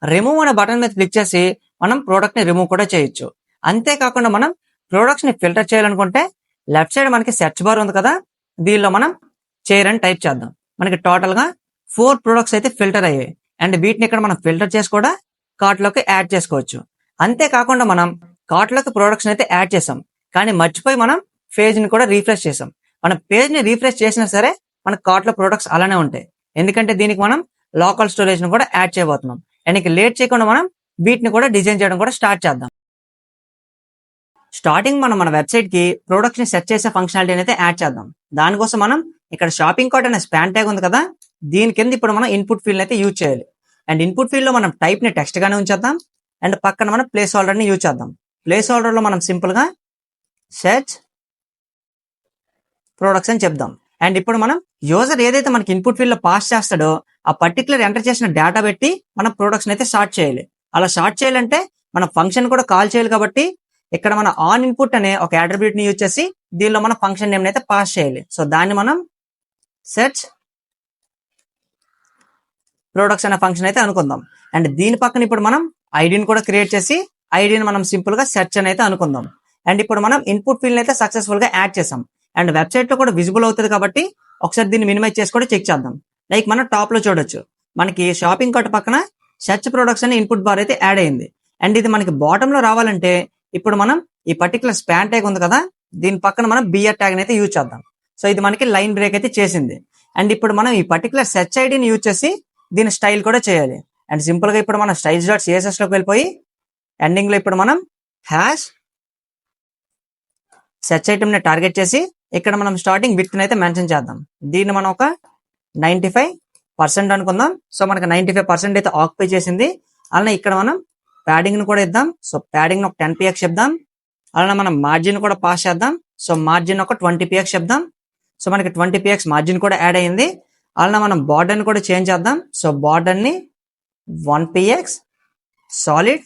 రిమూవ్ అనే బటన్ మీద క్లిక్ చేసి మనం ప్రోడక్ట్ ని రిమూవ్ కూడా చేయొచ్చు. అంతేకాకుండా మనం ప్రోడక్ట్స్ ని ఫిల్టర్ చేయాలనుకుంటే లెఫ్ట్ సైడ్ మనకి సెర్చ్ బార్ ఉంది కదా, దీనిలో మనం చైర్ అని టైప్ చేద్దాం. మనకి టోటల్ గా 4 ప్రొడక్ట్స్ అయితే ఫిల్టర్ అయ్యాయి. అండ్ వీటిని ఇక్కడ మనం ఫిల్టర్ చేసి కూడా కార్ట్ లోకి యాడ్ చేసుకోవచ్చు. అంతేకాకుండా మనం కార్ట్ లోకి ప్రొడక్ట్స్ అయితే యాడ్ చేసాం, కానీ మర్చిపోయి మనం పేజ్ ని కూడా రీఫ్రెష్ చేసాం. మనం పేజ్ ని రీఫ్రెష్ చేసినా సరే మన కార్ట్ లో ప్రొడక్ట్స్ అలానే ఉంటాయి, ఎందుకంటే దీనికి మనం లోకల్ స్టోరేజ్ ని కూడా యాడ్ చేయబోతున్నాం. అండ్ ఇక లేట్ చేయకుండా మనం వీటిని కూడా డిజైన్ చేయడం కూడా స్టార్ట్ చేద్దాం. స్టార్టింగ్ మనం మన వెబ్సైట్ కి ప్రొడక్ట్స్ ని సెట్ చేసే ఫంక్షనాలిటీని అయితే యాడ్ చేద్దాం. దానికోసం మనం ఇక్కడ షాపింగ్ కార్ట్ అనే స్పాన్ ట్యాగ్ ఉంది కదా, దీని కింద ఇప్పుడు మనం ఇన్పుట్ ఫీల్డ్ అయితే యూజ్ చేయాలి. అండ్ ఇన్పుట్ ఫీల్డ్ లో మనం టైప్ ని టెక్స్ట్ గానే ఉంచేద్దాం. అండ్ పక్కన మనం ప్లేస్ హోల్డర్ ని యూజ్ చేద్దాం. ప్లేస్ హోల్డర్ లో మనం సింపుల్ గా సెర్చ్ ప్రొడక్ట్స్ అని చెప్దాం. అండ్ ఇప్పుడు మనం యూజర్ ఏదైతే మనకి ఇన్పుట్ ఫీల్డ్ లో పాస్ చేస్తాడో ఆ పర్టికులర్ ఎంటర్ చేసిన డేటా పెట్టి మనం ప్రొడక్ట్స్ అయితే స్టార్ట్ చేయాలి. అలా స్టార్ట్ చేయాలంటే మనం ఫంక్షన్ కూడా కాల్ చేయాలి కాబట్టి ఇక్కడ మన ఆన్ ఇన్పుట్ అనే ఒక అట్రిబ్యూట్ ని యూజ్ చేసి దీనిలో మన ఫంక్షన్ నేమ్ అయితే పాస్ చేయాలి. సో దాన్ని మనం సెర్చ్ ప్రొడక్ట్స్ అనే ఫంక్షన్ అయితే అనుకుందాం. అండ్ దీని పక్కన ఇప్పుడు మనం ఐడిని కూడా క్రియేట్ చేసి ఐడిని మనం సింపుల్ గా సెర్చ్ అని అయితే అనుకుందాం. అండ్ ఇప్పుడు మనం ఇన్పుట్ ఫీల్డ్ అయితే సక్సెస్ఫుల్ గా యాడ్ చేసాం. అండ్ వెబ్సైట్ లో కూడా విజిబుల్ అవుతుంది కాబట్టి ఒకసారి దీన్ని మినిమైజ్ చేసి కూడా చెక్ చేద్దాం. లైక్ మనం టాప్ లో చూడొచ్చు, మనకి షాపింగ్ కార్ట్ పక్కన సెర్చ్ ప్రొడక్ట్స్ అనే ఇన్పుట్ బార్ అయితే యాడ్ అయింది. అండ్ ఇది మనకి బాటమ్ లో రావాలంటే ఇప్పుడు మనం ఈ పర్టికులర్ స్పాన్ ట్యాగ్ ఉంది కదా, దీని పక్కన మనం బిఆర్ ట్యాగ్ అయితే యూజ్ చేద్దాం. సో ఇది మనకి లైన్ బ్రేక్ అయితే చేసింది. అండ్ ఇప్పుడు మనం ఈ పర్టికులర్ సెర్చ్ ఐడిని యూజ్ చేసి దీని స్టైల్ కూడా చేయాలి. అండ్ సింపుల్ గా ఇప్పుడు మనం స్టైల్స్ డాట్ సిఎస్ఎస్ లోకి వెళ్ళిపోయి ఎండింగ్ లో ఇప్పుడు మనం హ్యాష్ సెర్చ్ ఐటమ్ ని టార్గెట్ చేసి ఇక్కడ మనం స్టార్టింగ్ విడ్త్ అయితే మెన్షన్ చేద్దాం. దీన్ని మనం ఒక 95% అనుకుందాం. సో మనకి 95% అయితే ఆక్యుపై చేసింది. అలానే ఇక్కడ మనం ప్యాడింగ్ ని కూడా ఇద్దాం. సో ప్యాడింగ్ ఒక 10 px చెప్దాం. అలానే మనం మార్జిన్ కూడా పాస్ చేద్దాం. సో మార్జిన్ ఒక 20 px చెప్దాం. సో మనకి 20 px మార్జిన్ కూడా యాడ్ అయ్యింది. అలానే మనం బార్డర్ ని కూడా చేంజ్ చేద్దాం. సో బార్డర్ ని 1 px సాలిడ్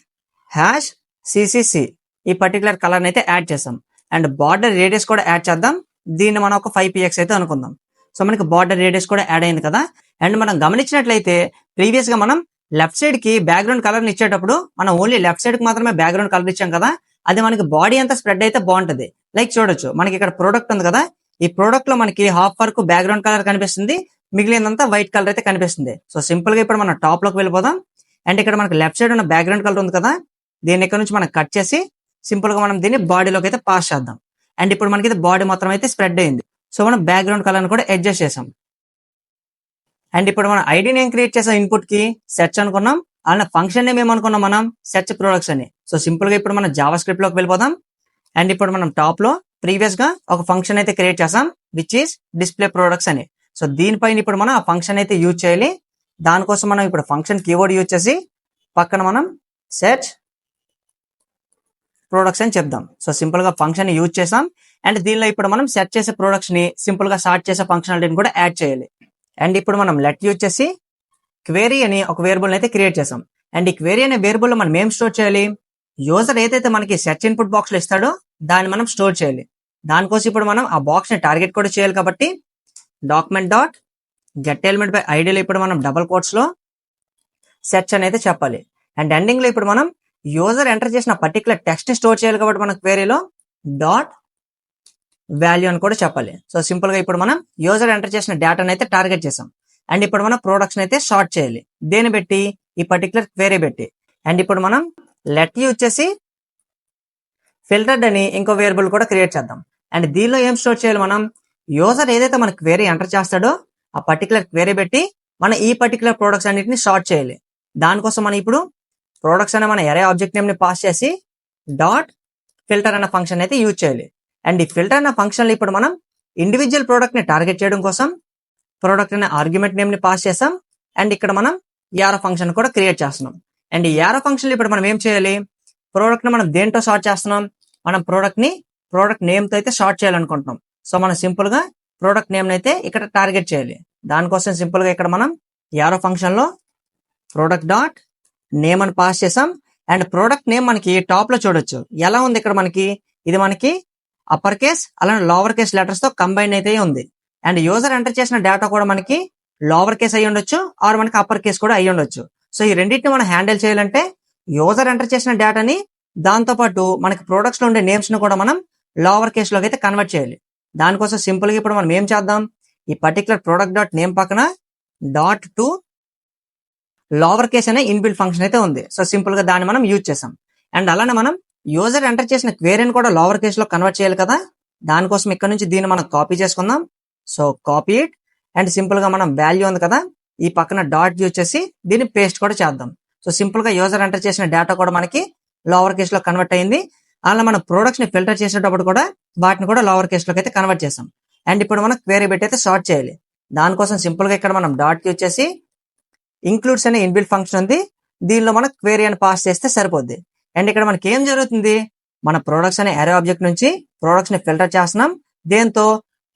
హ్యాష్ సిసిసి ఈ పర్టికులర్ కలర్ అయితే యాడ్ చేసాం. అండ్ బార్డర్ రేడియస్ కూడా యాడ్ చేద్దాం. దీన్ని మనం ఒక 5 px అయితే అనుకుందాం. సో మనకి బార్డర్ రేడియస్ కూడా యాడ్ అయింది కదా. అండ్ మనం గమనించినట్లయితే ప్రీవియస్ గా మనం లెఫ్ట్ సైడ్ కి బ్యాక్గ్రౌండ్ కలర్ ని ఇచ్చేటప్పుడు మనం ఓన్లీ లెఫ్ట్ సైడ్ కి మాత్రమే బ్యాక్గ్రౌండ్ కలర్ ఇచ్చాం కదా. అది మనకి బాడీ అంతా స్ప్రెడ్ అయితే బాగుంటది. లైక్ చూడొచ్చు, మనకి ఇక్కడ ప్రోడక్ట్ ఉంది కదా, ఈ ప్రోడక్ట్ లో మనకి హాఫ్ వరకు బ్యాక్గ్రౌండ్ కలర్ కనిపిస్తుంది, మిగిలినంతా వైట్ కలర్ అయితే కనిపిస్తుంది. సో సింపుల్ గా ఇప్పుడు మనం టాప్ లోకి వెళ్ళిపోదాం. అండ్ ఇక్కడ మనకి లెఫ్ట్ సైడ్ ఉన్న బ్యాక్గ్రౌండ్ కలర్ ఉంది కదా, దీన్ని ఇక్కడ నుంచి మనం కట్ చేసి సింపుల్ గా మనం దీన్ని బాడీలోకి అయితే పాస్ చేద్దాం. అండ్ ఇప్పుడు మనకి బాడీ మొత్తం అయితే స్ప్రెడ్ అయింది. సో మనం బ్యాక్గ్రౌండ్ కలర్ కూడా అడ్జస్ట్ చేసాం. అండ్ ఇప్పుడు మనం ఐడి నేమ్ క్రియేట్ చేసాం, ఇన్పుట్ కి సెర్చ్ అనుకున్నాం. అలానే ఫంక్షన్ నేమ్ ఏమనుకున్నాం మనం, సెర్చ్ ప్రొడక్ట్స్ అని. సో సింపుల్ గా ఇప్పుడు మనం జావా స్క్రిప్ట్ లోకి వెళ్ళిపోదాం. అండ్ ఇప్పుడు మనం టాప్ లో ప్రీవియస్ గా ఒక ఫంక్షన్ అయితే క్రియేట్ చేసాం, విచ్ ఈస్ డిస్ప్లే ప్రొడక్ట్స్ అని. సో దీనిపైన ఇప్పుడు మనం ఆ ఫంక్షన్ అయితే యూజ్ చేయాలి. దానికోసం మనం ఇప్పుడు ఫంక్షన్ కీవర్డ్ యూజ్ చేసి పక్కన మనం సెర్చ్ ప్రొడక్ట్స్ అని చెప్దాం. సో సింపుల్ గా ఫంక్షన్ యూజ్ చేసాం. అండ్ దీనిలో ఇప్పుడు మనం సెర్చ్ చేసే ప్రొడక్ట్స్ ని సింపుల్ గా సార్ట్ చేసే ఫంక్షనాలిటీని కూడా యాడ్ చేయాలి. అండ్ ఇప్పుడు మనం లెట్ యూజ్ చేసి క్వెరీ అని ఒక వేరియబుల్ అయితే క్రియేట్ చేసాం. అండ్ ఈ క్వెరీ అనే వేరియబుల్ లో మనం ఏం స్టోర్ చేయాలి, యూజర్ ఏదైతే మనకి సెర్చ్ ఇన్పుట్ బాక్స్ లో ఇస్తాడో దాన్ని మనం స్టోర్ చేయాలి. దానికోసం ఇప్పుడు మనం ఆ బాక్స్ ని టార్గెట్ కూడా చేయాలి. కాబట్టి document dot get element by ఐడిలో ఇప్పుడు మనం డబుల్ కోట్స్ లో సెర్చ్ అని అయితే చెప్పాలి. అండ్ ఎండింగ్ లో ఇప్పుడు మనం యూజర్ ఎంటర్ చేసిన పర్టికులర్ టెక్స్ట్ ని స్టోర్ చేయాలి. కాబట్టి మన క్వెరీలో డాట్ వాల్యూ అని కూడా చెప్పాలి. సో సింపుల్ గా ఇప్పుడు మనం యూజర్ ఎంటర్ చేసిన డేటాను అయితే టార్గెట్ చేసాం. అండ్ ఇప్పుడు మనం ప్రొడక్ట్స్ అయితే సార్ట్ చేయాలి. దేని పెట్టి, ఈ పర్టికులర్ క్వెరీ పెట్టి. అండ్ ఇప్పుడు మనం లెట్ యూజ్ చేసి ఫిల్టర్డ్ అని ఇంకో వేరియబుల్ కూడా క్రియేట్ చేద్దాం. అండ్ దీనిలో ఏం స్టోర్ చేయాలి, మనం యూజర్ ఏదైతే మన క్వెరీ ఎంటర్ చేస్తాడో ఆ పర్టికులర్ క్వెరీ పెట్టి మనం ఈ పర్టికులర్ ప్రొడక్ట్స్ అన్నిటిని సార్ట్ చేయాలి. దానికోసం మనం ఇప్పుడు ప్రొడక్ట్స్ అనే మన ఎరే ఆబ్జెక్ట్ నేమ్ ని పాస్ చేసి డాట్ ఫిల్టర్ అనే ఫంక్షన్ అయితే యూజ్ చేయాలి. అండ్ ఈ ఫిల్టర్ అనే ఫంక్షన్ లో ఇప్పుడు మనం ఇండివిజువల్ ప్రోడక్ట్ ని టార్గెట్ చేయడం కోసం ప్రోడక్ట్ అనే ఆర్గ్యుమెంట్ నేమ్ ని పాస్ చేసాం. అండ్ ఇక్కడ మనం యారో ఫంక్షన్ కూడా క్రియేట్ చేస్తున్నాం. అండ్ ఈ యారో ఫంక్షన్ ఇప్పుడు మనం ఏం చేయాలి, ప్రోడక్ట్ ని మనం దేంతో సార్ట్ చేస్తున్నాం, మనం ప్రోడక్ట్ ని ప్రోడక్ట్ నేమ్ తో అయితే సార్ట్ చేయాలనుకుంటున్నాం. సో మనం సింపుల్ గా ప్రోడక్ట్ నేమ్ అయితే ఇక్కడ టార్గెట్ చేయాలి. దానికోసం సింపుల్ గా ఇక్కడ మనం యారో ఫంక్షన్ లో ప్రోడక్ట్ డాట్ నేమ్ అని పాస్ చేసాం. అండ్ ప్రోడక్ట్ నేమ్ మనకి టాప్ లో చూడొచ్చు ఎలా ఉంది. ఇక్కడ మనకి ఇది మనకి అప్పర్ కేస్ అలానే లోవర్ కేస్ లెటర్స్ తో కంబైన్ అయితే ఉంది. అండ్ యూజర్ ఎంటర్ చేసిన డేటా కూడా మనకి లోవర్ కేస్ అయ్యి ఉండొచ్చు, ఆర్ మనకి అప్పర్ కేస్ కూడా అయ్యి ఉండొచ్చు. సో ఈ రెండింటిని మనం హ్యాండిల్ చేయాలంటే యూజర్ ఎంటర్ చేసిన డేటాని దాంతో పాటు మనకి ప్రొడక్ట్స్ లో ఉండే నేమ్స్ ని కూడా మనం లోవర్ కేస్ లోకి అయితే కన్వర్ట్ చేయాలి. దానికోసం సింపుల్ గా ఇప్పుడు మనం ఏం చేద్దాం, ఈ పర్టికులర్ ప్రోడక్ట్ డాట్ నేమ్ పక్కన డాట్ టు లోవర్ కేస్ అనే ఇన్బిల్ట్ ఫంక్షన్ అయితే ఉంది. సో సింపుల్ గా దాన్ని మనం యూజ్ చేసాం. అండ్ అలానే మనం యూజర్ ఎంటర్ చేసిన క్వెరీని కూడా లోవర్ కేస్ లో కన్వర్ట్ చేయాలి కదా. దానికోసం ఇక్కడ నుంచి దీన్ని మనం కాపీ చేసుకుందాం. So copy it. And simple గా మనం వాల్యూ ఉంది కదా, ఈ పక్కన డాట్ యూజ్ చేసి దీన్ని పేస్ట్ కూడా చేద్దాం. సో సింపుల్ గా యూజర్ ఎంటర్ చేసిన డేటా కూడా మనకి లోవర్ కేస్ లో కన్వర్ట్ అయింది. అలా మనం ప్రొడక్ట్స్ ని ఫిల్టర్ చేసేటప్పుడు కూడా వాటిని కూడా లోవర్ కేస్ లోకి అయితే కన్వర్ట్ చేసాం. అండ్ ఇప్పుడు మనం క్వెరీ పెట్టి అయితే సార్ట్ చేయాలి. దానికోసం సింపుల్ గా ఇక్కడ మనం డాట్ యూజ్ చేసి ఇంక్లూడ్స్ అనే ఇన్బిల్ట్ ఫంక్షన్ ఉంది, దీనిలో మనం క్వెరీ అని పాస్ చేస్తే సరిపోద్ది. అండ్ ఇక్కడ మనకి ఏం జరుగుతుంది, మన ప్రొడక్ట్స్ అనే అరే ఆబ్జెక్ట్ నుంచి ప్రొడక్ట్స్ ని ఫిల్టర్ చేస్తున్నాం, దేంతో,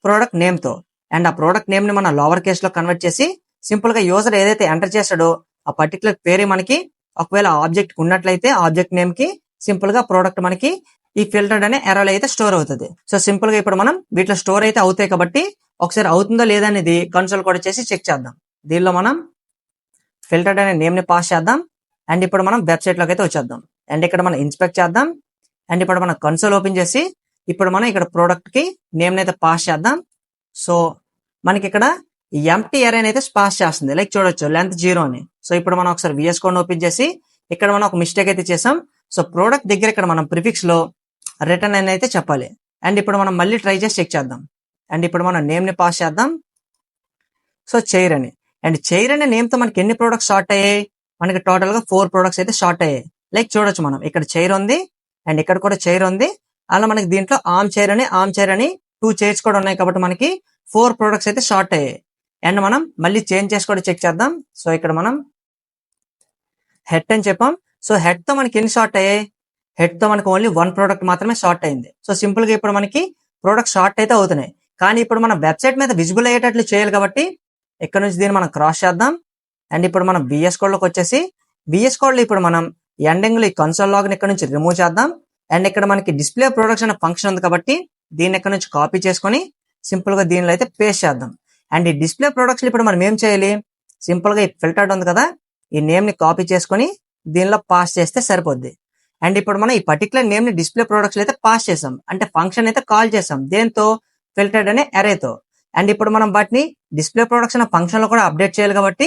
ప్రోడక్ట్ నేమ్ తో. అండ్ ఆ ప్రోడక్ట్ నేమ్ ని మనం లోవర్ కేస్ లో కన్వర్ట్ చేసి సింపుల్ గా యూజర్ ఏదైతే ఎంటర్ చేస్తాడో ఆ పర్టికులర్ క్వెరీ మనకి ఒకవేళ ఆబ్జెక్ట్ ఉన్నట్లయితే ఆబ్జెక్ట్ నేమ్ కి సింపుల్ గా ప్రోడక్ట్ మనకి ఈ ఫిల్టర్డ్ అనే ఎర్రలో అయితే స్టోర్ అవుతుంది. సో సింపుల్ గా ఇప్పుడు మనం వీటిలో స్టోర్ అయితే అవుతాయి కాబట్టి ఒకసారి అవుతుందో లేదా అనేది కన్సోల్ కూడా చేసి చెక్ చేద్దాం. దీనిలో మనం ఫిల్టర్డ్ అనే నేమ్ ని పాస్ చేద్దాం. అండ్ ఇప్పుడు మనం వెబ్సైట్ లోకి అయితే వచ్చేద్దాం. అండ్ ఇక్కడ మనం ఇన్స్పెక్ట్ చేద్దాం. అండ్ ఇప్పుడు మనం కన్సోల్ ఓపెన్ చేసి ఇప్పుడు మనం ఇక్కడ ప్రోడక్ట్ కి నేమ్ అయితే పాస్ చేద్దాం. సో మనకి ఇక్కడ ఎంటీ అరే అయితే పాస్ చేస్తుంది, లైక్ చూడొచ్చు లెంత్ 0 అని. సో ఇప్పుడు మనం ఒకసారి VS కోడ్ ఓపెన్ చేసి ఇక్కడ మనం ఒక మిస్టేక్ అయితే చేసాం. సో ప్రోడక్ట్ దగ్గర ఇక్కడ మనం ప్రిఫిక్స్ లో రిటర్న్ అని అయితే చెప్పాలి. అండ్ ఇప్పుడు మనం మళ్ళీ ట్రై చేసి చెక్ చేద్దాం. అండ్ ఇప్పుడు మనం నేమ్ ని పాస్ చేద్దాం. సో చైర్ అని. అండ్ చైర్ అనే నేమ్ తో మనకి ఎన్ని ప్రొడక్ట్స్ షార్ట్ అయ్యాయి, మనకి టోటల్ గా 4 ప్రొడక్ట్స్ అయితే షార్ట్ అయ్యాయి. లైక్ చూడొచ్చు మనం ఇక్కడ చైర్ ఉంది అండ్ ఇక్కడ కూడా చైర్ ఉంది. అలా మనకి దీంట్లో ఆర్మ్ చైర్ అని 2 చైర్స్ కూడా ఉన్నాయి కాబట్టి మనకి 4 ప్రొడక్ట్స్ అయితే షార్ట్ అయ్యాయి. అండ్ మనం మళ్ళీ చేంజ్ చేసి కూడా చెక్ చేద్దాం. సో ఇక్కడ మనం హెడ్ అని చెప్పాం. సో హెడ్ తో మనకి ఎన్ని షార్ట్ అయ్యాయి? హెడ్ తో మనకి ఓన్లీ 1 ప్రోడక్ట్ మాత్రమే షార్ట్ అయింది. సో సింపుల్ గా ఇప్పుడు మనకి ప్రోడక్ట్ షార్ట్ అయితే అవుతున్నాయి. కానీ ఇప్పుడు మనం వెబ్సైట్ మీద విజిబుల్ అయ్యేటట్లు చేయాలి కాబట్టి ఇక్కడ నుంచి దీన్ని మనం క్రాస్ చేద్దాం. అండ్ ఇప్పుడు మనం VS కోడ్ లోకి వచ్చేసి VS కోడ్ లో ఇప్పుడు మనం ఎండింగ్ లో ఈ కన్సోల్ లాగ్ ఇక్కడ నుంచి రిమూవ్ చేద్దాం. అండ్ ఇక్కడ మనకి డిస్ప్లే ప్రొడక్ట్స్ అనే ఫంక్షన్ ఉంది కాబట్టి దీన్ని ఇక్కడ నుంచి కాపీ చేసుకొని సింపుల్ గా దీనిలో అయితే పేస్ట్ చేద్దాం. అండ్ ఈ డిస్ప్లే ప్రొడక్ట్స్ ఇప్పుడు మనం ఏం చేయాలి? సింపుల్ గా ఈ ఫిల్టర్డ్ ఉంది కదా, ఈ నేమ్ ని కాపీ చేసుకొని దీనిలో పాస్ చేస్తే సరిపోద్ది. అండ్ ఇప్పుడు మనం ఈ పర్టికులర్ నేమ్ ని డిస్ప్లే ప్రొడక్ట్స్ అయితే పాస్ చేసాం, అంటే ఫంక్షన్ అయితే కాల్ చేసాం దేంతో? ఫిల్టర్డ్ అనే అరేతో. అండ్ ఇప్పుడు మనం వాటిని డిస్ప్లే ప్రొడక్ట్స్ అనే ఫంక్షన్ లో కూడా అప్డేట్ చేయాలి కాబట్టి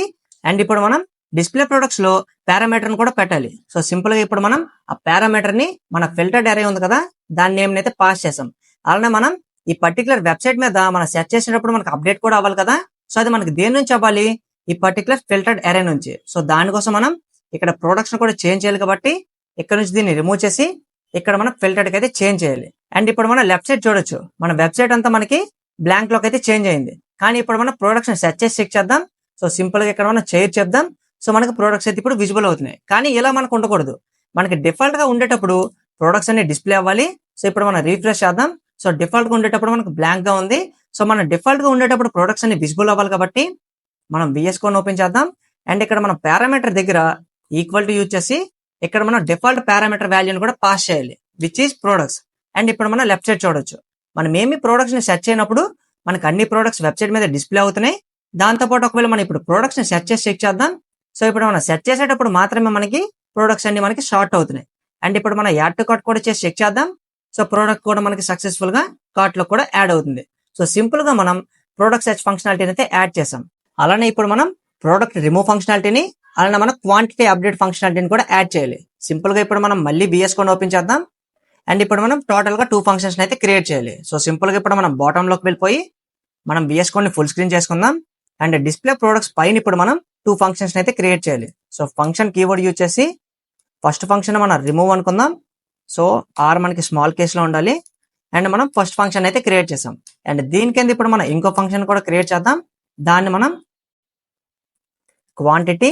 అండ్ ఇప్పుడు మనం డిస్ప్లే ప్రొడక్ట్స్ లో పారామీటర్ కూడా పెట్టాలి. సో సింపుల్ గా ఇప్పుడు మనం ఆ పారామీటర్ ని మన ఫిల్టర్డ్ అరే ఉంది కదా దాని నేమ్ అయితే పాస్ చేసాం. అలానే మనం ఈ పర్టికులర్ వెబ్సైట్ మీద మనం సెర్చ్ చేసినప్పుడు మనకు అప్డేట్ కూడా అవ్వాలి కదా. సో అది మనకి దేని నుంచి అవ్వాలి? ఈ పర్టికులర్ ఫిల్టర్డ్ అరే నుంచి. సో దానికోసం మనం ఇక్కడ ప్రొడక్ట్స్ కూడా చేంజ్ చేయాలి కాబట్టి ఇక్కడ నుంచి దీన్ని రిమూవ్ చేసి ఇక్కడ మనం ఫిల్టర్డ్ కి అయితే చేంజ్ చేయాలి. అండ్ ఇప్పుడు మనం లెఫ్ట్ సైడ్ చూడొచ్చు, మన వెబ్సైట్ అంతా మనకి బ్లాంక్ లోకి అయితే చేంజ్ అయింది. కానీ ఇప్పుడు మనం ప్రొడక్ట్స్ సెర్చ్ చేసి చెక్ చేద్దాం. సో సింపుల్ గా ఇక్కడ మనం చైర్ చెప్దాం. సో మనకి ప్రొడక్ట్స్ అయితే ఇప్పుడు విజిబుల్ అవుతున్నాయి. కానీ ఇలా మనకు ఉండకూడదు, మనకి డిఫాల్ట్ గా ఉండేటప్పుడు ప్రొడక్ట్స్ అన్ని డిస్ప్లే అవ్వాలి. సో ఇప్పుడు మనం రీఫ్రెష్ చేద్దాం. సో డిఫాల్ట్ గా ఉండేటప్పుడు మనకు బ్లాంక్ గా ఉంది. సో మనం డిఫాల్ట్ గా ఉండేటప్పుడు ప్రొడక్ట్స్ అన్ని విజిబుల్ అవ్వాలి కాబట్టి మనం VS కోడ్ ఓపెన్ చేద్దాం. అండ్ ఇక్కడ మనం పారామీటర్ దగ్గర ఈక్వల్ టు యూజ్ చేసి ఇక్కడ మనం డిఫాల్ట్ పారామీటర్ వాల్యూని కూడా పాస్ చేయాలి, విచ్ ఈస్ ప్రొడక్ట్స్. అండ్ ఇప్పుడు మనం లెఫ్ట్ సైడ్ చూడొచ్చు, మనం ఏమి ప్రొడక్ట్స్ ని సెర్చ్ అయినప్పుడు మనకు అన్ని ప్రొడక్ట్స్ వెబ్సైట్ మీద డిస్ప్లే అవుతున్నాయి. దాంతోపాటు ఒకవేళ మనం ఇప్పుడు ప్రొడక్ట్స్ ని సెర్చ్ చేసి చెక్ చేద్దాం. సో ఇప్పుడు మనం సెర్చ్ చేసేటప్పుడు మాత్రమే మనకి ప్రొడక్ట్స్ అన్ని మనకి షార్ట్ అవుతున్నాయి. అండ్ ఇప్పుడు మనం యాడ్ టు కార్ట్ కూడా చేసి చెక్ చేద్దాం. సో ప్రోడక్ట్ కూడా మనకి సక్సెస్ఫుల్ గా కార్ట్ లో కూడా యాడ్ అవుతుంది. సో సింపుల్ గా మనం ప్రోడక్ట్ సెర్చ్ ఫంక్షనాలిటీని అయితే యాడ్ చేసాం. అలానే ఇప్పుడు మనం ప్రోడక్ట్ రిమూవ్ ఫంక్షనాలిటీని అలానే మనం క్వాంటిటీ అప్డేట్ ఫంక్షనాలిటీని కూడా యాడ్ చేయాలి. సింపుల్ గా ఇప్పుడు మనం మళ్ళీ VS కోడ్ ఓపెన్ చేద్దాం. అండ్ ఇప్పుడు మనం టోటల్ గా 2 ఫంక్షన్స్ అయితే క్రియేట్ చేయాలి. సో సింపుల్ గా ఇప్పుడు మనం బాటమ్ లోకి వెళ్ళిపోయి మనం VS కోడ్ ని ఫుల్ స్క్రీన్ చేసుకుందాం. అండ్ డిస్ప్లే ప్రొడక్ట్స్ పైన ఇప్పుడు మనం 2 ఫంక్షన్స్ అయితే క్రియేట్ చేయాలి. సో ఫంక్షన్ కీవర్డ్ యూజ్ చేసి ఫస్ట్ ఫంక్షన్ మనం రిమూవ్ అనుకుందాం. సో ఆర్ మనకి స్మాల్ కేస్ లో ఉండాలి. అండ్ మనం ఫస్ట్ ఫంక్షన్ అయితే క్రియేట్ చేసాం. అండ్ దీని కింద ఇప్పుడు మనం ఇంకో ఫంక్షన్ కూడా క్రియేట్ చేద్దాం. దాన్ని మనం క్వాంటిటీ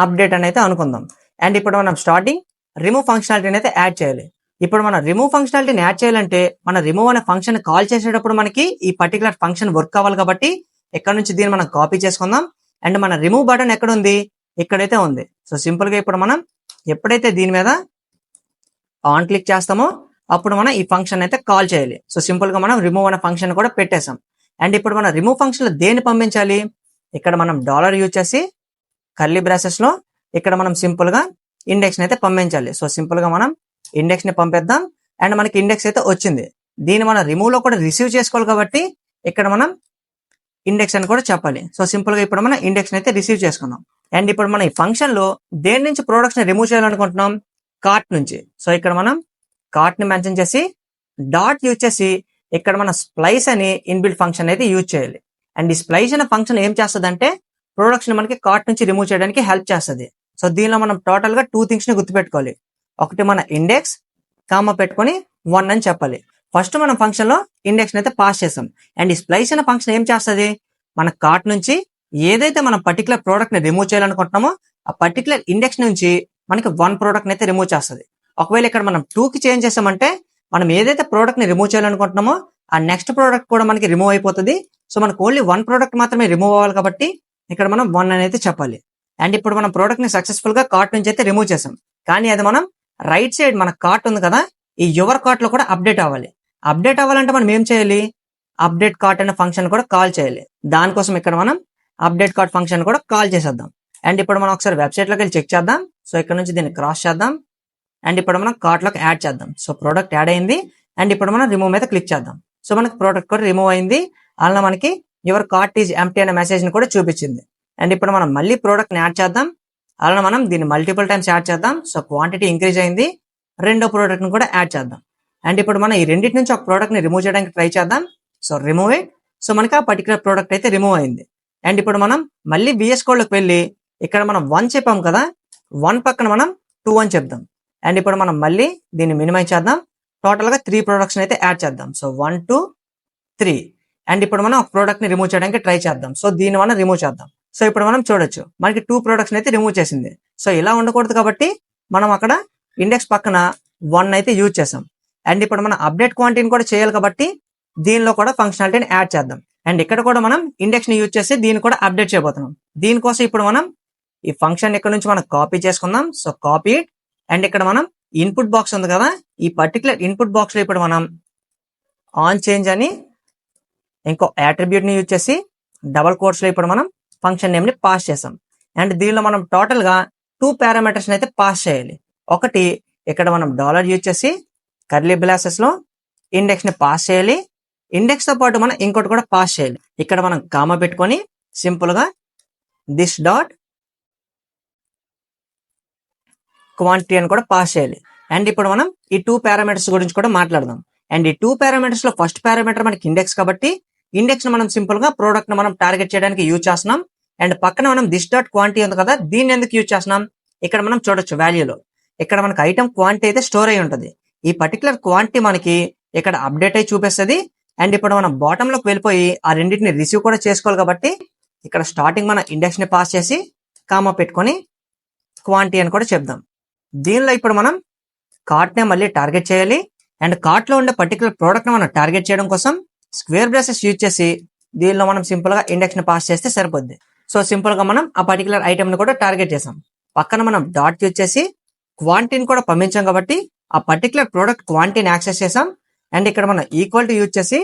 అప్డేట్ అని అయితే అనుకుందాం. అండ్ ఇప్పుడు మనం స్టార్టింగ్ రిమూవ్ ఫంక్షనాలిటీని అయితే యాడ్ చేయాలి. ఇప్పుడు మనం రిమూవ్ ఫంక్షనాలిటీని యాడ్ చేయాలంటే మన రిమూవ్ అనే ఫంక్షన్ కాల్ చేసేటప్పుడు మనకి ఈ పర్టికులర్ ఫంక్షన్ వర్క్ అవ్వాలి కాబట్టి ఇక్కడ నుంచి దీన్ని మనం కాపీ చేసుకుందాం. అండ్ మన రిమూవ్ బటన్ ఎక్కడ ఉంది? ఇక్కడైతే ఉంది. సో సింపుల్ గా ఇప్పుడు మనం ఎప్పుడైతే దీని మీద ఆన్ క్లిక్ చేస్తామో అప్పుడు మనం ఈ ఫంక్షన్ అయితే కాల్ చేయాలి. సో సింపుల్ గా మనం రిమూవ్ అనే ఫంక్షన్ కూడా పెట్టేసాం. అండ్ ఇప్పుడు మనం రిమూవ్ ఫంక్షన్ లో దేన్ని పంపించాలి? ఇక్కడ మనం డాలర్ యూజ్ చేసి కర్లీ బ్రాసెస్ లో ఇక్కడ మనం సింపుల్ గా ఇండెక్స్ ని అయితే పంపించాలి. సో సింపుల్ గా మనం ఇండెక్స్ ని పంపిద్దాం. అండ్ మనకి ఇండెక్స్ అయితే వచ్చింది. దీన్ని మనం రిమూవ్ లో కూడా రిసీవ్ చేసుకోవాలి కాబట్టి ఇక్కడ మనం ఇండెక్స్ అని కూడా చెప్పాలి. సో సింపుల్ గా ఇప్పుడు మనం ఇండెక్స్ అయితే రిసీవ్ చేసుకున్నాం. అండ్ ఇప్పుడు మనం ఈ ఫంక్షన్ లో దేని నుంచి ప్రొడక్ట్స్ ని రిమూవ్ చేయాలనుకుంటున్నాం? కార్ట్ నుంచి. సో ఇక్కడ మనం కార్ట్ ని మెన్షన్ చేసి డాట్ యూజ్ చేసి ఇక్కడ మనం స్ప్లైస్ అని ఇన్బిల్ట్ ఫంక్షన్ అయితే యూజ్ చేయాలి. అండ్ ఈ స్ప్లైస్ అనే ఫంక్షన్ ఏం చేస్తుంది అంటే ప్రొడక్ట్స్ ని మనకి కార్ట్ నుంచి రిమూవ్ చేయడానికి హెల్ప్ చేస్తుంది. సో దీనిలో మనం టోటల్ గా 2 థింగ్స్ ని గుర్తుపెట్టుకోవాలి. ఒకటి మన ఇండెక్స్ కామా పెట్టుకొని 1 అని చెప్పాలి. ఫస్ట్ మనం ఫంక్షన్ లో ఇండెక్స్ అయితే పాస్ చేసాం. అండ్ ఈ స్ప్లైస్ అనే ఫంక్షన్ ఏం చేస్తుంది? మన కార్ట్ నుంచి ఏదైతే మనం పర్టికులర్ ప్రోడక్ట్ ని రిమూవ్ చేయాలనుకుంటున్నామో ఆ పర్టికులర్ ఇండెక్స్ నుంచి మనకి 1 ప్రోడక్ట్ అయితే రిమూవ్ చేస్తుంది. ఒకవేళ ఇక్కడ మనం 2 కి చేంజ్ చేసామంటే మనం ఏదైతే ప్రోడక్ట్ ని రిమూవ్ చేయాలనుకుంటున్నామో ఆ నెక్స్ట్ ప్రోడక్ట్ కూడా మనకి రిమూవ్ అయిపోతుంది. సో మనకు ఓన్లీ 1 ప్రోడక్ట్ మాత్రమే రిమూవ్ అవ్వాలి కాబట్టి ఇక్కడ మనం 1 అని అయితే చెప్పాలి. అండ్ ఇప్పుడు మనం ప్రోడక్ట్ ని సక్సెస్ఫుల్ గా కార్ట్ నుంచి అయితే రిమూవ్ చేసాం. కానీ అది మనం రైట్ సైడ్ మన కార్ట్ ఉంది కదా, ఈ యువర్ కార్ట్ లో కూడా అప్డేట్ అవ్వాలి. అప్డేట్ అవ్వాలంటే మనం ఏం చేయాలి? అప్డేట్ కార్ట్ అనే ఫంక్షన్ కూడా కాల్ చేయాలి. దానికోసం ఇక్కడ మనం అప్డేట్ కార్ట్ ఫంక్షన్ కూడా కాల్ చేసేద్దాం. అండ్ ఇప్పుడు మనం ఒకసారి వెబ్సైట్ లోకి వెళ్ళి చెక్ చేద్దాం. సో ఇక్కడ నుంచి దీన్ని క్రాస్ చేద్దాం. అండ్ ఇప్పుడు మనం కార్ట్ లోకి యాడ్ చేద్దాం. సో ప్రోడక్ట్ యాడ్ అయింది. అండ్ ఇప్పుడు మనం రిమూవ్ మీద క్లిక్ చేద్దాం. సో మనకి ప్రోడక్ట్ కూడా రిమూవ్ అయింది. అలా మనకి యువర్ కార్ట్ ఈజ్ ఎంప్టీ అనే మెసేజ్ ని కూడా చూపించింది. అండ్ ఇప్పుడు మనం మళ్ళీ ప్రోడక్ట్ ని యాడ్ చేద్దాం. అలా మనం దీన్ని మల్టిపుల్ టైమ్స్ యాడ్ చేద్దాం. సో క్వాంటిటీ ఇంక్రీజ్ అయింది. రెండో ప్రోడక్ట్ ని కూడా యాడ్ చేద్దాం. అండ్ ఇప్పుడు మనం ఈ రెండింటి నుంచి ఒక ప్రోడక్ట్ ని రిమూవ్ చేయడానికి ట్రై చేద్దాం. So remove it. సో మనకి ఆ పర్టికులర్ ప్రోడక్ట్ అయితే రిమూవ్ అయింది. అండ్ ఇప్పుడు మనం మళ్ళీ VS కోడ్ లోకి వెళ్ళి ఇక్కడ మనం 1 చెప్పాం కదా, 1 పక్కన మనం 2 అని చెప్దాం. అండ్ ఇప్పుడు మనం మళ్ళీ దీన్ని మినిమైజ్ చేద్దాం. టోటల్ గా 3 ప్రొడక్ట్స్ అయితే యాడ్ చేద్దాం. సో 1 2 3. అండ్ ఇప్పుడు మనం ఒక ప్రోడక్ట్ ని రిమూవ్ చేయడానికి ట్రై చేద్దాం. సో దీన్ని మనం రిమూవ్ చేద్దాం. సో ఇప్పుడు మనం చూడొచ్చు మనకి 2 ప్రొడక్ట్స్ అయితే రిమూవ్ చేసింది. సో ఇలా ఉండకూడదు కాబట్టి మనం అక్కడ ఇండెక్స్ పక్కన 1 అయితే యూజ్ చేసాం. అండ్ ఇప్పుడు మనం అప్డేట్ క్వాంటిటీని కూడా చేయాలి కాబట్టి దీనిలో కూడా ఫంక్షనాలిటీని యాడ్ చేద్దాం. అండ్ ఇక్కడ కూడా మనం ఇండెక్స్ ని యూజ్ చేసి దీన్ని కూడా అప్డేట్ చేయబోతున్నాం. దీనికోసం ఇప్పుడు మనం ఈ ఫంక్షన్ ఇక్కడ నుంచి మనం కాపీ చేసుకుందాం. So copy it. అండ్ ఇక్కడ మనం ఇన్పుట్ బాక్స్ ఉంది కదా, ఈ పర్టికులర్ ఇన్పుట్ బాక్స్ లో ఇప్పుడు మనం ఆన్ చేంజ్ అని ఇంకో అట్రిబ్యూట్ ని యూజ్ చేసి డబల్ కోట్స్ లో ఇప్పుడు మనం ఫంక్షన్ నేమ్ ని పాస్ చేసాం. అండ్ దీనిలో మనం టోటల్ గా 2 పారామీటర్స్ అయితే పాస్ చేయాలి. ఒకటి ఇక్కడ మనం డాలర్ యూజ్ చేసి కర్లీ బ్రాసెస్ లో ఇండెక్స్ ని పాస్ చేయాలి. ఇండెక్స్ తో పాటు మనం ఇంకోటి కూడా పాస్ చేయాలి. ఇక్కడ మనం కామా పెట్టుకొని సింపుల్ గా దిస్ డాట్ క్వాంటిటీ అని కూడా పాస్ చేయాలి. అండ్ ఇప్పుడు మనం ఈ 2 పారామీటర్స్ గురించి కూడా మాట్లాడదాం. అండ్ ఈ 2 పారామీటర్స్ లో ఫస్ట్ పారామీటర్ మనకి ఇండెక్స్ కాబట్టి ఇండెక్స్ ని మనం సింపుల్ గా ప్రోడక్ట్ ని మనం టార్గెట్ చేయడానికి యూజ్ చేస్తున్నాం. అండ్ పక్కన మనం దిస్ డాట్ క్వాంటిటీ ఉంది కదా, దీన్ని ఎందుకు యూజ్ చేస్తున్నాం? ఇక్కడ మనం చూడొచ్చు వాల్యూలో ఇక్కడ మనకి ఐటమ్ క్వాంటిటీ అయితే స్టోర్ అయి ఉంటుంది. ఈ పర్టికులర్ క్వాంటిటీ మనకి ఇక్కడ అప్డేట్ అయి చూపిస్తుంది. అండ్ ఇప్పుడు మనం బాటమ్ లోకి వెళ్ళిపోయి ఆ రెండింటిని రిసీవ్ కూడా చేసుకోవాలి కాబట్టి ఇక్కడ స్టార్టింగ్ మన ఇండెక్స్ ని పాస్ చేసి కామా పెట్టుకొని క్వాంటిటీ అని కూడా చెప్దాం. దీనిలో ఇప్పుడు మనం కార్ట్ నే మళ్ళీ టార్గెట్ చేయాలి. అండ్ కార్ట్ లో ఉండే పర్టికులర్ ప్రోడక్ట్ ని మనం టార్గెట్ చేయడం కోసం స్క్వేర్ బ్రాసెస్ యూజ్ చేసి దీనిలో మనం సింపుల్ గా ఇండెక్స్ ని పాస్ చేస్తే సరిపోద్ది. సో సింపుల్ గా మనం ఆ పర్టికులర్ ఐటమ్ ని కూడా టార్గెట్ చేసాం. పక్కన మనం డాట్ యూజ్ చేసి క్వాంటిటీని కూడా పంపించాం కాబట్టి ఆ పర్టికులర్ ప్రోడక్ట్ క్వాంటిటీని యాక్సెస్ చేసాం. అండ్ ఇక్కడ మనం ఈక్వల్ టు యూజ్ చేసి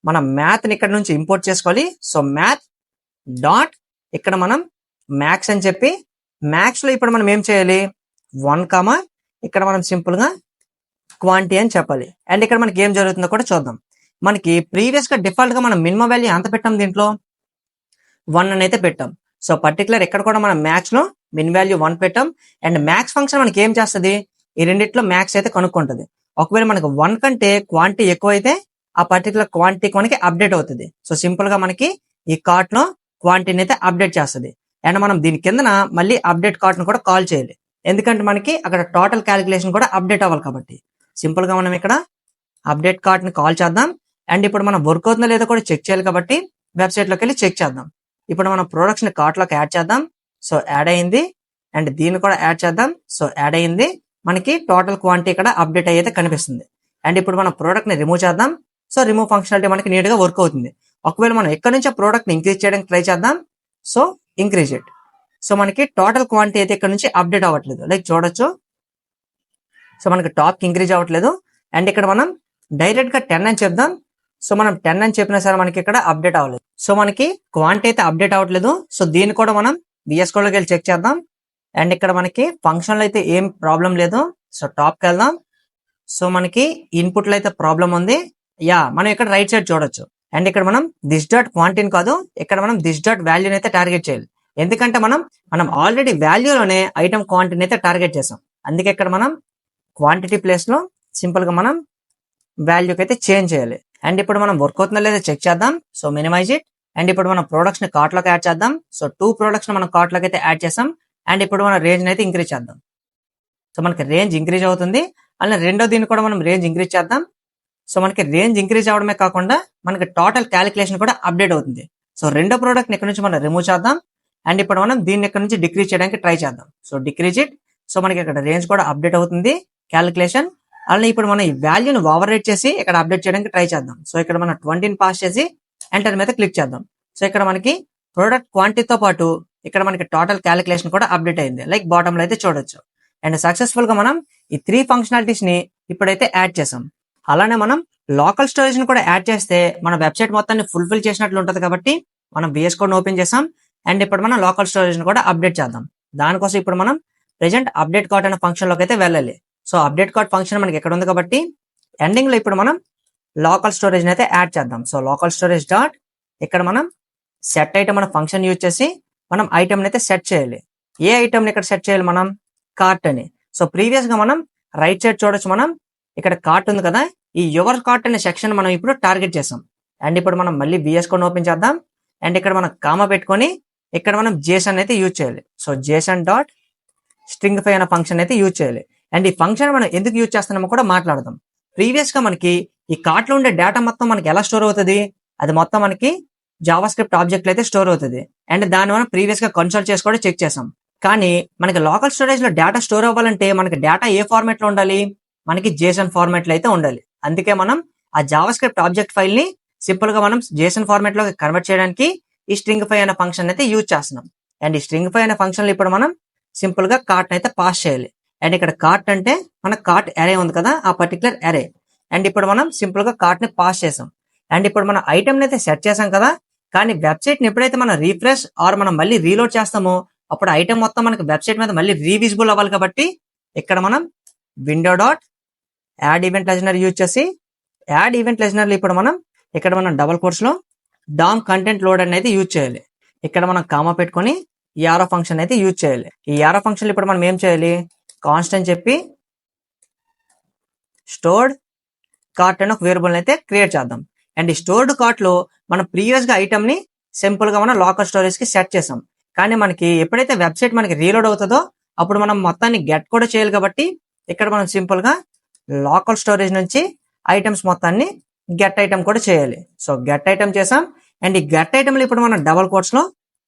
మనం మ్యాథ్ ని ఇక్కడ నుంచి ఇంపోర్ట్ చేసుకోవాలి. సో మ్యాథ్ డాట్ ఇక్కడ మనం మ్యాక్స్ అని చెప్పి మ్యాక్స్ లో ఇప్పుడు మనం ఏం చేయాలి 1 కామా ఇక్కడ మనం సింపుల్ గా క్వాంటిటీ అని చెప్పాలి. అండ్ ఇక్కడ మనకి ఏం జరుగుతుందో కూడా చూద్దాం. మనకి ప్రీవియస్ గా డిఫాల్ట్ గా మనం మినిమం వాల్యూ ఎంత పెట్టాం, దీంట్లో 1 అని అయితే పెట్టాం. సో పర్టికులర్ ఇక్కడ కూడా మనం మ్యాక్స్ లో మిన్ వాల్యూ 1 పెట్టాం. అండ్ మ్యాక్స్ ఫంక్షన్ మనకి ఏం చేస్తుంది, ఈ రెండిట్లో మ్యాక్స్ అయితే కనుక్కుంటది. ఒకవేళ మనకి 1 కంటే క్వాంటిటీ ఎక్కువ అయితే ఆ పర్టికులర్ క్వాంటిటీకి మనకి అప్డేట్ అవుతుంది. సో సింపుల్ గా మనకి ఈ కార్ట్ లో క్వాంటిటీని అయితే అప్డేట్ చేస్తుంది. అండ్ మనం దీని కిందన మళ్ళీ అప్డేట్ కార్ట్ ను కూడా కాల్ చేయాలి. ఎందుకంటే మనకి అక్కడ టోటల్ క్యాలిక్యులేషన్ కూడా అప్డేట్ అవ్వాలి కాబట్టి సింపుల్ గా మనం ఇక్కడ అప్డేట్ కార్ట్ ని కాల్ చేద్దాం. అండ్ ఇప్పుడు మనం వర్క్ అవుతుందో లేదో కూడా చెక్ చేయాలి కాబట్టి వెబ్సైట్ లోకి వెళ్ళి చెక్ చేద్దాం. ఇప్పుడు మనం ప్రొడక్ట్స్ ని కార్ట్ లోకి యాడ్ చేద్దాం. సో యాడ్ అయింది. అండ్ దీన్ని కూడా యాడ్ చేద్దాం. సో యాడ్ అయింది. మనకి టోటల్ క్వాంటిటీ ఇక్కడ అప్డేట్ అయితే కనిపిస్తుంది. అండ్ ఇప్పుడు మనం ప్రోడక్ట్ ని రిమూవ్ చేద్దాం. సో రిమూవ్ ఫంక్షనాలిటీ మనకి నీట్ గా వర్క్ అవుతుంది. ఒకవేళ మనం ఎక్కడి నుంచి ఆ ప్రోడక్ట్ ని ఇంక్రీజ్ చేయడానికి ట్రై చేద్దాం. So increase it. సో మనకి టోటల్ క్వాంటిటీ అయితే ఇక్కడ నుంచి అప్డేట్ అవ్వట్లేదు. లైక్ చూడొచ్చు. సో మనకి టాప్ కి ఇంక్రీజ్ అవ్వట్లేదు. అండ్ ఇక్కడ మనం డైరెక్ట్ గా 10 అని చెప్దాం. సో మనం 10 అని చెప్పినా సరే మనకి ఇక్కడ అప్డేట్ అవ్వలేదు. సో మనకి క్వాంటిటీ అయితే అప్డేట్ అవ్వట్లేదు. సో దీన్ని కూడా మనం VS Code లోకి వెళ్ళి చెక్ చేద్దాం. అండ్ ఇక్కడ మనకి ఫంక్షన్ లో అయితే ఏం ప్రాబ్లం లేదు. సో టాప్ కి వెళ్దాం. సో మనకి ఇన్పుట్ లో అయితే ప్రాబ్లం ఉంది. మనం ఇక్కడ రైట్ సైడ్ చూడొచ్చు. అండ్ ఇక్కడ మనం దిస్ డాట్ క్వాంటిటీని కాదు, ఇక్కడ మనం దిస్ డాట్ వాల్యూని అయితే టార్గెట్ చేయాలి. ఎందుకంటే మనం ఆల్రెడీ వాల్యూలోనే ఐటమ్ క్వాంటిటీని అయితే టార్గెట్ చేసాం. అందుకే ఇక్కడ మనం క్వాంటిటీ ప్లేస్ లో సింపుల్ గా మనం వాల్యూకి అయితే చేంజ్ చేయాలి. అండ్ ఇప్పుడు మనం వర్క్ అవుతుందో లేదో చెక్ చేద్దాం. So minimize it. అండ్ ఇప్పుడు మనం ప్రొడక్ట్స్ ని కార్ట్ లోకి యాడ్ చేద్దాం. సో 2 ప్రొడక్ట్స్ ని మనం కార్ట్ లోకి అయితే యాడ్ చేసాం. అండ్ ఇప్పుడు మనం రేంజ్ అయితే ఇంక్రీజ్ చేద్దాం. సో మనకి రేంజ్ ఇంక్రీజ్ అవుతుంది. అలానే రెండో దీన్ని కూడా మనం రేంజ్ ఇంక్రీజ్ చేద్దాం. సో మనకి రేంజ్ ఇంక్రీజ్ అవడమే కాకుండా మనకి టోటల్ క్యాలిక్యులేషన్ కూడా అప్డేట్ అవుతుంది. సో రెండో ప్రోడక్ట్ ని ఇక్కడ నుంచి మనం రిమూవ్ చేద్దాం. అండ్ ఇప్పుడు మనం దీన్ని ఇక్కడ నుంచి డిక్రీజ్ చేయడానికి ట్రై చేద్దాం. So decrease it. సో మనకి ఇక్కడ రేంజ్ కూడా అప్డేట్ అవుతుంది క్యాలిక్యులేషన్. అలానే ఇప్పుడు మనం ఈ వాల్యూని ఓవర్ రైట్ చేసి ఇక్కడ అప్డేట్ చేయడానికి ట్రై చేద్దాం. సో ఇక్కడ మనం 20ని పాస్ చేసి ఎంటర్ మీద క్లిక్ చేద్దాం. సో ఇక్కడ మనకి ప్రోడక్ట్ క్వాంటిటీతో పాటు ఇక్కడ మనకి టోటల్ క్యాలిక్యులేషన్ కూడా అప్డేట్ అయింది. లైక్ బాటమ్ లో అయితే చూడొచ్చు. అండ్ సక్సెస్ఫుల్ గా మనం ఈ 3 ఫంక్షనాలిటీస్ ని ఇప్పుడైతే యాడ్ చేసాం. అలానే మనం లోకల్ స్టోరేజ్ ని కూడా యాడ్ చేస్తే మన వెబ్సైట్ మొత్తాన్ని ఫుల్ఫిల్ చేసినట్లు ఉంటుంది కాబట్టి మనం VS Code ఓపెన్ చేసాం. అండ్ ఇప్పుడు మనం లోకల్ స్టోరేజ్ ని కూడా అప్డేట్ చేద్దాం. దానికోసం ఇప్పుడు మనం ప్రెజెంట్ అప్డేట్ కార్ట్ అనే ఫంక్షన్ లోకి అయితే వెళ్ళాలి. సో అప్డేట్ కార్ట్ ఫంక్షన్ మనకి ఎక్కడ ఉంది కాబట్టి ఎండింగ్ లో ఇప్పుడు మనం లోకల్ స్టోరేజ్ ని అయితే యాడ్ చేద్దాం. సో లోకల్ స్టోరేజ్ డాట్ ఇక్కడ మనం సెట్ ఐటమ్ అనే ఫంక్షన్ యూజ్ చేసి మనం ఐటమ్ ని అయితే సెట్ చేయాలి. ఏ ఐటమ్ ని ఇక్కడ సెట్ చేయాలి, మనం కార్ట్ అని. సో ప్రీవియస్ గా మనం రైట్ సైడ్ చూడొచ్చు, మనం ఇక్కడ కార్ట్ ఉంది కదా, ఈ యువర్ కార్ట్ అనే సెక్షన్ మనం ఇప్పుడు టార్గెట్ చేసాం. అండ్ ఇప్పుడు మనం మళ్ళీ VS Code ఓపెన్ చేద్దాం. అండ్ ఇక్కడ మనం కామా పెట్టుకొని ఇక్కడ మనం JSON అయితే యూజ్ చేయాలి. సో JSON డాట్ స్ట్రింగ్ ఫై అనే ఫంక్షన్ అయితే యూజ్ చేయాలి. అండ్ ఈ ఫంక్షన్ మనం ఎందుకు యూజ్ చేస్తున్నామో కూడా మాట్లాడదాం. ప్రీవియస్ గా మనకి ఈ కార్ట్ లో ఉండే డేటా మొత్తం మనకి ఎలా స్టోర్ అవుతుంది, అది మొత్తం మనకి జావా స్క్రిప్ట్ ఆబ్జెక్ట్ అయితే స్టోర్ అవుతుంది. అండ్ దాన్ని మనం ప్రీవియస్ గా కన్సోల్ చేసి కూడా చెక్ చేసాం. కానీ మనకి లోకల్ స్టోరేజ్ లో డేటా స్టోర్ అవ్వాలంటే మనకి డేటా ఏ ఫార్మాట్ లో ఉండాలి, మనకి జేసన్ ఫార్మాట్ లో అయితే ఉండాలి. అందుకే మనం ఆ జావా స్క్రిప్ట్ ఆబ్జెక్ట్ ఫైల్ ని సింపుల్ గా మనం జేసన్ ఫార్మాట్ లో కన్వర్ట్ చేయడానికి ఈ స్ట్రింగ్ ఫై అనే ఫంక్షన్ అయితే యూజ్ చేస్తున్నాం. అండ్ ఈ స్ట్రింగ్ ఫై అనే ఫంక్షన్ ఇప్పుడు మనం సింపుల్ గా కార్ట్ అయితే పాస్ చేయాలి. అండ్ ఇక్కడ కార్ట్ అంటే మన కార్ట్ అరే ఉంది కదా, ఆ పర్టికులర్ అరే. అండ్ ఇప్పుడు మనం సింపుల్ గా కార్ట్ ని పాస్ చేసాం. అండ్ ఇప్పుడు మనం ఐటమ్ అయితే సెట్ చేసాం కదా, కానీ వెబ్సైట్ ని ఎప్పుడైతే మనం రీఫ్రెష్ ఆర్ మనం మళ్ళీ రీలోడ్ చేస్తామో అప్పుడు ఐటమ్ మొత్తం మనకి వెబ్సైట్ మీద మళ్ళీ రీవిజిబుల్ అవ్వాలి. కాబట్టి ఇక్కడ మనం window dot add event listener use చేసి యాడ్ ఈవెంట్ లెజనర్ ఇప్పుడు మనం ఇక్కడ మనం డబుల్ కోట్స్ లో డామ్ కంటెంట్ లోడ్ అనేది యూజ్ చేయాలి. ఇక్కడ మనం కామా పెట్టుకొని ఈ యారో ఫంక్షన్ అయితే యూజ్ చేయాలి. ఈ యారో ఫంక్షన్ ఇప్పుడు మనం ఏం చేయాలి, కాన్స్టెంట్ చెప్పి స్టోర్డ్ కార్ట్ అని ఒక వేరియబుల్ అయితే క్రియేట్ చేద్దాం. అండ్ ఈ స్టోర్డ్ కార్ట్ లో మనం ప్రీవియస్ గా ఐటమ్ ని సింపుల్ గా మనం లోకల్ స్టోరేజ్ కి సెట్ చేసాం. కానీ మనకి ఎప్పుడైతే వెబ్సైట్ మనకి రీలోడ్ అవుతుందో అప్పుడు మనం మొత్తాన్ని గెట్ కూడా చేయాలి. కాబట్టి ఇక్కడ మనం సింపుల్ గా లోకల్ స్టోరేజ్ నుంచి ఐటమ్స్ మొత్తాన్ని గెట్ ఐటమ్ కూడా చేయాలి. సో గెట్ ఐటమ్ చేసాం. అండ్ ఈ గెట్ ఐటమ్ లో ఇప్పుడు మనం డబల్ కోట్స్ లో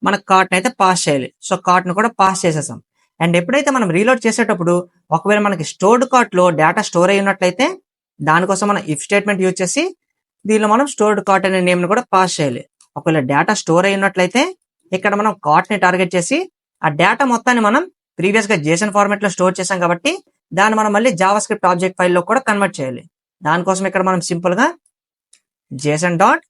మన కార్ట్ అయితే పాస్ చేయాలి. సో కార్ట్ ను కూడా పాస్ చేసేసాం. అండ్ ఎప్పుడైతే మనం రీలోడ్ చేసేటప్పుడు ఒకవేళ మనకి స్టోర్డ్ కార్ట్ లో డేటా స్టోర్ అయి ఉన్నట్లయితే దానికోసం మనం ఇఫ్ స్టేట్మెంట్ యూజ్ చేసి దీనిలో మనం స్టోర్డ్ కార్ట్ అనే నేమ్ ని కూడా పాస్ చేయాలి. ఒకవేళ డేటా స్టోర్ అయి ఉన్నట్లయితే ఇక్కడ మనం కార్ట్ ని టార్గెట్ చేసి ఆ డేటా మొత్తాన్ని మనం ప్రీవియస్ గా జేసన్ ఫార్మాట్ లో స్టోర్ చేసాం కాబట్టి దాన్ని మనం మళ్ళీ జావా స్క్రిప్ట్ ఆబ్జెక్ట్ ఫైల్ లో కూడా కన్వర్ట్ చేయాలి. దానికోసం ఇక్కడ మనం సింపుల్ గా జేసన్ డాట్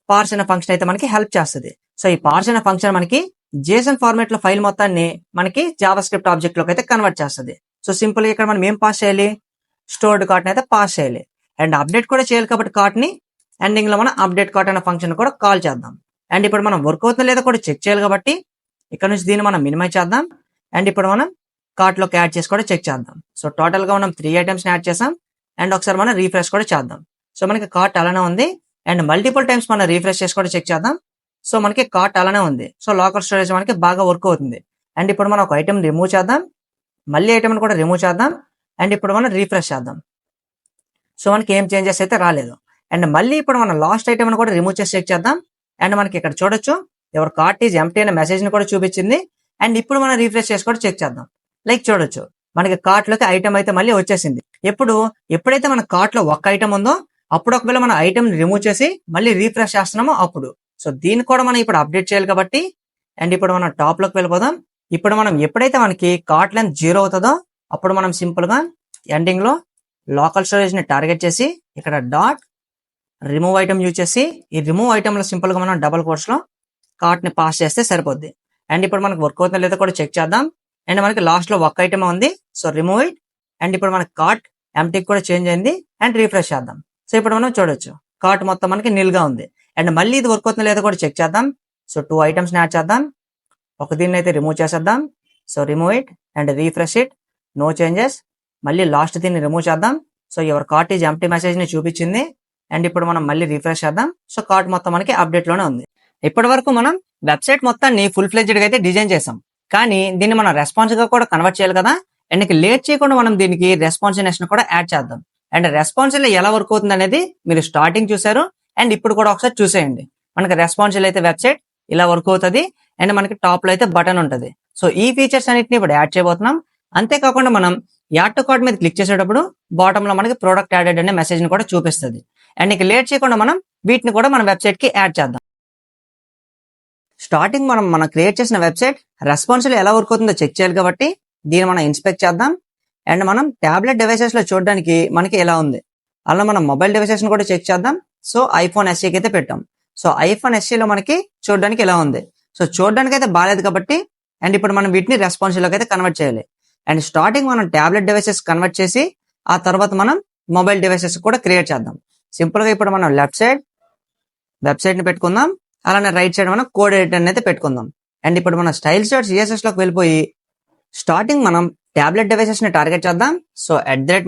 పార్స్ అనే ఫంక్షన్ అయితే మనకి హెల్ప్ చేస్తుంది. సో ఈ పార్స్ అనే ఫంక్షన్ మనకి జేసన్ ఫార్మాట్ లో ఫైల్ మొత్తాన్ని మనకి జావా స్క్రిప్ట్ ఆబ్జెక్ట్ లోకి అయితే కన్వర్ట్ చేస్తుంది. సో సింపుల్ గా ఇక్కడ మనం ఏం పాస్ చేయాలి, స్టోర్డ్ కార్ట్ అయితే పాస్ చేయాలి. అండ్ అప్డేట్ కూడా చేయాలి కాబట్టి కార్ట్ ని ఎండింగ్ లో మనం అప్డేట్ కార్ట్ అనే ఫంక్షన్ కూడా కాల్ చేద్దాం. అండ్ ఇప్పుడు మనం వర్క్ అవుతుందో లేదో కూడా చెక్ చేయాలి కాబట్టి ఇక్కడ నుంచి దీన్ని మనం మినిమైజ్ చేద్దాం. అండ్ ఇప్పుడు మనం కార్ట్ లోకి యాడ్ చేసి కూడా చెక్ చేద్దాం. సో టోటల్ గా మనం 3 ఐటమ్స్ యాడ్ చేసాం. అండ్ ఒకసారి మనం రీఫ్రెష్ కూడా చేద్దాం. సో మనకి కార్ట్ అలానే ఉంది. అండ్ మల్టిపుల్ టైమ్స్ మనం రీఫ్రెష్ చేసి కూడా చెక్ చేద్దాం. సో మనకి కార్ట్ అలానే ఉంది. సో లోకల్ స్టోరేజ్ మనకి బాగా వర్క్ అవుతుంది. అండ్ ఇప్పుడు మనం ఒక ఐటమ్ రిమూవ్ చేద్దాం, మళ్ళీ ఐటమ్ కూడా రిమూవ్ చేద్దాం. అండ్ ఇప్పుడు మనం రీఫ్రెష్ చేద్దాం. సో మనకి ఏం చేంజెస్ అయితే రాలేదు. అండ్ మళ్ళీ ఇప్పుడు మనం లాస్ట్ ఐటమ్ కూడా రిమూవ్ చేసి చెక్ చేద్దాం. అండ్ మనకి ఇక్కడ చూడొచ్చు యువర్ కార్ట్ ఈజ్ ఎంప్టీ అనే మెసేజ్ ని కూడా చూపించింది. అండ్ ఇప్పుడు మనం రీఫ్రెష్ చేసి కూడా చెక్ చేద్దాం. లైక్ చూడొచ్చు మనకి కార్ట్ లోకి ఐటమ్ అయితే మళ్ళీ వచ్చేసింది. ఎప్పుడైతే మన కార్ట్ లో ఒక్క ఐటమ్ ఉందో అప్పుడు ఒకవేళ మన ఐటమ్ ని రిమూవ్ చేసి మళ్ళీ రీఫ్రెష్ చేస్తున్నామో అప్పుడు. సో దీన్ని కూడా మనం ఇప్పుడు అప్డేట్ చేయాలి కాబట్టి. అండ్ ఇప్పుడు మనం టాప్ లోకి వెళ్ళిపోదాం. ఇప్పుడు మనం ఎప్పుడైతే మనకి కార్ట్ లెంత్ 0 అవుతుందో అప్పుడు మనం సింపుల్ గా ఎండింగ్ లో లోకల్ స్టోరేజ్ ని టార్గెట్ చేసి ఇక్కడ డాట్ రిమూవ్ ఐటమ్ యూజ్ చేసి ఈ రిమూవ్ ఐటమ్ లో సింపుల్ గా మనం డబల్ కోట్స్ లో కార్ట్ ని పాస్ చేస్తే సరిపోద్ది. అండ్ ఇప్పుడు మనకు వర్క్ అవుతుందో లేదో కూడా చెక్ చేద్దాం. అండ్ మనకి లాస్ట్ లో ఒక్క ఐటమ్ ఉంది. So remove it. అండ్ ఇప్పుడు మనకి కార్ట్ ఎంప్టీ కూడా చేంజ్ అయింది. అండ్ రీఫ్రెష్ చేద్దాం. సో ఇప్పుడు మనం చూడొచ్చు కార్ట్ మొత్తం మనకి నిల్ గా ఉంది. అండ్ మళ్ళీ ఇది వర్క్ అవుతుందో లేదో కూడా చెక్ చేద్దాం. సో 2 ఐటమ్స్ యాడ్ చేద్దాం. ఒక దీన్ని అయితే రిమూవ్ చేసేద్దాం. So remove it and refresh it, no changes. మళ్ళీ లాస్ట్ దీన్ని రిమూవ్ చేద్దాం. So your cart is empty message ని చూపించింది. అండ్ ఇప్పుడు మనం మళ్ళీ రీఫ్రెష్ చేద్దాం. సో కార్ట్ మొత్తం మనకి అప్డేట్ లోనే ఉంది. ఇప్పటి వరకు మనం వెబ్సైట్ మొత్తాన్ని ఫుల్ ఫ్లెడ్జ్డ్ గా అయితే డిజైన్ చేసాం. కానీ దీన్ని మనం రెస్పాన్సివ్ గా కూడా కన్వర్ట్ చేయాలి కదా. అండ్ లేట్ చేయకుండా మనం దీనికి రెస్పాన్సివ్నెస్ కూడా యాడ్ చేద్దాం. అండ్ రెస్పాన్సివ్ ఎలా వర్క్ అవుతుంది అనేది మీరు స్టార్టింగ్ చూసారు. అండ్ ఇప్పుడు కూడా ఒకసారి చూసేయండి. మనకి రెస్పాన్సివ్ అయితే వెబ్సైట్ ఇలా వర్క్ అవుతుంది. అండ్ మనకి టాప్ లో అయితే బటన్ ఉంటుంది. సో ఈ ఫీచర్స్ అన్నిటిని ఇప్పుడు యాడ్ చేయబోతున్నాం. అంతేకాకుండా మనం యాడ్ టు కార్ట్ మీద క్లిక్ చేసేటప్పుడు బాటమ్ లో మనకి ప్రోడక్ట్ యాడెడ్ అనే మెసేజ్ ని కూడా చూపిస్తుంది. అండ్ ఇక లేట్ చేయకుండా మనం వీటిని కూడా మన వెబ్సైట్ కి యాడ్ చేద్దాం. స్టార్టింగ్ మనం క్రియేట్ చేసిన వెబ్సైట్ రెస్పాన్సివ్ ఎలా వర్క్ అవుతుందో చెక్ చేయాలి కాబట్టి దీన్ని మనం ఇన్స్పెక్ట్ చేద్దాం. అండ్ మనం టాబ్లెట్ డివైసెస్ లో చూడడానికి మనకి ఎలా ఉంది, అలా మనం మొబైల్ డివైసెస్ కూడా చెక్ చేద్దాం. సో ఐఫోన్ ఎస్ఈకి అయితే పెట్టాం. సో ఐఫోన్ ఎస్ఈలో మనకి చూడడానికి ఎలా ఉంది. సో చూడడానికి అయితే బాగాలేదు కాబట్టి అండ్ ఇప్పుడు మనం వీటిని రెస్పాన్సివ్ లోకి అయితే కన్వర్ట్ చేయాలి. అండ్ స్టార్టింగ్ మనం టాబ్లెట్ డివైసెస్ కన్వర్ట్ చేసి ఆ తర్వాత మనం మొబైల్ డివైసెస్ కూడా క్రియేట్ చేద్దాం. సింపుల్ గా ఇప్పుడు మనం లెఫ్ట్ సైడ్ వెబ్సైట్ ని పెట్టుకుందాం. అలానే రైట్ సైడ్ మనం కోడ్ ఎడిటర్ అయితే పెట్టుకుందాం. అండ్ ఇప్పుడు మనం స్టైల్స్ డాట్ సిఎస్ఎస్ లోకి వెళ్ళిపోయి స్టార్టింగ్ మనం టాబ్లెట్ డివైసెస్ ని టార్గెట్ చేద్దాం. సో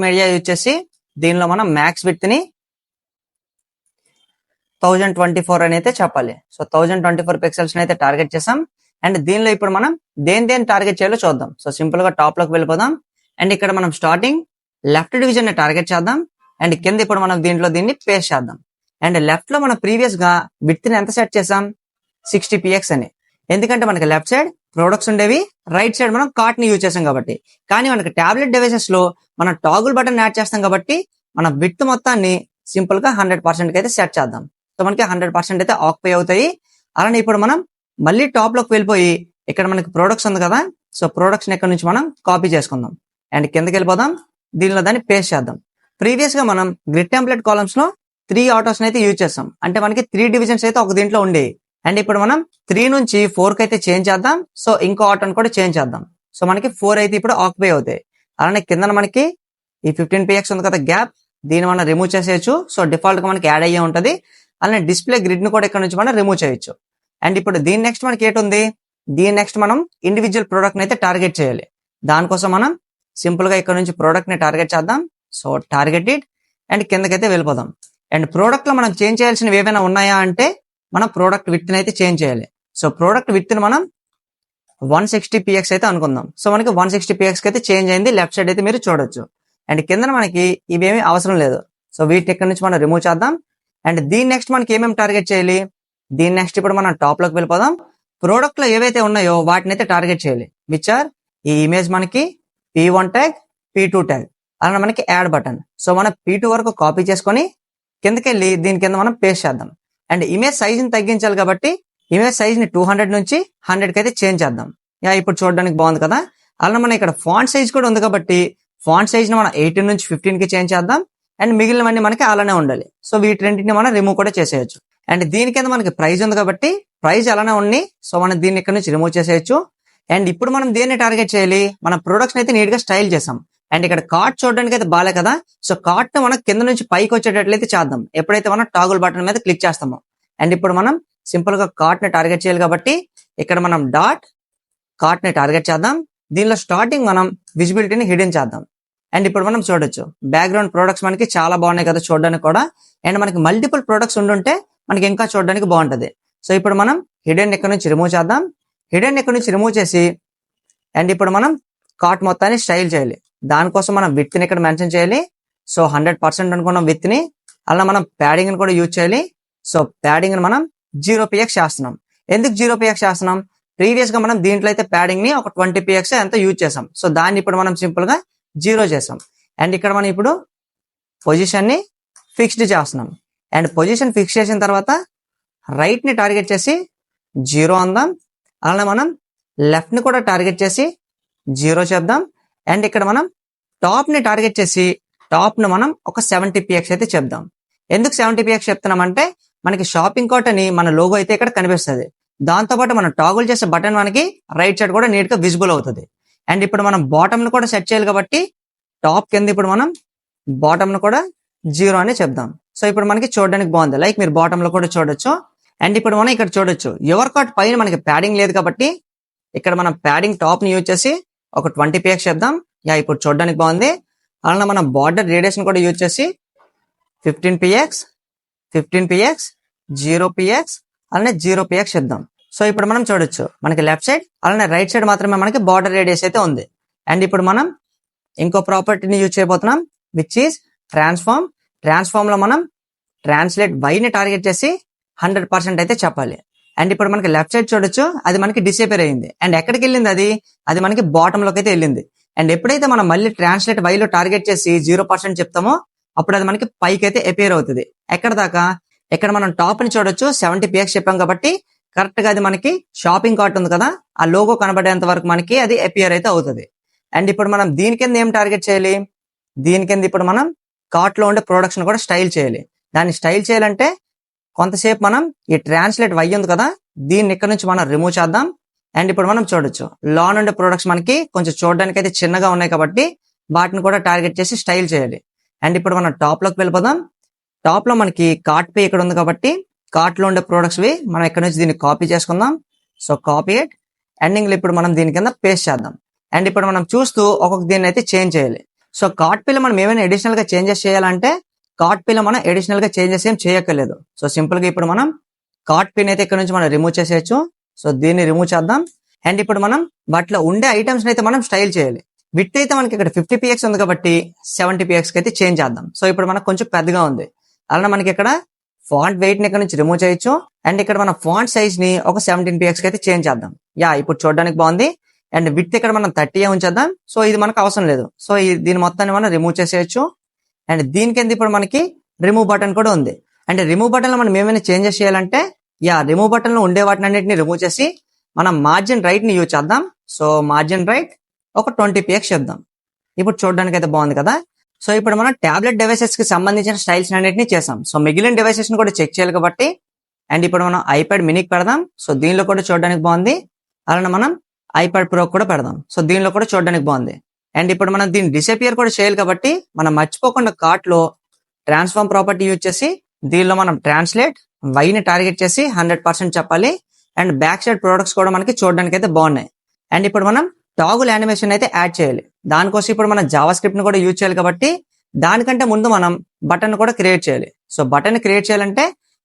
@media యూజ్ చేసి దీనిలో మనం మ్యాక్స్ విడ్త్ ని 1024 అని అయితే చెప్పాలి. సో 1024 పిక్సెల్స్ అయితే టార్గెట్ చేసాం. అండ్ దీనిలో ఇప్పుడు మనం దేని టార్గెట్ చేయాలో చూద్దాం. సో సింపుల్ గా టాప్ లోకి వెళ్ళిపోదాం. అండ్ ఇక్కడ మనం స్టార్టింగ్ లెఫ్ట్ డివిజన్ ని టార్గెట్ చేద్దాం. అండ్ కింద ఇప్పుడు మనం దీన్ని పేస్ట్ చేద్దాం. అండ్ లెఫ్ట్ లో మనం ప్రీవియస్ గా విడ్త్ ని ఎంత సెట్ చేసాం, 60px అని. ఎందుకంటే మనకి లెఫ్ట్ సైడ్ ప్రొడక్ట్స్ ఉండేవి, రైట్ సైడ్ మనం కార్ట్ ని యూజ్ చేసాం కాబట్టి. కానీ మనకి టాబ్లెట్ డివైసెస్ లో మనం టాగుల్ బటన్ యాడ్ చేస్తాం కాబట్టి మన విడ్త్ మొత్తాన్ని సింపుల్ గా 100% అయితే సెట్ చేద్దాం. సో మనకి 100% అయితే ఆక్యుపై అవుతాయి. అలానే ఇప్పుడు మనం మళ్ళీ టాప్ లోకి వెళ్ళిపోయి ఇక్కడ మనకి ప్రొడక్ట్స్ ఉంది కదా, సో ప్రొడక్ట్స్ ఇక్కడ నుంచి మనం కాపీ చేసుకుందాం. అండ్ కిందకి వెళ్ళిపోదాం, దీనిలో దాన్ని పేస్ట్ చేద్దాం. ప్రీవియస్ గా మనం గ్రిడ్ టెంప్లెట్ కాలమ్స్ లో 3 ఆటోస్ అయితే యూజ్ చేస్తాం. అంటే మనకి 3 డివిజన్స్ అయితే ఒక దీంట్లో ఉండేవి. అండ్ ఇప్పుడు మనం 3 నుంచి 4 కి అయితే చేంజ్ చేద్దాం. సో ఇంకో ఆటోని కూడా చేంజ్ చేద్దాం. సో మనకి 4 అయితే ఇప్పుడు ఆక్యుపై అవుతాయి. అలానే కింద మనకి ఈ 15px ఉంది కదా గ్యాప్, దీన్ని మనం రిమూవ్ చేసేయచ్చు. సో డిఫాల్ట్ గా మనకి యాడ్ అయ్యే ఉంటది. అలానే డిస్ప్లే గ్రిడ్ ని కూడా ఇక్కడ నుంచి మనం రిమూవ్ చేయొచ్చు. అండ్ ఇప్పుడు దీని నెక్స్ట్ మనకి ఏటుంది, దీని నెక్స్ట్ మనం ఇండివిజువల్ ప్రోడక్ట్ ని అయితే టార్గెట్ చేయాలి. దానికోసం మనం సింపుల్ గా ఇక్కడ నుంచి ప్రోడక్ట్ ని టార్గెట్ చేద్దాం. సో టార్గెట్ ఇట్ అండ్ కిందకైతే వెళ్ళిపోదాం. అండ్ ప్రోడక్ట్ లో మనం చేంజ్ చేయాల్సినవి ఏవైనా ఉన్నాయా అంటే మనం ప్రోడక్ట్ విడ్త్ ని అయితే చేంజ్ చేయాలి. సో ప్రోడక్ట్ విడ్త్ ని మనం 160px అయితే అనుకుందాం. సో మనకి 160px కి అయితే చేంజ్ అయింది. లెఫ్ట్ సైడ్ అయితే మీరు చూడొచ్చు. అండ్ కింద మనకి ఇవేమీ అవసరం లేదు. సో వీటిని ఇక్కడ నుంచి మనం రిమూవ్ చేద్దాం. అండ్ దీని నెక్స్ట్ మనకి ఏమేమి టార్గెట్ చేయాలి, దీని నెక్స్ట్ ఇప్పుడు మనం టాప్ లోకి వెళ్ళిపోదాం. ప్రోడక్ట్ లో ఏవైతే ఉన్నాయో వాటిని అయితే టార్గెట్ చేయాలి. విచ్ ఆర్ ఈ ఇమేజ్ మనకి P1 ట్యాగ్, P2 ట్యాగ్, అలానే మనకి యాడ్ బటన్. సో మనం P2 వరకు కాపీ చేసుకొని కిందకెళ్ళి దీని కింద మనం పేస్ట్ చేద్దాం. అండ్ ఇమేజ్ సైజ్ ని తగ్గించాలి కాబట్టి ఇమేజ్ సైజ్ ని 200 నుంచి 100 కి అయితే చేంజ్ చేద్దాం. ఇప్పుడు చూడడానికి బాగుంది కదా. అలానే మనం ఇక్కడ ఫాంట్ సైజ్ కూడా ఉంది కాబట్టి ఫాంట్ సైజ్ ని మనం 18 నుంచి 15 కి చేంజ్ చేద్దాం. అండ్ మిగిలినవన్నీ మనకి అలానే ఉండాలి. సో వీటి రెండింటిని మనం రిమూవ్ కూడా చేసేయచ్చు. అండ్ దీని కింద మనకి ప్రైస్ ఉంది కాబట్టి ప్రైస్ అలానే ఉంది. సో మనం దీన్ని ఇక్కడ నుంచి రిమూవ్ చేసేయచ్చు. అండ్ ఇప్పుడు మనం దేన్ని టార్గెట్ చేయాలి, మన ప్రొడక్ట్స్ అయితే నీట్ గా స్టైల్ చేసాం. అండ్ ఇక్కడ కార్ట్ చూడడానికి అయితే బాలే కదా. సో కార్ట్ ని మనం కింద నుంచి పైకి వచ్చేటట్లయితే చేద్దాం ఎప్పుడైతే మనం టాగుల్ బటన్ మీద క్లిక్ చేస్తామో. అండ్ ఇప్పుడు మనం సింపుల్ గా కార్ట్ ని టార్గెట్ చేయాలి కాబట్టి ఇక్కడ మనం డాట్ కార్ట్ ని టార్గెట్ చేద్దాం. దీనిలో స్టార్టింగ్ మనం విజిబిలిటీని హిడెన్ చేద్దాం. అండ్ ఇప్పుడు మనం చూడొచ్చు బ్యాక్గ్రౌండ్ ప్రొడక్ట్స్ మనకి చాలా బాగున్నాయి కదా చూడడానికి కూడా. అండ్ మనకి మల్టిపుల్ ప్రొడక్ట్స్ ఉండుంటే మనకి ఇంకా చూడడానికి బాగుంటది. సో ఇప్పుడు మనం హిడెన్ ఇక్కడ నుంచి రిమూవ్ చేద్దాం. హిడెన్ ఇక్కడ నుంచి రిమూవ్ చేసి అండ్ ఇప్పుడు మనం కార్ట్ మొత్తాన్ని స్టైల్ చేయాలి. దానికోసం మనం విత్ ని ఇక్కడ మెన్షన్ చేయాలి. సో 100% అనుకున్నాం విత్ ని. అలా మనం ప్యాడింగ్ ని కూడా యూజ్ చేయాలి. సో ప్యాడింగ్ ని మనం 0px చేస్తున్నాం. ఎందుకు 0px చేస్తున్నాం, ప్రీవియస్ గా మనం దీంట్లో అయితే ప్యాడింగ్ ని ఒక 20px ఎంత యూజ్ చేసాం. సో దాన్ని ఇప్పుడు మనం సింపుల్ గా 0 చేసాం. అండ్ ఇక్కడ మనం ఇప్పుడు పొజిషన్ ని ఫిక్స్డ్ చేస్తున్నాం. అండ్ పొజిషన్ ఫిక్స్ చేసిన తర్వాత రైట్ ని టార్గెట్ చేసి 0 అందాం. అలానే మనం లెఫ్ట్ ని కూడా టార్గెట్ చేసి 0 చెప్దాం. అండ్ ఇక్కడ మనం టాప్ ని టార్గెట్ చేసి టాప్ ను మనం ఒక 70px అయితే చెప్దాం. ఎందుకు 70px చెప్తున్నామంటే మనకి షాపింగ్ కార్ట్ అని మన లోగో అయితే ఇక్కడ కనిపిస్తుంది. దాంతోపాటు మనం టాగుల్ చేసే బటన్ మనకి రైట్ సైడ్ కూడా నీట్ గా విజిబుల్ అవుతుంది. అండ్ ఇప్పుడు మనం బాటమ్ ను కూడా సెట్ చేయాలి కాబట్టి టాప్ కింద ఇప్పుడు మనం బాటమ్ ను కూడా 0 అని చెప్దాం. సో ఇప్పుడు మనకి చూడడానికి బాగుంది. లైక్ మీరు బాటమ్ లో కూడా చూడొచ్చు. అండ్ ఇప్పుడు మనం ఇక్కడ చూడొచ్చు యువర్ కార్ట్ పైన మనకి ప్యాడింగ్ లేదు కాబట్టి ఇక్కడ మనం ప్యాడింగ్ టాప్ ని యూజ్ చేసి ఒక 20px చెప్దాం. ఇప్పుడు చూడడానికి బాగుంది. అలానే మనం బార్డర్ రేడియేషన్ కూడా యూజ్ చేసి 15px 0px అలానే 0px చెప్దాం. సో ఇప్పుడు మనం చూడొచ్చు మనకి లెఫ్ట్ సైడ్ అలానే రైట్ సైడ్ మాత్రమే మనకి బార్డర్ రేడియస్ అయితే ఉంది. అండ్ ఇప్పుడు మనం ఇంకో ప్రాపర్టీని యూజ్ చేయబోతున్నాం విచ్ ఈస్ ట్రాన్స్ఫార్మ్. ట్రాన్స్ఫార్మ్ లో మనం ట్రాన్స్లేట్ y ని టార్గెట్ చేసి 100% అయితే చెప్పాలి. అండ్ ఇప్పుడు మనకి లెఫ్ట్ సైడ్ చూడొచ్చు అది మనకి డిసేపేర్ అయింది. అండ్ ఎక్కడికి వెళ్ళింది అది మనకి బాటమ్ లోకి అయితే వెళ్ళింది. అండ్ ఎప్పుడైతే మనం మళ్ళీ ట్రాన్స్లేట్ y లో టార్గెట్ చేసి 0% చెప్తామో అప్పుడు అది మనకి పైకి అయితే అపేర్ అవుతుంది. ఎక్కడ దాకా, ఇక్కడ మనం టాప్ ని చూడొచ్చు 70px చెప్పాం కాబట్టి కరెక్ట్ గా అది మనకి షాపింగ్ కార్ట్ ఉంది కదా ఆ లోగో కనబడేంత వరకు మనకి అది అపియర్ అయితే అవుతుంది. అండ్ ఇప్పుడు మనం దీని కింద ఏం టార్గెట్ చేయాలి, దీని కింద ఇప్పుడు మనం కార్ట్ లో ఉండే ప్రొడక్ట్స్ కూడా స్టైల్ చేయాలి. దాన్ని స్టైల్ చేయాలంటే కొంతసేపు మనం ఈ ట్రాన్స్లేట్ y ఉంది కదా దీన్ని ఇక్కడ నుంచి మనం రిమూవ్ చేద్దాం. అండ్ ఇప్పుడు మనం చూడొచ్చు లా నుండి ప్రొడక్ట్స్ మనకి కొంచెం చూడడానికి అయితే చిన్నగా ఉన్నాయి కాబట్టి వాటిని కూడా టార్గెట్ చేసి స్టైల్ చేయాలి. అండ్ ఇప్పుడు మనం టాప్ లోకి వెళ్ళిపోదాం. టాప్ లో మనకి కార్ట్ పే ఇక్కడ ఉంది కాబట్టి కార్ట్ లో ఉండే ప్రొడక్ట్స్ మనం ఇక్కడ నుంచి దీన్ని కాపీ చేసుకుందాం. So copy it. ఎండింగ్ లో ఇప్పుడు మనం దీని కింద పేస్ట్ చేద్దాం. అండ్ ఇప్పుడు మనం చూస్తూ ఒక్కొక్క దీన్ని అయితే చేంజ్ చేయాలి. సో కార్ట్ పే లో మనం ఏమైనా అడిషనల్ గా చేంజెస్ చేయాలంటే కార్ట్ పే లో మనం అడిషనల్ గా చేంజెస్ ఏం చేయక్కర్లేదు. సో సింపుల్ గా ఇప్పుడు మనం కార్ట్ పిన్ అయితే ఇక్కడ నుంచి మనం రిమూవ్ చేసేయచ్చు. సో దీన్ని రిమూవ్ చేద్దాం. అండ్ ఇప్పుడు మనం వాటిలో ఉండే ఐటమ్స్ అయితే మనం స్టైల్ చేయాలి. విడ్త్ అయితే మనకి ఇక్కడ 50px ఉంది కాబట్టి 70px కి అయితే చేంజ్ చేద్దాం. సో ఇప్పుడు మనకు కొంచెం పెద్దగా ఉంది. అలానే మనకి ఇక్కడ ఫాంట్ వెయిట్ ని ఇక్కడ నుంచి రిమూవ్ చేయొచ్చు. అండ్ ఇక్కడ మన ఫాంట్ సైజ్ ని ఒక 17px కి అయితే చేంజ్ చేద్దాం. ఇప్పుడు చూడడానికి బాగుంది. అండ్ విడ్త్ ఇక్కడ మనం 30 ఉంచేద్దాం. సో ఇది మనకు అవసరం లేదు. సో దీని మొత్తాన్ని మనం రిమూవ్ చేసేయచ్చు. అండ్ దీని కింద ఇప్పుడు మనకి రిమూవ్ బటన్ కూడా ఉంది. అండ్ రిమూవ్ బటన్ లో మనం ఏమైనా చేంజెస్ చేయాలంటే రిమూవ్ బటన్ లో ఉండే వాటిని అన్నిటిని రిమూవ్ చేసి మనం మార్జిన్ రైట్ ని యూజ్ చేద్దాం. సో మార్జిన్ రైట్ ఒక 20px చెప్దాం. ఇప్పుడు చూడడానికి అయితే బాగుంది కదా. సో ఇప్పుడు మనం టాబ్లెట్ డివైసెస్ కి సంబంధించిన స్టైల్స్ అన్నిటిని చేసాం. సో మిగిలిన డివైసెస్ ని కూడా చెక్ చేయాలి కాబట్టి అండ్ ఇప్పుడు మనం ఐప్యాడ్ మినీకి పెడదాం. సో దీనిలో కూడా చూడడానికి బాగుంది. అలానే మనం ఐప్యాడ్ ప్రో కూడా పెడదాం. సో దీనిలో కూడా చూడడానికి బాగుంది. అండ్ ఇప్పుడు మనం దీన్ని డిసపియర్ కూడా చేయాలి కాబట్టి మనం మర్చిపోకుండా కార్ట్ లో ట్రాన్స్ఫార్మ్ ప్రాపర్టీ యూజ్ చేసి దీనిలో మనం ట్రాన్స్లేట్ వైని టార్గెట్ చేసి 100% చెప్పాలి. అండ్ బ్యాక్ సైడ్ ప్రొడక్ట్స్ కూడా మనకి చూడడానికి అయితే బాగున్నాయి. అండ్ ఇప్పుడు మనం టాగుల్ యానిమేషన్ అయితే యాడ్ చేయాలి. దానికోసం ఇప్పుడు మనం జావా స్క్రిప్ట్ ని కూడా యూజ్ చేయాలి కాబట్టి దానికంటే ముందు మనం బటన్ కూడా క్రియేట్ చేయాలి. సో బటన్ క్రియేట్ చేయాలంటే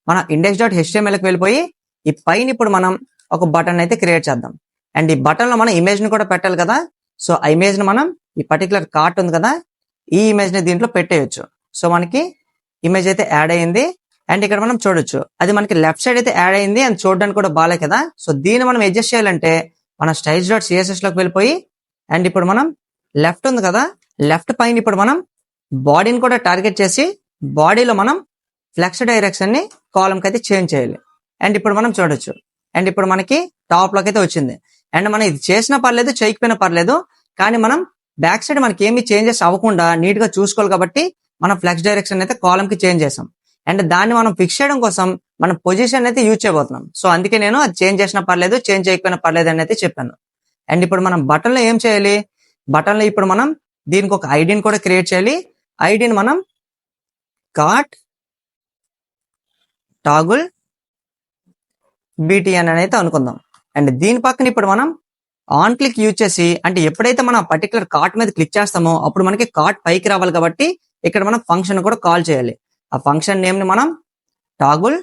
మనం index.html కి వెళ్ళిపోయి ఈ పైన ఇప్పుడు మనం ఒక బటన్ అయితే క్రియేట్ చేద్దాం. అండ్ ఈ బటన్ లో మనం ఇమేజ్ ని కూడా పెట్టాలి కదా. సో ఆ ఇమేజ్ ని మనం ఈ పర్టికులర్ కార్ట్ ఉంది కదా, ఈ ఇమేజ్ ని దీంట్లో పెట్టేయచ్చు. సో మనకి ఇమేజ్ అయితే యాడ్ అయ్యింది. అండ్ ఇక్కడ మనం చూడొచ్చు అది మనకి లెఫ్ట్ సైడ్ అయితే యాడ్ అయ్యింది. అండ్ చూడడానికి కూడా బాగాలే కదా. సో దీన్ని మనం అడ్జస్ట్ చేయాలంటే మన styles.css లోకి వెళ్ళిపోయి అండ్ ఇప్పుడు మనం లెఫ్ట్ ఉంది కదా, లెఫ్ట్ పైన ఇప్పుడు మనం బాడీని కూడా టార్గెట్ చేసి బాడీలో మనం ఫ్లెక్స్ డైరెక్షన్ ని కాలమ్ కి అయితే చేంజ్ చేయాలి. అండ్ ఇప్పుడు మనం చూడొచ్చు అండ్ ఇప్పుడు మనకి టాప్ లోకి అయితే వచ్చింది. అండ్ మనం ఇది చేసినా పర్లేదు చేయకపోయినా పర్లేదు, కానీ మనం బ్యాక్ సైడ్ మనకి ఏమి చేంజెస్ అవ్వకుండా నీట్ గా చూసుకోవాలి కాబట్టి మనం ఫ్లెక్స్ డైరెక్షన్ అయితే కాలమ్ కి చేంజ్ చేసాం. అండ్ దాన్ని మనం ఫిక్స్ చేయడం కోసం మనం పొజిషన్ అయితే యూజ్ చేయబోతున్నాం. సో అందుకే నేను అది చేంజ్ చేసినా పర్లేదు చేంజ్ చేయకపోయినా పర్లేదు అని అయితే చెప్పాను. అండ్ ఇప్పుడు మనం బటన్ లో ఏం చేయాలి, బటన్ లో ఇప్పుడు మనం దీనికి ఒక ఐడిని కూడా క్రియేట్ చేయాలి. ఐడిని మనం కార్ట్ టాగుల్ BTN అని అయితే అనుకుందాం. అండ్ దీని పక్కన ఇప్పుడు మనం ఆన్ క్లిక్ యూజ్ చేసి అంటే ఎప్పుడైతే మనం పర్టికులర్ కార్ట్ మీద క్లిక్ చేస్తామో అప్పుడు మనకి కార్ట్ పైకి రావాలి కాబట్టి ఇక్కడ మనం ఫంక్షన్ కూడా కాల్ చేయాలి. ఆ ఫంక్షన్ నేమ్ ని మనం టాగుల్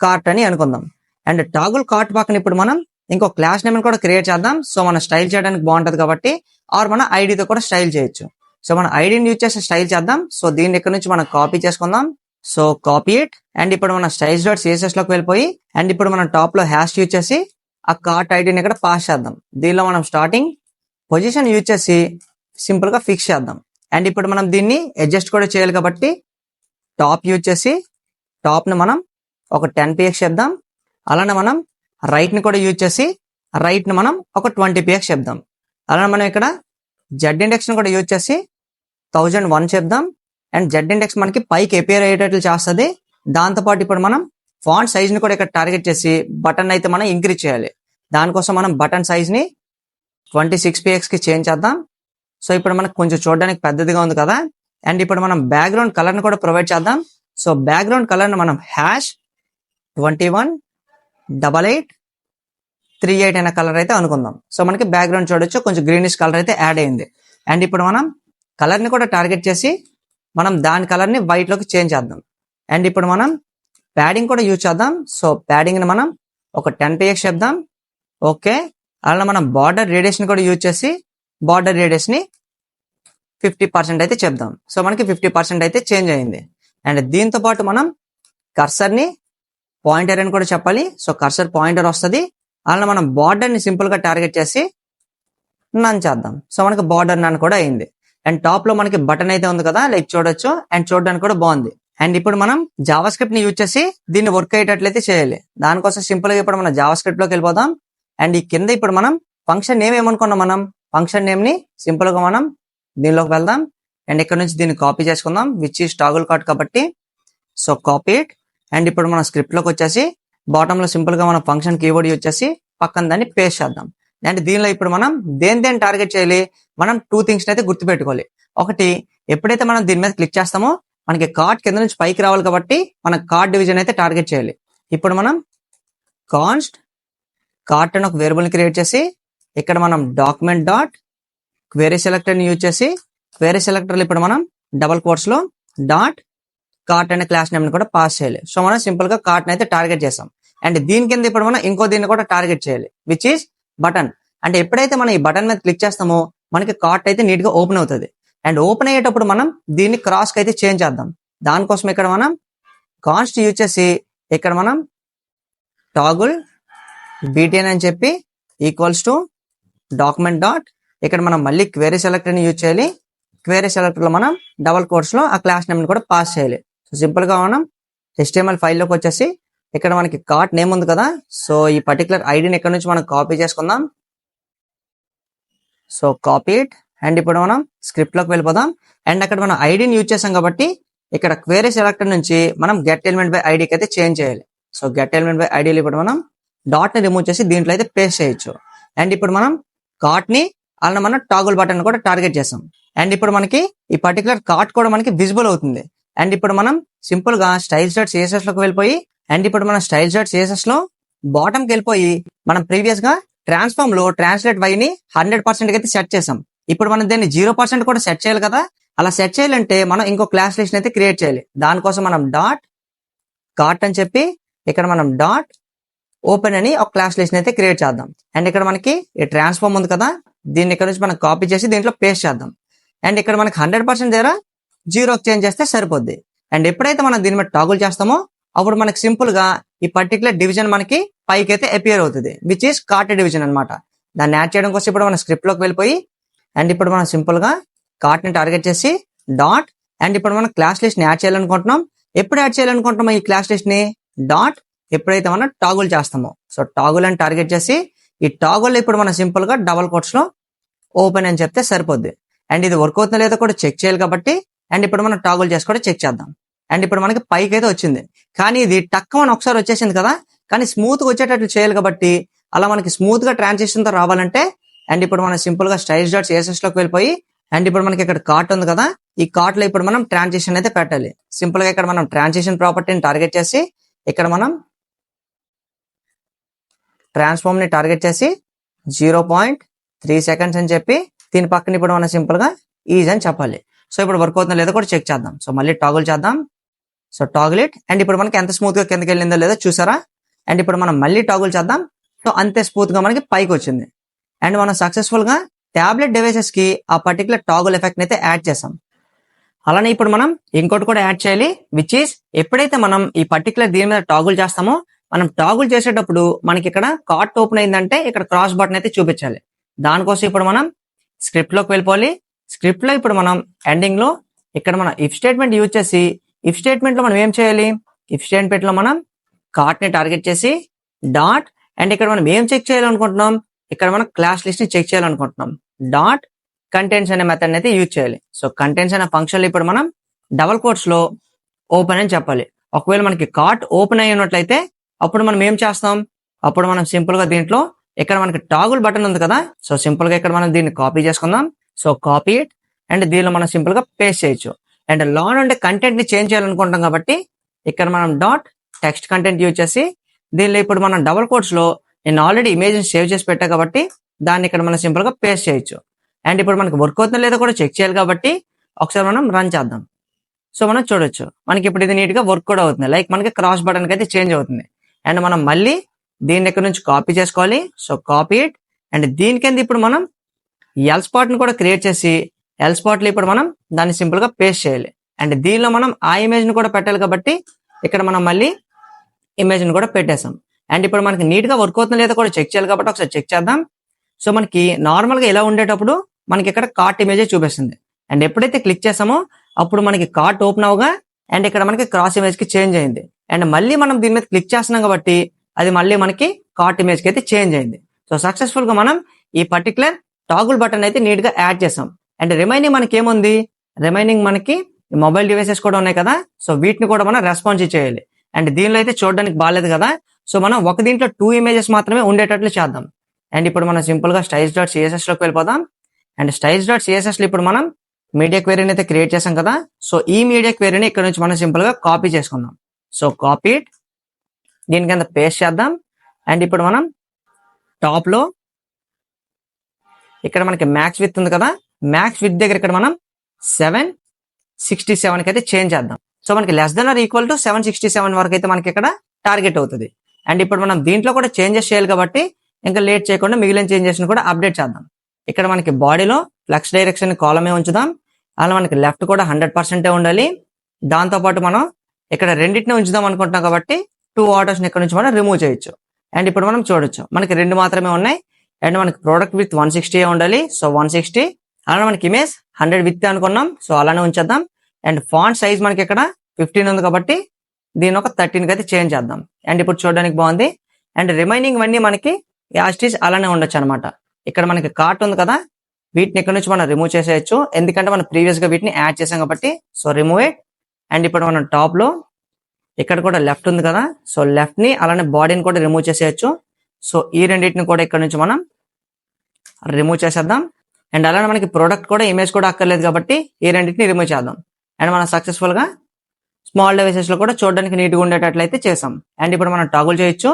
కార్ట్ అని అనుకుందాం. అండ్ టాగుల్ కార్ట్ పక్కన ఇప్పుడు మనం ఇంకో క్లాస్ నేమ్ కూడా క్రియేట్ చేద్దాం. సో మనం స్టైల్ చేయడానికి బాగుంటది కాబట్టి ఆర్ మన ఐడితో కూడా స్టైల్ చేయొచ్చు. సో మన ఐడిని యూజ్ చేసి స్టైల్ చేద్దాం. సో దీన్ని ఇక్కడ నుంచి మనం కాపీ చేసుకుందాం. సో కాపీ ఇట్ అండ్ ఇప్పుడు మనం styles.css లోకి వెళ్ళిపోయి అండ్ ఇప్పుడు మనం టాప్ లో హ్యాష్ యూజ్ చేసి ఆ కార్ట్ ఐడిని ఇక్కడ పాస్ చేద్దాం. దీనిలో మనం స్టార్టింగ్ పొజిషన్ యూజ్ చేసి సింపుల్ గా ఫిక్స్ చేద్దాం. అండ్ ఇప్పుడు మనం దీన్ని అడ్జస్ట్ కూడా చేయాలి కాబట్టి టాప్ యూజ్ చేసి టాప్ ని మనం ఒక 10px చెప్దాం. అలానే మనం రైట్ ని కూడా యూజ్ చేసి రైట్ ని మనం ఒక 20px చెప్దాం. అలానే మనం ఇక్కడ జెడ్ ఇండెక్స్ ని కూడా యూజ్ చేసి 1001 చెప్దాం. అండ్ జెడ్ ఇండెక్స్ మనకి పైకి అపియర్ అయ్యేటట్లు చేస్తుంది. దాంతోపాటు ఇప్పుడు మనం ఫాంట్ సైజ్ ని కూడా ఇక్కడ టార్గెట్ చేసి బటన్ అయితే మనం ఇంక్రీజ్ చేయాలి. దానికోసం మనం బటన్ సైజ్ ని 26px కి చేంజ్ చేద్దాం. సో ఇప్పుడు మనకు కొంచెం చూడడానికి పెద్దదిగా ఉంది కదా. అండ్ ఇప్పుడు మనం బ్యాక్గ్రౌండ్ కలర్ ని కూడా ప్రొవైడ్ చేద్దాం. సో బ్యాక్గ్రౌండ్ కలర్ ని మనం #218838 అనే కలర్ అయితే అనుకుందాం. సో మనకి బ్యాక్గ్రౌండ్ చూడొచ్చు కొంచెం గ్రీనిష్ కలర్ అయితే యాడ్ అయింది. అండ్ ఇప్పుడు మనం కలర్ ని కూడా టార్గెట్ చేసి మనం దాని కలర్ ని వైట్ లోకి చేంజ్ చేద్దాం. అండ్ ఇప్పుడు మనం ప్యాడింగ్ కూడా యూజ్ చేద్దాం. సో ప్యాడింగ్ ని మనం ఒక 10px చెప్దాం. ఓకే, అలా మనం బార్డర్ రేడియస్ ని కూడా యూజ్ చేసి బార్డర్ రేడియస్ ని 50% అయితే చెప్దాం. సో మనకి 50% అయితే చేంజ్ అయింది. అండ్ దీంతో పాటు మనం కర్సర్ ని పాయింటర్ అని కూడా చెప్పాలి. సో కర్సర్ పాయింటర్ వస్తుంది. అలా మనం బార్డర్ ని సింపుల్ గా టార్గెట్ చేసి నన్ చేద్దాం. సో మనకి బార్డర్ నన్ కూడా అయింది. అండ్ టాప్ లో మనకి బటన్ అయితే ఉంది కదా, లైక్ చూడొచ్చు. అండ్ చూడడానికి కూడా బాగుంది. అండ్ ఇప్పుడు మనం జావా స్క్రిప్ట్ ని యూజ్ చేసి దీన్ని వర్క్ అయ్యేటట్లయితే చేయాలి. దానికోసం సింపుల్ గా ఇప్పుడు మనం జావా స్క్రిప్ట్ లోకి వెళ్ళిపోదాం. అండ్ ఈ కింద ఇప్పుడు మనం ఫంక్షన్ నేమ్ ఏమనుకున్నాం, మనం ఫంక్షన్ నేమ్ ని సింపుల్ గా మనం దీనిలోకి వెళ్దాం. అండ్ ఇక్కడ నుంచి దీన్ని కాపీ చేసుకుందాం, విచ్ ఈస్ టాగుల్ కార్ట్ కాబట్టి. So copy it. అండ్ ఇప్పుడు మనం స్క్రిప్ట్ లోకి వచ్చేసి బాటమ్ లో సింపుల్ గా మనం ఫంక్షన్ కీవర్డ్ యూజ్ చేసి పక్కన దాన్ని పేస్ట్ చేద్దాం. అండ్ దీనిలో ఇప్పుడు మనం దేని టార్గెట్ చేయాలి, మనం 2 things అయితే గుర్తుపెట్టుకోవాలి. ఒకటి, ఎప్పుడైతే మనం దీని మీద క్లిక్ చేస్తామో మనకి కార్ట్ కింద నుంచి పైకి రావాలి కాబట్టి మనం కార్ట్ డివిజన్ అయితే టార్గెట్ చేయాలి. ఇప్పుడు మనం కాన్స్ట్ కార్ట్ అని ఒక వేరియబుల్ క్రియేట్ చేసి ఇక్కడ మనం డాక్యుమెంట్ డాట్ క్వెరీ సెలెక్టర్ ని యూజ్ చేసి క్వెరీ సెలెక్టర్ ఇప్పుడు మనం డబుల్ కోట్స్ లో డాట్ కార్ట్ అనే క్లాస్ నేమ్ ని కూడా పాస్ చేయాలి. సో మనం సింపుల్ గా కార్ట్ అయితే టార్గెట్ చేసాం. అండ్ దీని కింద ఇప్పుడు మనం ఇంకో దీన్ని కూడా టార్గెట్ చేయాలి, విచ్ ఈస్ బటన్. అంటే ఎప్పుడైతే మనం ఈ బటన్ మీద క్లిక్ చేస్తామో మనకి కార్ట్ అయితే నీట్ గా ఓపెన్ అవుతుంది. అండ్ ఓపెన్ అయ్యేటప్పుడు మనం దీన్ని క్రాస్ కి అయితే చేంజ్ చేద్దాం. దానికోసం ఇక్కడ మనం కాన్స్ట్ యూజ్ చేసి ఇక్కడ మనం టాగుల్ btn అని చెప్పి ఈక్వల్స్ టు డాక్యుమెంట్ డాట్ ఇక్కడ మనం మళ్ళీ క్వెరీ సెలెక్టర్ ని యూజ్ చేయాలి. క్వెరీ సెలెక్టర్ లో మనం డబల్ కోట్స్ లో ఆ క్లాస్ నేమ్ ని కూడా పాస్ చేయాలి. సో సింపుల్ గా మనం HTML ఫైల్లోకి వచ్చేసి ఇక్కడ మనకి కార్ట్ నేమ్ ఉంది కదా, సో ఈ పర్టికులర్ ఐడిని ఇక్కడ నుంచి మనం కాపీ చేసుకుందాం. సో కాపీ ఇట్ అండ్ ఇప్పుడు మనం స్క్రిప్ట్ లోకి వెళ్ళిపోదాం. అండ్ అక్కడ మనం ఐడిని యూజ్ చేసాం కాబట్టి ఇక్కడ క్వెరీ సెలెక్టర్ నుంచి మనం గెట్ ఎలిమెంట్ బై ఐడికి అయితే చేంజ్ చేయాలి. సో గెట్ ఎలిమెంట్ బై ఐడిలో ఇప్పుడు మనం డాట్ ని రిమూవ్ చేసి దీంట్లో అయితే పేస్ట్ చేయొచ్చు. అండ్ ఇప్పుడు మనం కార్ట్ ని అలా మనం టాగుల్ బటన్ కూడా టార్గెట్ చేసాం. అండ్ ఇప్పుడు మనకి ఈ పర్టికులర్ కార్ట్ కూడా మనకి విజిబుల్ అవుతుంది. అండ్ ఇప్పుడు మనం సింపుల్ గా స్టైల్స్ డాట్ సిఎస్ఎస్ లోకి వెళ్ళిపోయి అండ్ ఇప్పుడు మనం స్టైల్స్ డాట్ సిఎస్ఎస్ లో బాటమ్ కి వెళ్ళిపోయి మనం ప్రీవియస్ గా ట్రాన్స్ఫార్మ్ లో ట్రాన్స్లేట్ వై ని 100% అయితే సెట్ చేసాం. ఇప్పుడు మనం దీన్ని 0% కూడా సెట్ చేయాలి కదా. అలా సెట్ చేయాలంటే మనం ఇంకో క్లాస్ లిస్ట్ అయితే క్రియేట్ చేయాలి. దానికోసం మనం డాట్ కార్ట్ అని చెప్పి ఇక్కడ మనం డాట్ ఓపెన్ అని ఒక క్లాస్ లిస్ట్ అయితే క్రియేట్ చేద్దాం. అండ్ ఇక్కడ మనకి ఈ ట్రాన్స్ఫార్మ్ ఉంది కదా, దీన్ని ఇక్కడ నుంచి మనం కాపీ చేసి దీంట్లో పేస్ట్ చేద్దాం. అండ్ ఇక్కడ మనకి 100% దగ్గర 0 చేంజ్ చేస్తే సరిపోద్ది. అండ్ ఎప్పుడైతే మనం దీని మీద టాగుల్ చేస్తామో అప్పుడు మనకి సింపుల్ గా ఈ పర్టికులర్ డివిజన్ మనకి పైకి అయితే అపియర్ అవుతుంది, విచ్ ఈస్ కార్ట్ డివిజన్ అనమాట. దాన్ని యాడ్ చేయడం కోసం ఇప్పుడు మనం స్క్రిప్ట్ లోకి వెళ్ళిపోయి అండ్ ఇప్పుడు మనం సింపుల్ గా కార్ట్ ని టార్గెట్ చేసి డాట్ అండ్ ఇప్పుడు మనం క్లాస్ లిస్ట్ ని యాడ్ చేయాలనుకుంటున్నాం. ఎప్పుడు యాడ్ చేయాలనుకుంటున్నాం ఈ క్లాస్ లిస్ట్ ని? డాట్ ఎప్పుడైతే మనం టాగుల్ చేస్తామో సో టాగుల్ అని టార్గెట్ చేసి ఈ టాగుల్ ఇప్పుడు మనం సింపుల్ గా డబల్ కోట్స్ లో ఓపెన్ అని చెప్తే సరిపోద్ది. అండ్ ఇది వర్క్ అవుతుందో లేదో కూడా చెక్ చేయాలి కాబట్టి అండ్ ఇప్పుడు మనం టాగుల్ చేసి కూడా చెక్ చేద్దాం. అండ్ ఇప్పుడు మనకి పైకి అయితే వచ్చింది, కానీ ఇది టక్ అని ఒకసారి వచ్చేసింది కదా, కానీ స్మూత్ గా వచ్చేటట్లు చేయాలి కాబట్టి అలా మనకి స్మూత్ గా ట్రాన్సిషన్ తో రావాలంటే అండ్ ఇప్పుడు మనం సింపుల్ గా స్టైల్స్ డాట్ సిఎస్ఎస్ లోకి వెళ్ళిపోయి అండ్ ఇప్పుడు మనకి ఇక్కడ కార్ట్ ఉంది కదా, ఈ కార్ట్ లో ఇప్పుడు మనం ట్రాన్సిషన్ అయితే పెట్టాలి. సింపుల్ గా ఇక్కడ మనం ట్రాన్సిషన్ ప్రాపర్టీని టార్గెట్ చేసి ఇక్కడ మనం ట్రాన్స్ఫార్మ్ ని టార్గెట్ చేసి 0.3 seconds అని చెప్పి దీని పక్కన ఇప్పుడు మనం సింపుల్ గా ఈజ్ అని చెప్పాలి. సో ఇప్పుడు వర్క్ అవుతుందో లేదో కూడా చెక్ చేద్దాం. సో మళ్ళీ టాగుల్ చేద్దాం. సో టాగుల్ ఇట్ అండ్ ఇప్పుడు మనకి ఎంత స్మూత్ గా కిందకి వెళ్ళిందో లేదో చూసారా. అండ్ ఇప్పుడు మనం మళ్ళీ టాగుల్ చేద్దాం. సో అంతే స్మూత్ గా మనకి పైకి వచ్చింది. అండ్ మనం సక్సెస్ఫుల్ గా టాబ్లెట్ డివైసెస్ కి ఆ పర్టికులర్ టాగుల్ ఎఫెక్ట్ అయితే యాడ్ చేసాం. అలానే ఇప్పుడు మనం ఇంకోటి కూడా యాడ్ చేయాలి, విచ్ ఈస్ ఎప్పుడైతే మనం ఈ పర్టికులర్ దీని మీద టాగుల్ చేస్తామో మనం టాగుల్ చేసేటప్పుడు మనకి ఇక్కడ కార్ట్ ఓపెన్ అయిందంటే ఇక్కడ క్రాస్ బటన్ అయితే చూపించాలి. దానికోసం ఇప్పుడు మనం స్క్రిప్ట్ లోకి వెళ్ళిపోవాలి. స్క్రిప్ట్ లో ఇప్పుడు మనం ఎండింగ్ లో ఇక్కడ మనం ఇఫ్ స్టేట్మెంట్ యూజ్ చేసి ఇఫ్ స్టేట్మెంట్ లో మనం ఏం చేయాలి, ఇఫ్ స్టేట్మెంట్ లో మనం కార్ట్ ని టార్గెట్ చేసి డాట్ అండ్ ఇక్కడ మనం ఏం చెక్ చేయాలనుకుంటున్నాం, ఇక్కడ మనం క్లాస్ లిస్ట్ ని చెక్ చేయాలనుకుంటున్నాం. డాట్ కంటెంట్స్ అనే మెథడ్ అయితే యూజ్ చేయాలి. సో కంటెంట్స్ అనే ఫంక్షన్ ఇప్పుడు మనం డబల్ కోట్స్ లో ఓపెన్ అని చెప్పాలి. ఒకవేళ మనకి కార్ట్ ఓపెన్ అయ్యి ఉన్నట్లయితే అప్పుడు మనం ఏం చేస్తాం, అప్పుడు మనం సింపుల్ గా దీంట్లో ఇక్కడ మనకి టాగుల్ బటన్ ఉంది కదా, సో సింపుల్ గా ఇక్కడ మనం దీన్ని కాపీ చేసుకుందాం. సో కాపీ ఇట్ అండ్ దీనిలో మనం సింపుల్ గా పేస్ట్ చేయొచ్చు. అండ్ లా నుండి కంటెంట్ ని చేంజ్ చేయాలనుకుంటాం కాబట్టి ఇక్కడ మనం డాట్ టెక్స్ట్ కంటెంట్ యూజ్ చేసి దీనిలో ఇప్పుడు మనం డబల్ కోట్స్ లో నేను ఆల్రెడీ ఇమేజ్ సేవ్ చేసి పెట్టా కాబట్టి దాన్ని ఇక్కడ మనం సింపుల్ గా పేస్ట్ చేయొచ్చు. అండ్ ఇప్పుడు మనకి వర్క్ అవుతుందో లేదో కూడా చెక్ చేయాలి కాబట్టి ఒకసారి మనం రన్ చేద్దాం. సో మనం చూడొచ్చు మనకి ఇప్పుడు ఇది నీట్ గా వర్క్ కూడా అవుతుంది, లైక్ మనకి క్రాస్ బటన్ కి అయితే చేంజ్ అవుతుంది. అండ్ మనం మళ్ళీ దీన్ని ఇక్కడ నుంచి కాపీ చేసుకోవాలి. సో కాపీ ఇట్ అండ్ దీని కింద ఇప్పుడు మనం ఎల్ స్పాట్ ని కూడా క్రియేట్ చేసి ఎల్ స్పాట్ లో ఇప్పుడు మనం దాన్ని సింపుల్ గా పేస్ట్ చేయాలి. అండ్ దీనిలో మనం ఆ ఇమేజ్ ని కూడా పెట్టాలి కాబట్టి ఇక్కడ మనం మళ్ళీ ఇమేజ్ ని కూడా పెట్టేసాం. అండ్ ఇప్పుడు మనకి నీట్ గా వర్క్ అవుతుందో లేదో కూడా చెక్ చేయాలి కాబట్టి ఒకసారి చెక్ చేద్దాం. సో మనకి నార్మల్ గా ఇలా ఉండేటప్పుడు మనకి ఇక్కడ కార్ట్ ఇమేజ్ చూపిస్తుంది. అండ్ ఎప్పుడైతే క్లిక్ చేసామో అప్పుడు మనకి కార్ట్ ఓపెన్ అవగా అండ్ ఇక్కడ మనకి క్రాస్ ఇమేజ్ కి చేంజ్ అయింది. అండ్ మళ్ళీ మనం దీని మీద క్లిక్ చేస్తున్నాం కాబట్టి అది మళ్ళీ మనకి కార్ట్ ఇమేజ్ కి అయితే చేంజ్ అయింది. సో సక్సెస్ఫుల్ గా మనం ఈ పర్టికులర్ టాగుల్ బటన్ అయితే నీట్ గా యాడ్ చేసాం. అండ్ రిమైనింగ్ మనకి ఏముంది, రిమైనింగ్ మనకి మొబైల్ డివైసెస్ కూడా ఉన్నాయి కదా, సో వీటిని కూడా మనం రెస్పాన్సివ్ చేయాలి. అండ్ దీనిలో అయితే చూడడానికి బాగాలేదు కదా, సో మనం ఒక దీంట్లో 2 ఇమేజెస్ మాత్రమే ఉండేటట్లు చేద్దాం. అండ్ ఇప్పుడు మనం సింపుల్ గా స్టైల్స్ డాట్ సిఎస్ఎస్ లోకి వెళ్ళిపోదాం. అండ్ స్టైల్స్ డాట్ సిఎస్ఎస్ లో ఇప్పుడు మనం మీడియా క్వెరీని అయితే క్రియేట్ చేసాం కదా, సో ఈ మీడియా క్వెరీని ఇక్కడ నుంచి మనం సింపుల్ గా కాపీ చేసుకుందాం. సో కాపీ ఇట్ దీని కింద పేస్ట్ చేద్దాం. అండ్ ఇప్పుడు మనం టాప్ లో ఇక్కడ మనకి మ్యాక్స్ విత్ ఉంది కదా, మ్యాక్స్ విత్ దగ్గర ఇక్కడ మనం 767 కి అయితే చేంజ్ చేద్దాం. సో మనకి less than or equal to 767 వరకు అయితే మనకి ఇక్కడ టార్గెట్ అవుతుంది. అండ్ ఇప్పుడు మనం దీంట్లో కూడా చేంజెస్ చేయాలి కాబట్టి ఇంకా లేట్ చేయకుండా మిగిలిన చేంజెస్ కూడా అప్డేట్ చేద్దాం. ఇక్కడ మనకి బాడీలో ఫ్లెక్స్ డైరెక్షన్ కాలమే ఉంచుదాం. అలా మనకి లెఫ్ట్ కూడా 100% ఉండాలి. దాంతో పాటు మనం ఇక్కడ రెండింటిని ఉంచుదాం అనుకుంటున్నాం కాబట్టి 2 ఆటోస్ ఇక్కడ నుంచి మనం రిమూవ్ చేయొచ్చు. అండ్ ఇప్పుడు మనం చూడొచ్చు మనకి 2 మాత్రమే ఉన్నాయి. అండ్ మనకి ప్రోడక్ట్ విత్ 160 ఉండాలి. సో 160. అలానే మనకి ఇమేజ్ 100 విత్ అనుకున్నాం. సో అలానే ఉంచేద్దాం. అండ్ ఫాంట్ సైజ్ మనకి ఇక్కడ 15 ఉంది కాబట్టి దీని ఒక 13 అయితే చేంజ్ చేద్దాం. అండ్ ఇప్పుడు చూడడానికి బాగుంది. అండ్ రిమైనింగ్ అన్ని మనకి యాస్టీస్ అలానే ఉండొచ్చు అనమాట. ఇక్కడ మనకి కార్ట్ ఉంది కదా, వీటిని ఇక్కడ నుంచి మనం రిమూవ్ చేసేయచ్చు. ఎందుకంటే మనం ప్రీవియస్ గా వీటిని యాడ్ చేసాం కాబట్టి. So remove it. అండ్ ఇప్పుడు మనం టాప్ లో ఇక్కడ కూడా లెఫ్ట్ ఉంది కదా, సో లెఫ్ట్ ని అలానే బాడీని కూడా రిమూవ్ చేసేయచ్చు. సో ఈ రెండింటిని కూడా ఇక్కడ నుంచి మనం రిమూవ్ చేసేద్దాం. అండ్ అలానే మనకి ప్రోడక్ట్ కూడా ఇమేజ్ కూడా అక్కర్లేదు కాబట్టి ఈ రెండింటిని రిమూవ్ చేద్దాం. అండ్ మనం సక్సెస్ఫుల్ గా స్మాల్ డివైసెస్ లో కూడా చూడడానికి నీట్ గా ఉండేటట్లయితే చేసాం. అండ్ ఇప్పుడు మనం టాగుల్ చేయొచ్చు.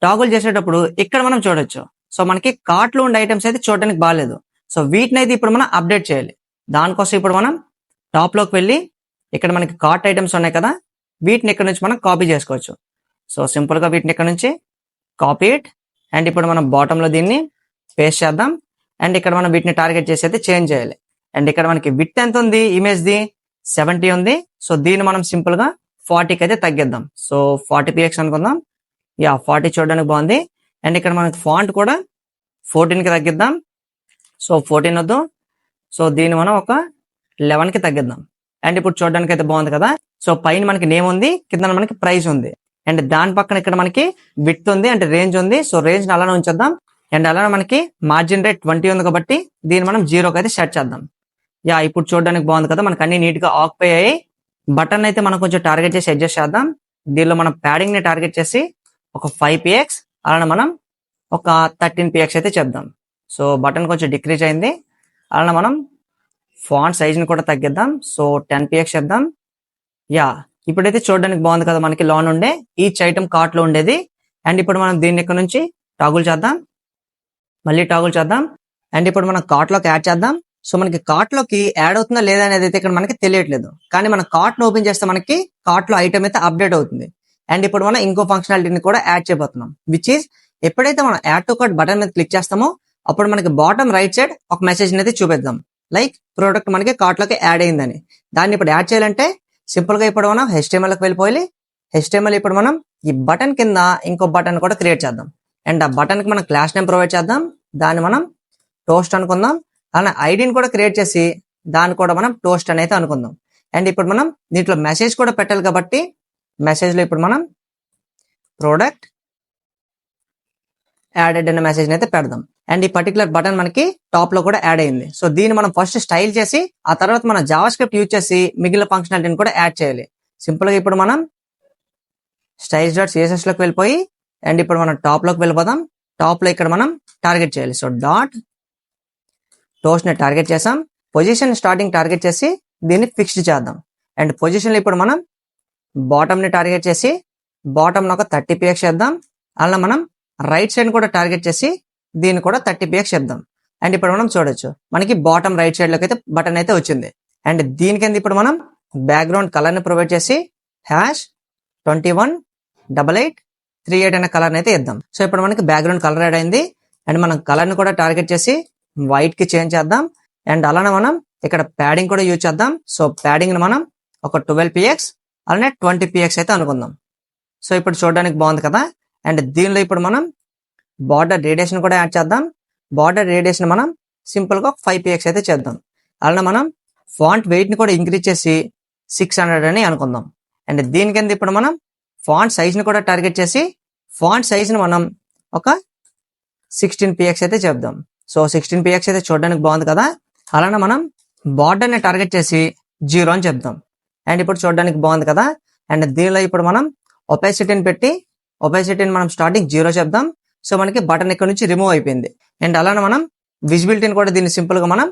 టాగుల్ చేసేటప్పుడు ఇక్కడ మనం చూడొచ్చు. సో మనకి కార్ట్ లో ఉండే ఐటమ్స్ అయితే చూడడానికి బాగాలేదు. సో వీటిని అయితే ఇప్పుడు మనం అప్డేట్ చేయాలి. దానికోసం ఇప్పుడు మనం టాప్ లోకి వెళ్ళి ఇక్కడ మనకి కార్ట్ ఐటమ్స్ ఉన్నాయి కదా, వీటిని ఇక్కడ నుంచి మనం కాపీ చేసుకోవచ్చు. సో సింపుల్ గా వీటిని ఇక్కడ నుంచి కాపీ ఇట్. అండ్ ఇప్పుడు మనం బాటమ్ లో దీన్ని పేస్ట్ చేద్దాం. అండ్ ఇక్కడ మనం వీటిని టార్గెట్ చేసి అయితే చేంజ్ చేయాలి. అండ్ ఇక్కడ మనకి విడ్త్ ఎంత ఉంది, ఇమేజ్ ది 70 ఉంది. సో దీన్ని మనం సింపుల్ గా 40కి అయితే తగ్గిద్దాం. సో 40 px అనుకుందాం. 40 చూడడానికి బాగుంది. అండ్ ఇక్కడ మనకి ఫాంట్ కూడా 14కి తగ్గిద్దాం. సో 14 వద్దు. సో దీన్ని మనం ఒక 11కి తగ్గిద్దాం. అండ్ ఇప్పుడు చూడడానికి అయితే బాగుంది కదా. సో పైన మనకి నేమ్ ఉంది, కింద మనకి ప్రైస్ ఉంది. అండ్ దాని పక్కన ఇక్కడ మనకి విడ్త్ ఉంది అంటే రేంజ్ ఉంది. సో రేంజ్ అలానే ఉంచేద్దాం. అండ్ అలానే మనకి మార్జిన్ రేట్ 20 ఉంది కాబట్టి దీన్ని మనం 0కి అయితే సెట్ చేద్దాం. ఇప్పుడు చూడడానికి బాగుంది కదా, మనకు అన్ని నీట్ గా ఆక్యుపై అయ్యాయి. బటన్ అయితే మనం కొంచెం టార్గెట్ చేసి అడ్జస్ట్ చేద్దాం. దీనిలో మనం ప్యాడింగ్ ని టార్గెట్ చేసి ఒక 5 px, అలానే మనం ఒక 13 px అయితే చెప్దాం. సో బటన్ కొంచెం డిక్రీజ్ అయింది. అలానే మనం ఫాంట్ సైజ్ ని కూడా తగ్గిద్దాం. సో 10 px చేద్దాం. ఇప్పుడైతే చూడడానికి బాగుంది కదా, మనకి లోన్ ఉండే ఈచ్ ఐటమ్ కార్ట్ లో ఉండేది. అండ్ ఇప్పుడు మనం దీన్ని ఇక్కడ నుంచి టాగుల్ చేద్దాం, మళ్ళీ టాగుల్ చేద్దాం. అండ్ ఇప్పుడు మనం కార్ట్ లోకి యాడ్ చేద్దాం. సో మనకి కార్ట్ లోకి యాడ్ అవుతుందా లేదా అనేది అయితే ఇక్కడ మనకి తెలియట్లేదు. కానీ మన కార్ట్ ను ఓపెన్ చేస్తే మనకి కార్ట్ లో ఐటమ్ అయితే అప్డేట్ అవుతుంది. అండ్ ఇప్పుడు మనం ఇంకో ఫంక్షనాలిటీని కూడా యాడ్ చేయబోతున్నాం, విచ్ ఈస్ ఎప్పుడైతే మనం యాడ్ టు కార్ట్ బటన్ మీద క్లిక్ చేస్తామో అప్పుడు మనకి బాటమ్ రైట్ సైడ్ ఒక మెసేజ్ అయితే చూపిద్దాం, లైక్ ప్రోడక్ట్ మనకి కార్ట్ లోకి యాడ్ అయిందని. దాన్ని ఇప్పుడు యాడ్ చేయాలంటే సింపుల్ గా ఇప్పుడు మనం HTML కి వెళ్ళిపోయి HTML ఇప్పుడు మనం ఈ బటన్ కింద ఇంకో బటన్ కూడా క్రియేట్ చేద్దాం. అండ్ ఆ బటన్ కి మనం క్లాస్ నేమ్ ప్రొవైడ్ చేద్దాం. దాన్ని మనం టోస్ట్ అనుకుందాం. అలా ఐడిని కూడా క్రియేట్ చేసి దాన్ని కూడా మనం టోస్ట్ అని అయితే అనుకుందాం. అండ్ ఇప్పుడు మనం దీంట్లో మెసేజ్ కూడా పెట్టాలి కాబట్టి మెసేజ్ లో ఇప్పుడు మనం ప్రోడక్ట్ యాడెడ్ అనే మెసేజ్ అయితే పెడదాం. అండ్ ఈ పర్టికులర్ బటన్ మనకి టాప్ లో కూడా యాడ్ అయింది. సో దీన్ని మనం ఫస్ట్ స్టైల్ చేసి ఆ తర్వాత మనం జావా స్క్రిప్ట్ యూజ్ చేసి మిగిలిన ఫంక్షనాలిటీని కూడా యాడ్ చేయాలి. సింపుల్ గా ఇప్పుడు మనం styles.css లోకి వెళ్ళిపోయి అండ్ ఇప్పుడు మనం టాప్ లోకి వెళ్ళిపోదాం. టాప్ లో ఇక్కడ మనం టార్గెట్ చేయాలి. సో డాట్ టోస్ట్ ని టార్గెట్ చేసాం. పొజిషన్ స్టార్టింగ్ టార్గెట్ చేసి దీన్ని ఫిక్స్డ్ చేద్దాం. అండ్ పొజిషన్ లో ఇప్పుడు మనం బాటమ్ ని టార్గెట్ చేసి బాటమ్ ఒక 30 px చేద్దాం. అలా మనం రైట్ సైడ్ కూడా టార్గెట్ చేసి దీన్ని కూడా 30 px చెప్దాం. అండ్ ఇప్పుడు మనం చూడొచ్చు మనకి బాటమ్ రైట్ సైడ్ లోకి అయితే బటన్ అయితే వచ్చింది. అండ్ దీని కింద ఇప్పుడు మనం బ్యాక్గ్రౌండ్ కలర్ ని ప్రొవైడ్ చేసి #218838 అనే కలర్ అయితే ఇద్దాం. సో ఇప్పుడు మనకి బ్యాక్గ్రౌండ్ కలర్ యాడ్ అయింది. అండ్ మనం కలర్ ని కూడా టార్గెట్ చేసి వైట్ కి చేంజ్ చేద్దాం. అండ్ అలానే మనం ఇక్కడ ప్యాడింగ్ కూడా యూజ్ చేద్దాం. సో ప్యాడింగ్ ని మనం ఒక 12 px అలానే 20 px అయితే అనుకుందాం. సో ఇప్పుడు చూడడానికి బాగుంది కదా. అండ్ దీనిలో ఇప్పుడు మనం బార్డర్ రేడియేషన్ కూడా యాడ్ చేద్దాం. బార్డర్ రేడియేషన్ మనం సింపుల్ గా 5 px అయితే చేద్దాం. అలానే మనం ఫాంట్ వెయిట్ ని కూడా ఇంక్రీజ్ చేసి 600 అని అనుకుందాం. అండ్ దీని కింద ఇప్పుడు మనం ఫాంట్ సైజ్ ని కూడా టార్గెట్ చేసి ఫాంట్ సైజ్ ని మనం ఒక 16 px అయితే చెప్దాం. సో 16 px అయితే చూడడానికి బాగుంది కదా. అలానే మనం బార్డర్ ని టార్గెట్ చేసి 0 అని చెప్దాం. అండ్ ఇప్పుడు చూడడానికి బాగుంది కదా. అండ్ దీనిలో ఇప్పుడు మనం ఒపాసిటీని పెట్టి ఒపాసిటీని మనం స్టార్టింగ్ 0 చెప్దాం. సో మనకి బటన్ ఇక్కడ నుంచి రిమూవ్ అయిపోయింది. అండ్ అలానే మనం విజిబిలిటీని కూడా దీన్ని సింపుల్ గా మనం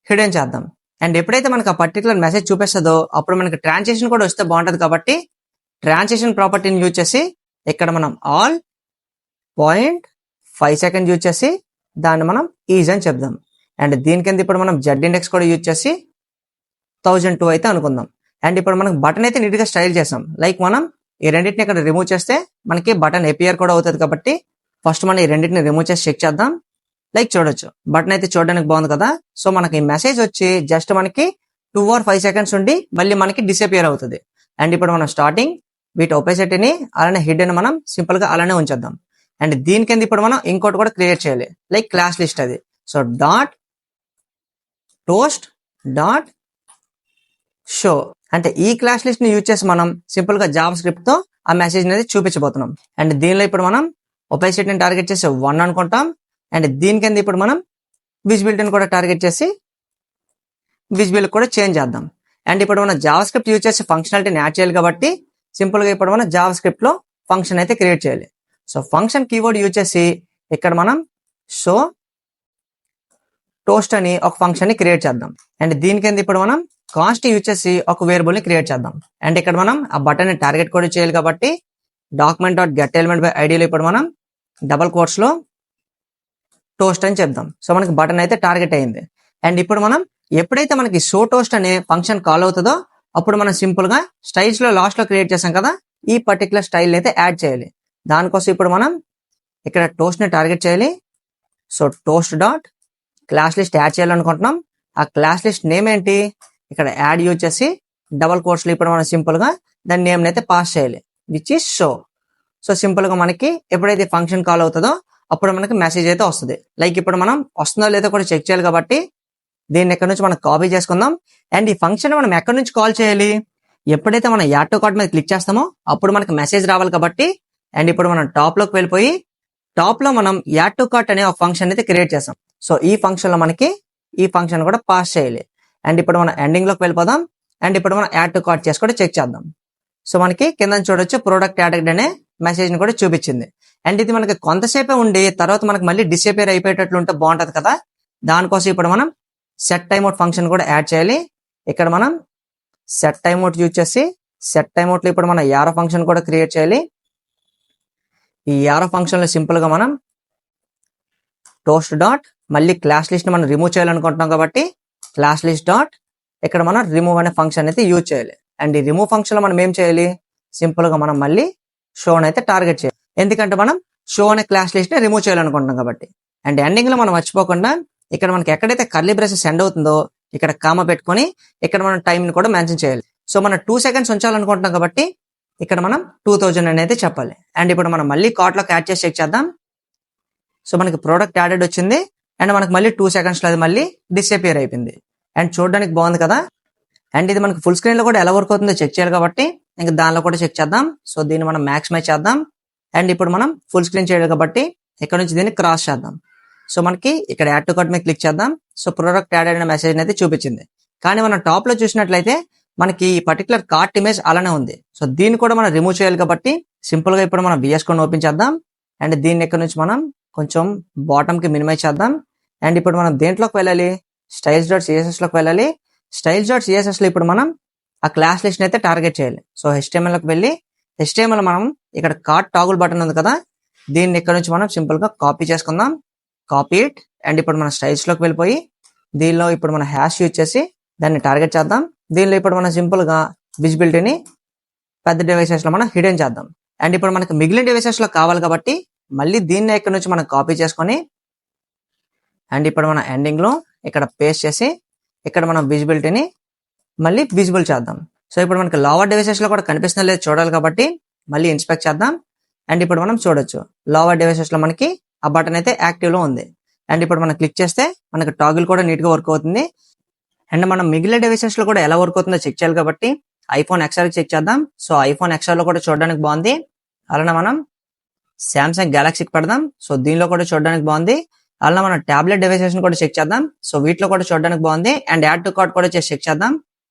హిడెన్ చేద్దాం. అండ్ ఎప్పుడైతే మనకి ఆ పర్టికులర్ మెసేజ్ చూపిస్తుందో అప్పుడు మనకి ట్రాన్సిషన్ కూడా వస్తే బాగుంటది కాబట్టి ట్రాన్సిషన్ ప్రాపర్టీని యూజ్ చేసి ఇక్కడ మనం ఆల్ 0.5 సెకండ్ యూజ్ చేసి దాన్ని మనం ఈజ్ అని చెప్దాం. అండ్ దీని కింద ఇప్పుడు మనం జెడ్ ఇండెక్స్ కూడా యూజ్ చేసి 1002 అయితే అనుకుందాం. అండ్ ఇప్పుడు మనకి బటన్ అయితే నీట్ గా స్టైల్ చేసాం. లైక్ మనం ఈ రెండింటిని ఇక్కడ రిమూవ్ చేస్తే మనకి బటన్ ఎపియర్ కూడా అవుతుంది కాబట్టి ఫస్ట్ మనం ఈ రెండింటిని రిమూవ్ చేసి చెక్ చేద్దాం. లైక్ చూడొచ్చు బటన్ అయితే చూడడానికి బాగుంది కదా. సో మనకి మెసేజ్ వచ్చి జస్ట్ మనకి 2 or 5 seconds ఉండి మళ్ళీ మనకి డిసపియర్ అవుతుంది. అండ్ ఇప్పుడు మనం స్టార్టింగ్ వీటి ఒపెసిటీని అలానే హిడెన్ మనం సింపుల్ గా అలానే ఉంచేద్దాం. అండ్ దీని కింద ఇప్పుడు మనం ఇంకోటి కూడా క్రియేట్ చేయాలి, లైక్ క్లాస్ లిస్ట్ అది. So dot toast dot show అంటే ఈ క్లాస్ లిస్ట్ ని యూజ్ చేసి మనం సింపుల్ గా జావా స్క్రిప్ట్ తో ఆ మెసేజ్ అనేది చూపించబోతున్నాం. అండ్ దీనిలో ఇప్పుడు మనం ఒపెసిటీని టార్గెట్ చేసి 1 అనుకుంటాం. అండ్ దీని కింద ఇప్పుడు మనం విజిబిలిటీని కూడా టార్గెట్ చేసి విజిబిలిటీ కూడా చేంజ్ చేద్దాం. అండ్ ఇప్పుడు మనం జావా స్క్రిప్ట్ యూజ్ చేసి ఫంక్షనాలిటీని యాడ్ చేయాలి కాబట్టి సింపుల్ గా ఇప్పుడు మనం జావా స్క్రిప్ట్ లో ఫంక్షన్ అయితే క్రియేట్ చేయాలి. సో ఫంక్షన్ కీవర్డ్ యూజ్ చేసి ఇక్కడ మనం షో టోస్ట్ అని ఒక ఫంక్షన్ ని క్రియేట్ చేద్దాం. అండ్ దీని కింద ఇప్పుడు మనం కాస్ట్ యూజ్ చేసి ఒక వేరియబుల్ ని క్రియేట్ చేద్దాం. అండ్ ఇక్కడ మనం ఆ బటన్ ని టార్గెట్ కూడా చేయాలి కాబట్టి document dot get element by ఐడిలో ఇప్పుడు మనం డబల్ కోట్స్ లో టోస్ట్ అని చెప్దాం. సో మనకి బటన్ అయితే టార్గెట్ అయింది. అండ్ ఇప్పుడు మనం ఎప్పుడైతే మనకి షో టోస్ట్ అనే ఫంక్షన్ కాల్ అవుతుందో అప్పుడు మనం సింపుల్ గా స్టైల్స్ లో లాస్ట్ లో క్రియేట్ చేసాం కదా, ఈ పర్టికులర్ స్టైల్ అయితే యాడ్ చేయాలి. దానికోసం ఇప్పుడు మనం ఇక్కడ టోస్ట్ ని టార్గెట్ చేయాలి. So toast dot class list add చేయాలనుకుంటున్నాం. ఆ క్లాస్ లిస్ట్ నేమ్ ఏంటి, ఇక్కడ యాడ్ యూజ్ చేసి డబల్ కోట్స్ లో ఇప్పుడు మనం సింపుల్ గా దాని నేమ్ అయితే పాస్ చేయాలి, which is show. So simple గా మనకి ఎప్పుడైతే ఫంక్షన్ కాల్ అవుతుందో అప్పుడు మనకి మెసేజ్ అయితే వస్తుంది. లైక్ ఇప్పుడు మనం వస్తుందో లేదో కూడా చెక్ చేయాలి కాబట్టి దీన్ని ఎక్కడి నుంచి మనం కాపీ చేసుకుందాం. అండ్ ఈ ఫంక్షన్ మనం ఎక్కడి నుంచి కాల్ చేయాలి, ఎప్పుడైతే మనం యాడ్ టు కార్ట్ మీద క్లిక్ చేస్తామో అప్పుడు మనకి మెసేజ్ రావాలి కాబట్టి. అండ్ ఇప్పుడు మనం టాప్ లోకి వెళ్ళిపోయి టాప్ లో మనం యాడ్ టు కార్ట్ అనే ఒక ఫంక్షన్ అయితే క్రియేట్ చేస్తాం. సో ఈ ఫంక్షన్ లో మనకి ఈ ఫంక్షన్ కూడా పాస్ చేయాలి. అండ్ ఇప్పుడు మనం ఎండింగ్ లోకి వెళ్ళిపోదాం. అండ్ ఇప్పుడు మనం యాడ్ టు కార్ట్ చేసి కూడా చెక్ చేద్దాం. సో మనకి కింద చూడొచ్చు ప్రోడక్ట్ యాడెడ్ అనే మెసేజ్ ని కూడా చూపించింది. అండ్ ఇది మనకి కొంతసేపే ఉండి తర్వాత మనకి మళ్ళీ డిసపియర్ అయిపోయేటట్లు ఉంటే బాగుంటది కదా. దానికోసం ఇప్పుడు మనం సెట్ టైమ్అవుట్ ఫంక్షన్ కూడా యాడ్ చేయాలి. ఇక్కడ మనం సెట్ టైమ్అవుట్ యూజ్ చేసి సెట్ టైమ్అవుట్ లో ఇప్పుడు మనం యారో ఫంక్షన్ కూడా క్రియేట్ చేయాలి. ఈ యారో ఫంక్షన్ లో సింపుల్ గా మనం టోస్ట్ డాట్ మళ్ళీ క్లాస్ లిస్ట్ ని మనం రిమూవ్ చేయాలనుకుంటున్నాం కాబట్టి క్లాస్ లిస్ట్ డాట్ ఇక్కడ మనం రిమూవ్ అనే ఫంక్షన్ అయితే యూజ్ చేయాలి. అండ్ ఈ రిమూవ్ ఫంక్షన్ లో మనం ఏం చేయాలి, సింపుల్ గా మనం మళ్ళీ షో అయితే టార్గెట్ చేయాలి. ఎందుకంటే మనం షో అనే క్లాస్ లిస్ట్ ని రిమూవ్ చేయాలనుకుంటున్నాం కాబట్టి. అండ్ ఎండింగ్ లో మనం మర్చిపోకుండా ఇక్కడ మనకి ఎక్కడైతే కర్లీ బ్రేసెస్ ఎండ్ అవుతుందో ఇక్కడ కామ పెట్టుకొని ఇక్కడ మనం టైం ని కూడా మెన్షన్ చేయాలి. సో మనం 2 seconds ఉంచాలనుకుంటున్నాం కాబట్టి ఇక్కడ మనం 2000 అనేది చెప్పాలి. అండ్ ఇప్పుడు మనం మళ్ళీ కార్ట్ లోకి యాడ్ చేసి చెక్ చేద్దాం. సో మనకి ప్రోడక్ట్ యాడెడ్ వచ్చింది. అండ్ మనకి మళ్ళీ 2 seconds లో అది మళ్ళీ డిసపియర్ అయిపోయింది. అండ్ చూడడానికి బాగుంది కదా. అండ్ ఇది మనకి ఫుల్ స్క్రీన్ లో కూడా ఎలా వర్క్ అవుతుందో చెక్ చేయాలి కాబట్టి ఇంకా దానిలో కూడా చెక్ చేద్దాం. సో దీన్ని మనం మ్యాక్సిమైజ్ చేద్దాం. అండ్ ఇప్పుడు మనం ఫుల్ స్క్రీన్ చేయాలి కాబట్టి ఇక్కడ నుంచి దీన్ని క్రాస్ చేద్దాం. సో మనకి ఇక్కడ యాడ్ టు కార్ట్ మీద క్లిక్ చేద్దాం. సో ప్రోడక్ట్ యాడ్ అయిన మెసేజ్ అయితే చూపించింది. కానీ మనం టాప్ లో చూసినట్లయితే మనకి ఈ పర్టికులర్ కార్ట్ ఇమేజ్ అలానే ఉంది. సో దీన్ని కూడా మనం రిమూవ్ చేయాలి కాబట్టి సింపుల్ గా ఇప్పుడు మనం VS కోడ్ ఓపెన్ చేద్దాం. అండ్ దీన్ని ఇక్కడ నుంచి మనం కొంచెం బాటమ్ కి మినిమైజ్ చేద్దాం. అండ్ ఇప్పుడు మనం దేంట్లోకి వెళ్ళాలి, స్టైల్స్ డాట్ సిఎస్ఎస్ లోకి వెళ్ళాలి. స్టైల్స్ డాట్ సిఎస్ఎస్ లో ఇప్పుడు మనం ఆ క్లాస్ లిస్ట్ అయితే టార్గెట్ చేయాలి. సో HTML లోకి వెళ్ళి HTML మనం ఇక్కడ కార్ట్ టాగుల్ బటన్ ఉంది కదా, దీన్ని ఇక్కడ నుంచి మనం సింపుల్ గా కాపీ చేసుకుందాం. Copy it. అండ్ ఇప్పుడు మన స్టైల్స్ లోకి వెళ్ళిపోయి దీనిలో ఇప్పుడు మన హ్యాష్ యూజ్ చేసి దాన్ని టార్గెట్ చేద్దాం. దీనిలో ఇప్పుడు మనం సింపుల్ గా విజిబిలిటీని పెద్ద డివైసెస్ లో మనం హిడెన్ చేద్దాం. అండ్ ఇప్పుడు మనకి మిగిలిన డివైసెస్ లో కావాలి కాబట్టి మళ్ళీ దీన్ని ఇక్కడ నుంచి మనం కాపీ చేసుకొని అండ్ ఇప్పుడు మన ఎండింగ్ లో ఇక్కడ పేస్ట్ చేసి ఇక్కడ మనం విజిబిలిటీని మళ్ళీ విజిబుల్ చేద్దాం. సో ఇప్పుడు మనకి లోవర్ డివైసెస్ లో కూడా కనిపిస్తున్న లేదు చూడాలి కాబట్టి మళ్ళీ ఇన్స్పెక్ట్ చేద్దాం. అండ్ ఇప్పుడు మనం చూడొచ్చు లోవర్ డివైసెస్ లో మనకి ఆ బటన్ అయితే యాక్టివ్ లో ఉంది. అండ్ ఇప్పుడు మనం క్లిక్ చేస్తే మనకి టాగిల్ కూడా నీట్ గా వర్క్ అవుతుంది. అండ్ మనం మిగిలిన డివైసెస్ లో కూడా ఎలా వర్క్ అవుతుందో చెక్ చేయాలి కాబట్టి iPhone XR చెక్ చేద్దాం. సో iPhone XR లో కూడా చూడడానికి బాగుంది. అలానే మనం సామ్సంగ్ గెలాక్సీకి పెడదాం. సో దీనిలో కూడా చూడడానికి బాగుంది. అలానే మనం టాబ్లెట్ డివైసెస్ కూడా చెక్ చేద్దాం. సో వీటిలో కూడా చూడడానికి బాగుంది. అండ్ యాడ్ టు కార్ట్ కూడా చేసి చెక్ చేద్దాం.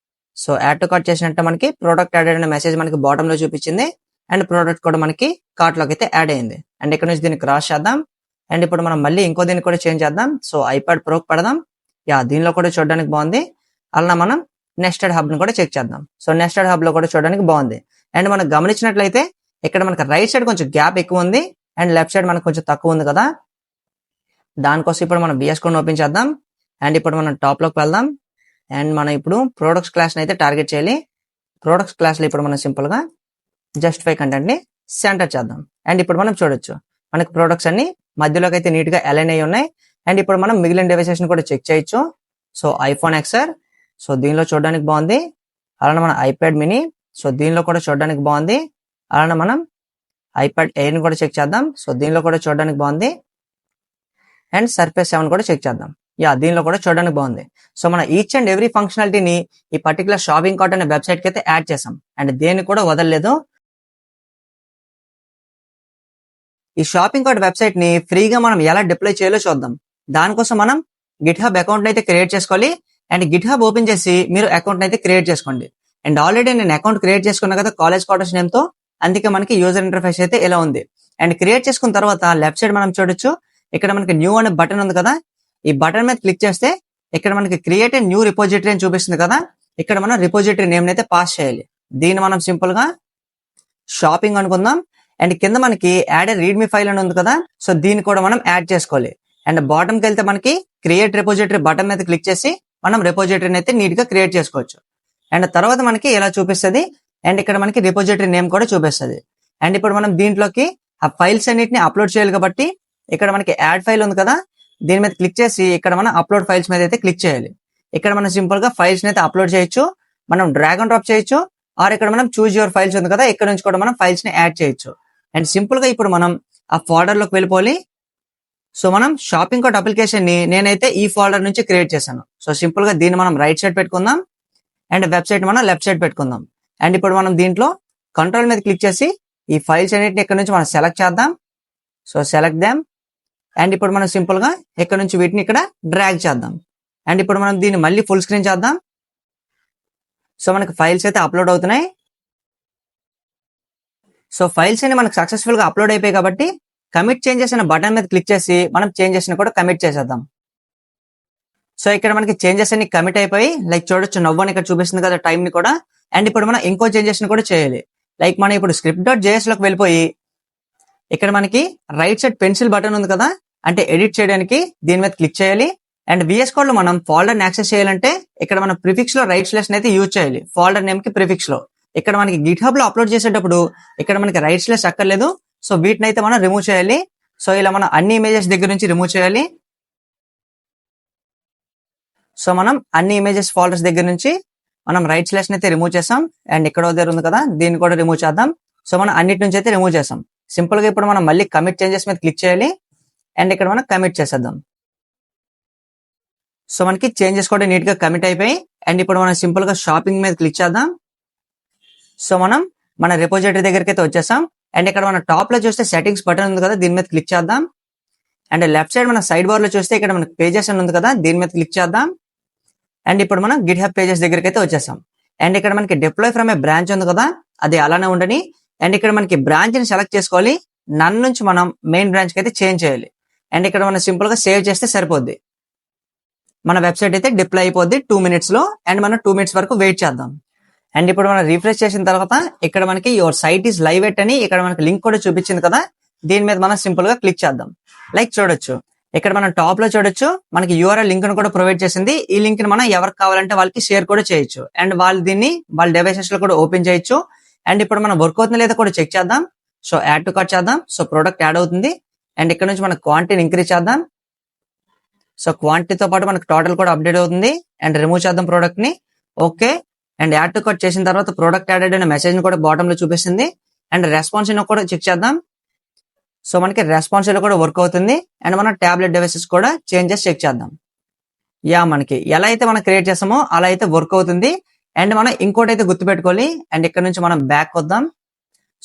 సో యాడ్ టు కార్ట్ చేసినట్టు మనకి ప్రోడక్ట్ యాడ్ అయిన మెసేజ్ మనకి బాటమ్ లో చూపించింది. అండ్ ప్రోడక్ట్ కూడా మనకి కార్ట్ లోకి అయితే యాడ్ అయింది. అండ్ ఇక్కడ నుంచి దీన్ని క్రాస్ చేద్దాం. అండ్ ఇప్పుడు మనం మళ్ళీ ఇంకో దీన్ని కూడా చేంజ్ చేద్దాం. సో iPad Pro పెడదాం. దీనిలో కూడా చూడడానికి బాగుంది. అలా మనం నెస్టెడ్ హబ్ ని కూడా చెక్ చేద్దాం. సో నెస్టెడ్ హబ్ లో కూడా చూడడానికి బాగుంది. అండ్ మనం గమనించినట్లయితే ఇక్కడ మనకి రైట్ సైడ్ కొంచెం గ్యాప్ ఎక్కువ ఉంది అండ్ లెఫ్ట్ సైడ్ మనకు కొంచెం తక్కువ ఉంది కదా. దానికోసం ఇప్పుడు మనం VS కోడ్ ఓపెన్ చేద్దాం. అండ్ ఇప్పుడు మనం టాప్ లోకి వెళ్దాం. అండ్ మనం ఇప్పుడు ప్రొడక్ట్స్ క్లాస్ అయితే టార్గెట్ చేయాలి. ప్రొడక్ట్స్ క్లాస్ లో ఇప్పుడు మనం సింపుల్ గా జస్టిఫై కంటెంట్ ని సెంటర్ చేద్దాం. అండ్ ఇప్పుడు మనం చూడొచ్చు మనకి ప్రొడక్ట్స్ అన్ని మధ్యలోకి అయితే నీట్ గా అలైన్ అయ్యి ఉన్నాయి. అండ్ ఇప్పుడు మనం మిగిలిన డివైసెస్ ని కూడా చెక్ చేయొచ్చు. సో ఐఫోన్ XR, సో దీనిలో చూడడానికి బాగుంది. అలానే మన ఐప్యాడ్ మినీ, సో దీనిలో కూడా చూడడానికి బాగుంది. అలానే మనం ఐప్యాడ్ ఎయిర్ ని కూడా చెక్ చేద్దాం. సో దీనిలో కూడా చూడడానికి బాగుంది. అండ్ సర్ఫేస్ 7 కూడా చెక్ చేద్దాం. దీనిలో కూడా చూడడానికి బాగుంది. సో మన ఈచ్ అండ్ ఎవ్రీ ఫంక్షనాలిటీని ఈ పర్టికులర్ షాపింగ్ కార్ట్ అనే వెబ్సైట్ కి అయితే యాడ్ చేసాం. అండ్ దేన్ని కూడా వదలలేదు. ఈ షాపింగ్ కార్ట్ వెబ్సైట్ ని ఫ్రీగా మనం ఎలా డిప్లాయ్ చేయాలో చూద్దాం. దానికోసం మనం గిట్హబ్ అకౌంట్ అయితే క్రియేట్ చేసుకోవాలి. అండ్ గిట్హబ్ ఓపెన్ చేసి మీరు అకౌంట్ అయితే క్రియేట్ చేసుకోండి. అండ్ ఆల్రెడీ నేను అకౌంట్ క్రియేట్ చేసుకున్నా కదా కాలేజ్ క్వార్టర్స్ నేమ్ తో, అందుకే మనకి యూజర్ ఇంటర్ఫేస్ అయితే ఇలా ఉంది. అండ్ క్రియేట్ చేసుకున్న తర్వాత లెఫ్ట్ సైడ్ మనం చూడొచ్చు, ఇక్కడ మనకి న్యూ అనే బటన్ ఉంది కదా, ఈ బటన్ మీద క్లిక్ చేస్తే ఇక్కడ మనకి క్రియేట్ న్యూ రిపోజిటరీ అని చూపిస్తుంది కదా, ఇక్కడ మనం రిపోజిటరీ నేమ్ అయితే పాస్ చేయాలి. దీన్ని మనం సింపుల్ గా షాపింగ్ అనుకుందాం. అండ్ కింద మనకి యాడ్ ఏ రీడ్మీ ఫైల్ అని ఉంది కదా, సో దీన్ని కూడా మనం యాడ్ చేసుకోవాలి. అండ్ బాటమ్ కి వెళ్తే మనకి క్రియేట్ రిపోజిటరీ బటన్ మీద క్లిక్ చేసి మనం రిపోజిటరీని అయితే నీట్ గా క్రియేట్ చేసుకోవచ్చు. అండ్ తర్వాత మనకి ఇలా చూపిస్తుంది. అండ్ ఇక్కడ మనకి రిపోజిటరీ నేమ్ కూడా చూపిస్తుంది. అండ్ ఇప్పుడు మనం దీంట్లోకి ఆ ఫైల్స్ అన్నిటిని అప్లోడ్ చేయాలి కాబట్టి ఇక్కడ మనకి యాడ్ ఫైల్ ఉంది కదా, దీని మీద క్లిక్ చేసి ఇక్కడ మనం అప్లోడ్ ఫైల్స్ మీద అయితే క్లిక్ చేయాలి. ఇక్కడ మనం సింపుల్ గా ఫైల్స్ అయితే అప్లోడ్ చేయొచ్చు, మనం డ్రాగ్ అండ్ డ్రాప్ చేయొచ్చు, ఆర్ ఇక్కడ మనం చూజ్ యువర్ ఫైల్స్ ఉంది కదా, ఇక్కడ నుంచి కూడా మనం ఫైల్స్ ని యాడ్ చేయొచ్చు. అండ్ సింపుల్ గా ఇప్పుడు మనం ఆ ఫోల్డర్ లోకి వెళ్ళిపోవాలి. సో మనం షాపింగ్ కార్ట్ అప్లికేషన్ ని నేనైతే ఈ ఫోల్డర్ నుంచి క్రియేట్ చేశాను. సో సింపుల్ గా దీన్ని మనం రైట్ సైడ్ పెట్టుకుందాం అండ్ వెబ్సైట్ మనం లెఫ్ట్ సైడ్ పెట్టుకుందాం. అండ్ ఇప్పుడు మనం దీంట్లో కంట్రోల్ మీద క్లిక్ చేసి ఈ ఫైల్స్ అన్నిటిని ఇక్కడ నుంచి మనం సెలెక్ట్ చేద్దాం. So select them. అండ్ ఇప్పుడు మనం సింపుల్ గా ఇక్కడ నుంచి వీటిని ఇక్కడ డ్రాగ్ చేద్దాం. అండ్ ఇప్పుడు మనం దీన్ని మళ్ళీ ఫుల్ స్క్రీన్ చేద్దాం. సో మనకి ఫైల్స్ అయితే అప్లోడ్ అవుతున్నాయి. సో ఫైల్స్ అన్ని మనకు సక్సెస్ఫుల్ గా అప్లోడ్ అయిపోయాయి కాబట్టి కమిట్ చేంజెస్ అనే బటన్ మీద క్లిక్ చేసి మనం చేంజెస్ ని కూడా కమిట్ చేసేద్దాం. సో ఇక్కడ మనకి చేంజెస్ అన్ని కమిట్ అయిపోయి, లైక్ చూడొచ్చు నవ్వు అని ఇక్కడ చూపిస్తుంది కదా టైం ని కూడా. అండ్ ఇప్పుడు మనం ఇంకో చేంజెస్ ని కూడా చేయాలి. లైక్ మనం ఇప్పుడు script.js లోకి వెళ్ళిపోయి ఇక్కడ మనకి రైట్ సైడ్ పెన్సిల్ బటన్ ఉంది కదా, అంటే ఎడిట్ చేయడానికి దీని మీద క్లిక్ చేయాలి. అండ్ VS Code లో మనం ఫోల్డర్ ని యాక్సెస్ చేయాలంటే ఇక్కడ మనం ప్రిఫిక్స్ లో రైట్ స్లాష్ అయితే యూజ్ చేయాలి. ఫోల్డర్ నేమ్ కి ప్రిఫిక్స్ లో ఇక్కడ మనకి గిట్హబ్ లో అప్లోడ్ చేసేటప్పుడు ఇక్కడ మనకి రైట్ స్లాష్ అక్కర్లేదు. సో వీటిని అయితే మనం రిమూవ్ చేయాలి. సో ఇలా మనం అన్ని ఇమేజెస్ దగ్గర నుంచి రిమూవ్ చేయాలి. సో మనం అన్ని ఇమేజెస్ ఫోల్డర్స్ దగ్గర నుంచి మనం రైట్ స్లాష్ అయితే రిమూవ్ చేసాం. అండ్ ఇక్కడ దగ్గర ఉంది కదా, దీన్ని కూడా రిమూవ్ చేద్దాం. సో మనం అన్నిటి నుంచి అయితే రిమూవ్ చేసాం. సింపుల్ గా ఇప్పుడు మనం మళ్ళీ కమిట్ చేంజెస్ మీద క్లిక్ చేయాలి. అండ్ ఇక్కడ మనం కమిట్ చేసేద్దాం. సో మనకి చేంజెస్ కూడా నీట్ గా కమిట్ అయిపోయి. అండ్ ఇప్పుడు మనం సింపుల్ గా షాపింగ్ మీద క్లిక్ చేద్దాం. సో మనం మన రిపోజిటరీ దగ్గరికి అయితే వచ్చేసాం. అండ్ ఇక్కడ మన టాప్ లో చూస్తే సెట్టింగ్స్ బటన్ ఉంది కదా, దీని మీద క్లిక్ చేద్దాం. అండ్ లెఫ్ట్ సైడ్ మన సైడ్ బార్ లో చూస్తే ఇక్కడ మనకి పేజెస్ అని ఉంది కదా, దీని మీద క్లిక్ చేద్దాం. అండ్ ఇప్పుడు మనం గిట్హబ్ పేజెస్ దగ్గరికి అయితే వచ్చేసాం. అండ్ ఇక్కడ మనకి డిప్లాయ్ ఫ్రమ్ ఏ బ్రాంచ్ ఉంది కదా, అది అలానే ఉండని. అండ్ ఇక్కడ మనకి బ్రాంచ్ ని సెలెక్ట్ చేసుకోవాలి. నన్ నుంచి మనం మెయిన్ బ్రాంచ్ కి అయితే చేంజ్ చేయాలి. అండ్ ఇక్కడ మనం సింపుల్ గా సేవ్ చేస్తే సరిపోద్ది. మన వెబ్సైట్ అయితే డిప్లాయ్ అయిపోద్ది 2 minutes లో. అండ్ మనం 2 minutes వరకు వెయిట్ చేద్దాం. అండ్ ఇప్పుడు మనం రిఫ్రెష్ చేసిన తర్వాత ఇక్కడ మనకి your site is live at అని ఇక్కడ మనకి లింక్ కూడా చూపించింది కదా, దీని మీద మనం సింపుల్ గా క్లిక్ చేద్దాం. లైక్ చూడొచ్చు ఇక్కడ మనం టాప్ లో చూడొచ్చు మనకి URL లింక్ ను కూడా ప్రొవైడ్ చేసింది. ఈ లింక్ ని మనం ఎవరికి కావాలంటే వాళ్ళకి షేర్ కూడా చేయొచ్చు. అండ్ వాళ్ళు దీన్ని వాళ్ళ డివైసెస్ లో కూడా ఓపెన్ చేయొచ్చు. అండ్ ఇప్పుడు మనం వర్క్ అవుతుందో లేదో కూడా చెక్ చేద్దాం. సో యాడ్ టు కార్ట్ చేద్దాం. సో ప్రోడక్ట్ యాడ్ అవుతుంది. అండ్ ఇక్కడ నుంచి మన క్వాంటిటీని ఇంక్రీజ్ చేద్దాం. సో క్వాంటిటీతో పాటు మనకి టోటల్ కూడా అప్డేట్ అవుతుంది. అండ్ రిమూవ్ చేద్దాం ప్రోడక్ట్ ని. Okay. And add to cart చేసిన తర్వాత ప్రోడక్ట్ యాడెడ్ అనే మెసేజ్ ని కూడా బాటమ్ లో చూపిస్తుంది. అండ్ రెస్పాన్స్ కూడా చెక్ చేద్దాం. సో మనకి రెస్పాన్స్ కూడా వర్క్ అవుతుంది. అండ్ మన టాబ్లెట్ డివైసెస్ కూడా చేంజెస్ చెక్ చేద్దాం. మనకి ఎలా అయితే మనం క్రియేట్ చేస్తామో అలా అయితే వర్క్ అవుతుంది. అండ్ మనం ఇంకోటి అయితే గుర్తుపెట్టుకోవాలి. అండ్ ఇక్కడ నుంచి మనం బ్యాక్ వద్దాం.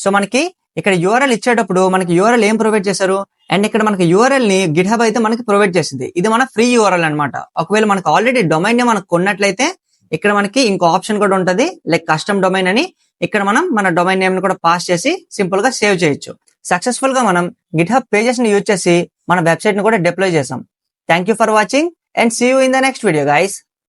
సో మనకి ఇక్కడ URL ఇచ్చేటప్పుడు మనకి URL ఏం ప్రొవైడ్ చేశారు, అండ్ ఇక్కడ మనకి URL ని గిట్హబ్ అయితే మనకి ప్రొవైడ్ చేసింది. ఇది మన ఫ్రీ URL అన్నమాట. ఒకవేళ మనకి ఆల్రెడీ డొమైన్ ని మనకు కొన్నట్లయితే ఇక్కడ మనకి ఇంకో ఆప్షన్ కూడా ఉంటది, లైక్ కస్టమ్ డొమైన్ అని. ఇక్కడ మనం మన డొమైన్ నేమ్ ని కూడా పాస్ చేసి సింపుల్ గా సేవ్ చేయొచ్చు. సక్సెస్ఫుల్ గా మనం గిట్హబ్ పేజెస్ ని యూజ్ చేసి మన వెబ్సైట్ ని కూడా డిప్లాయ్ చేసాం. Thank you for watching and see you in the next video guys.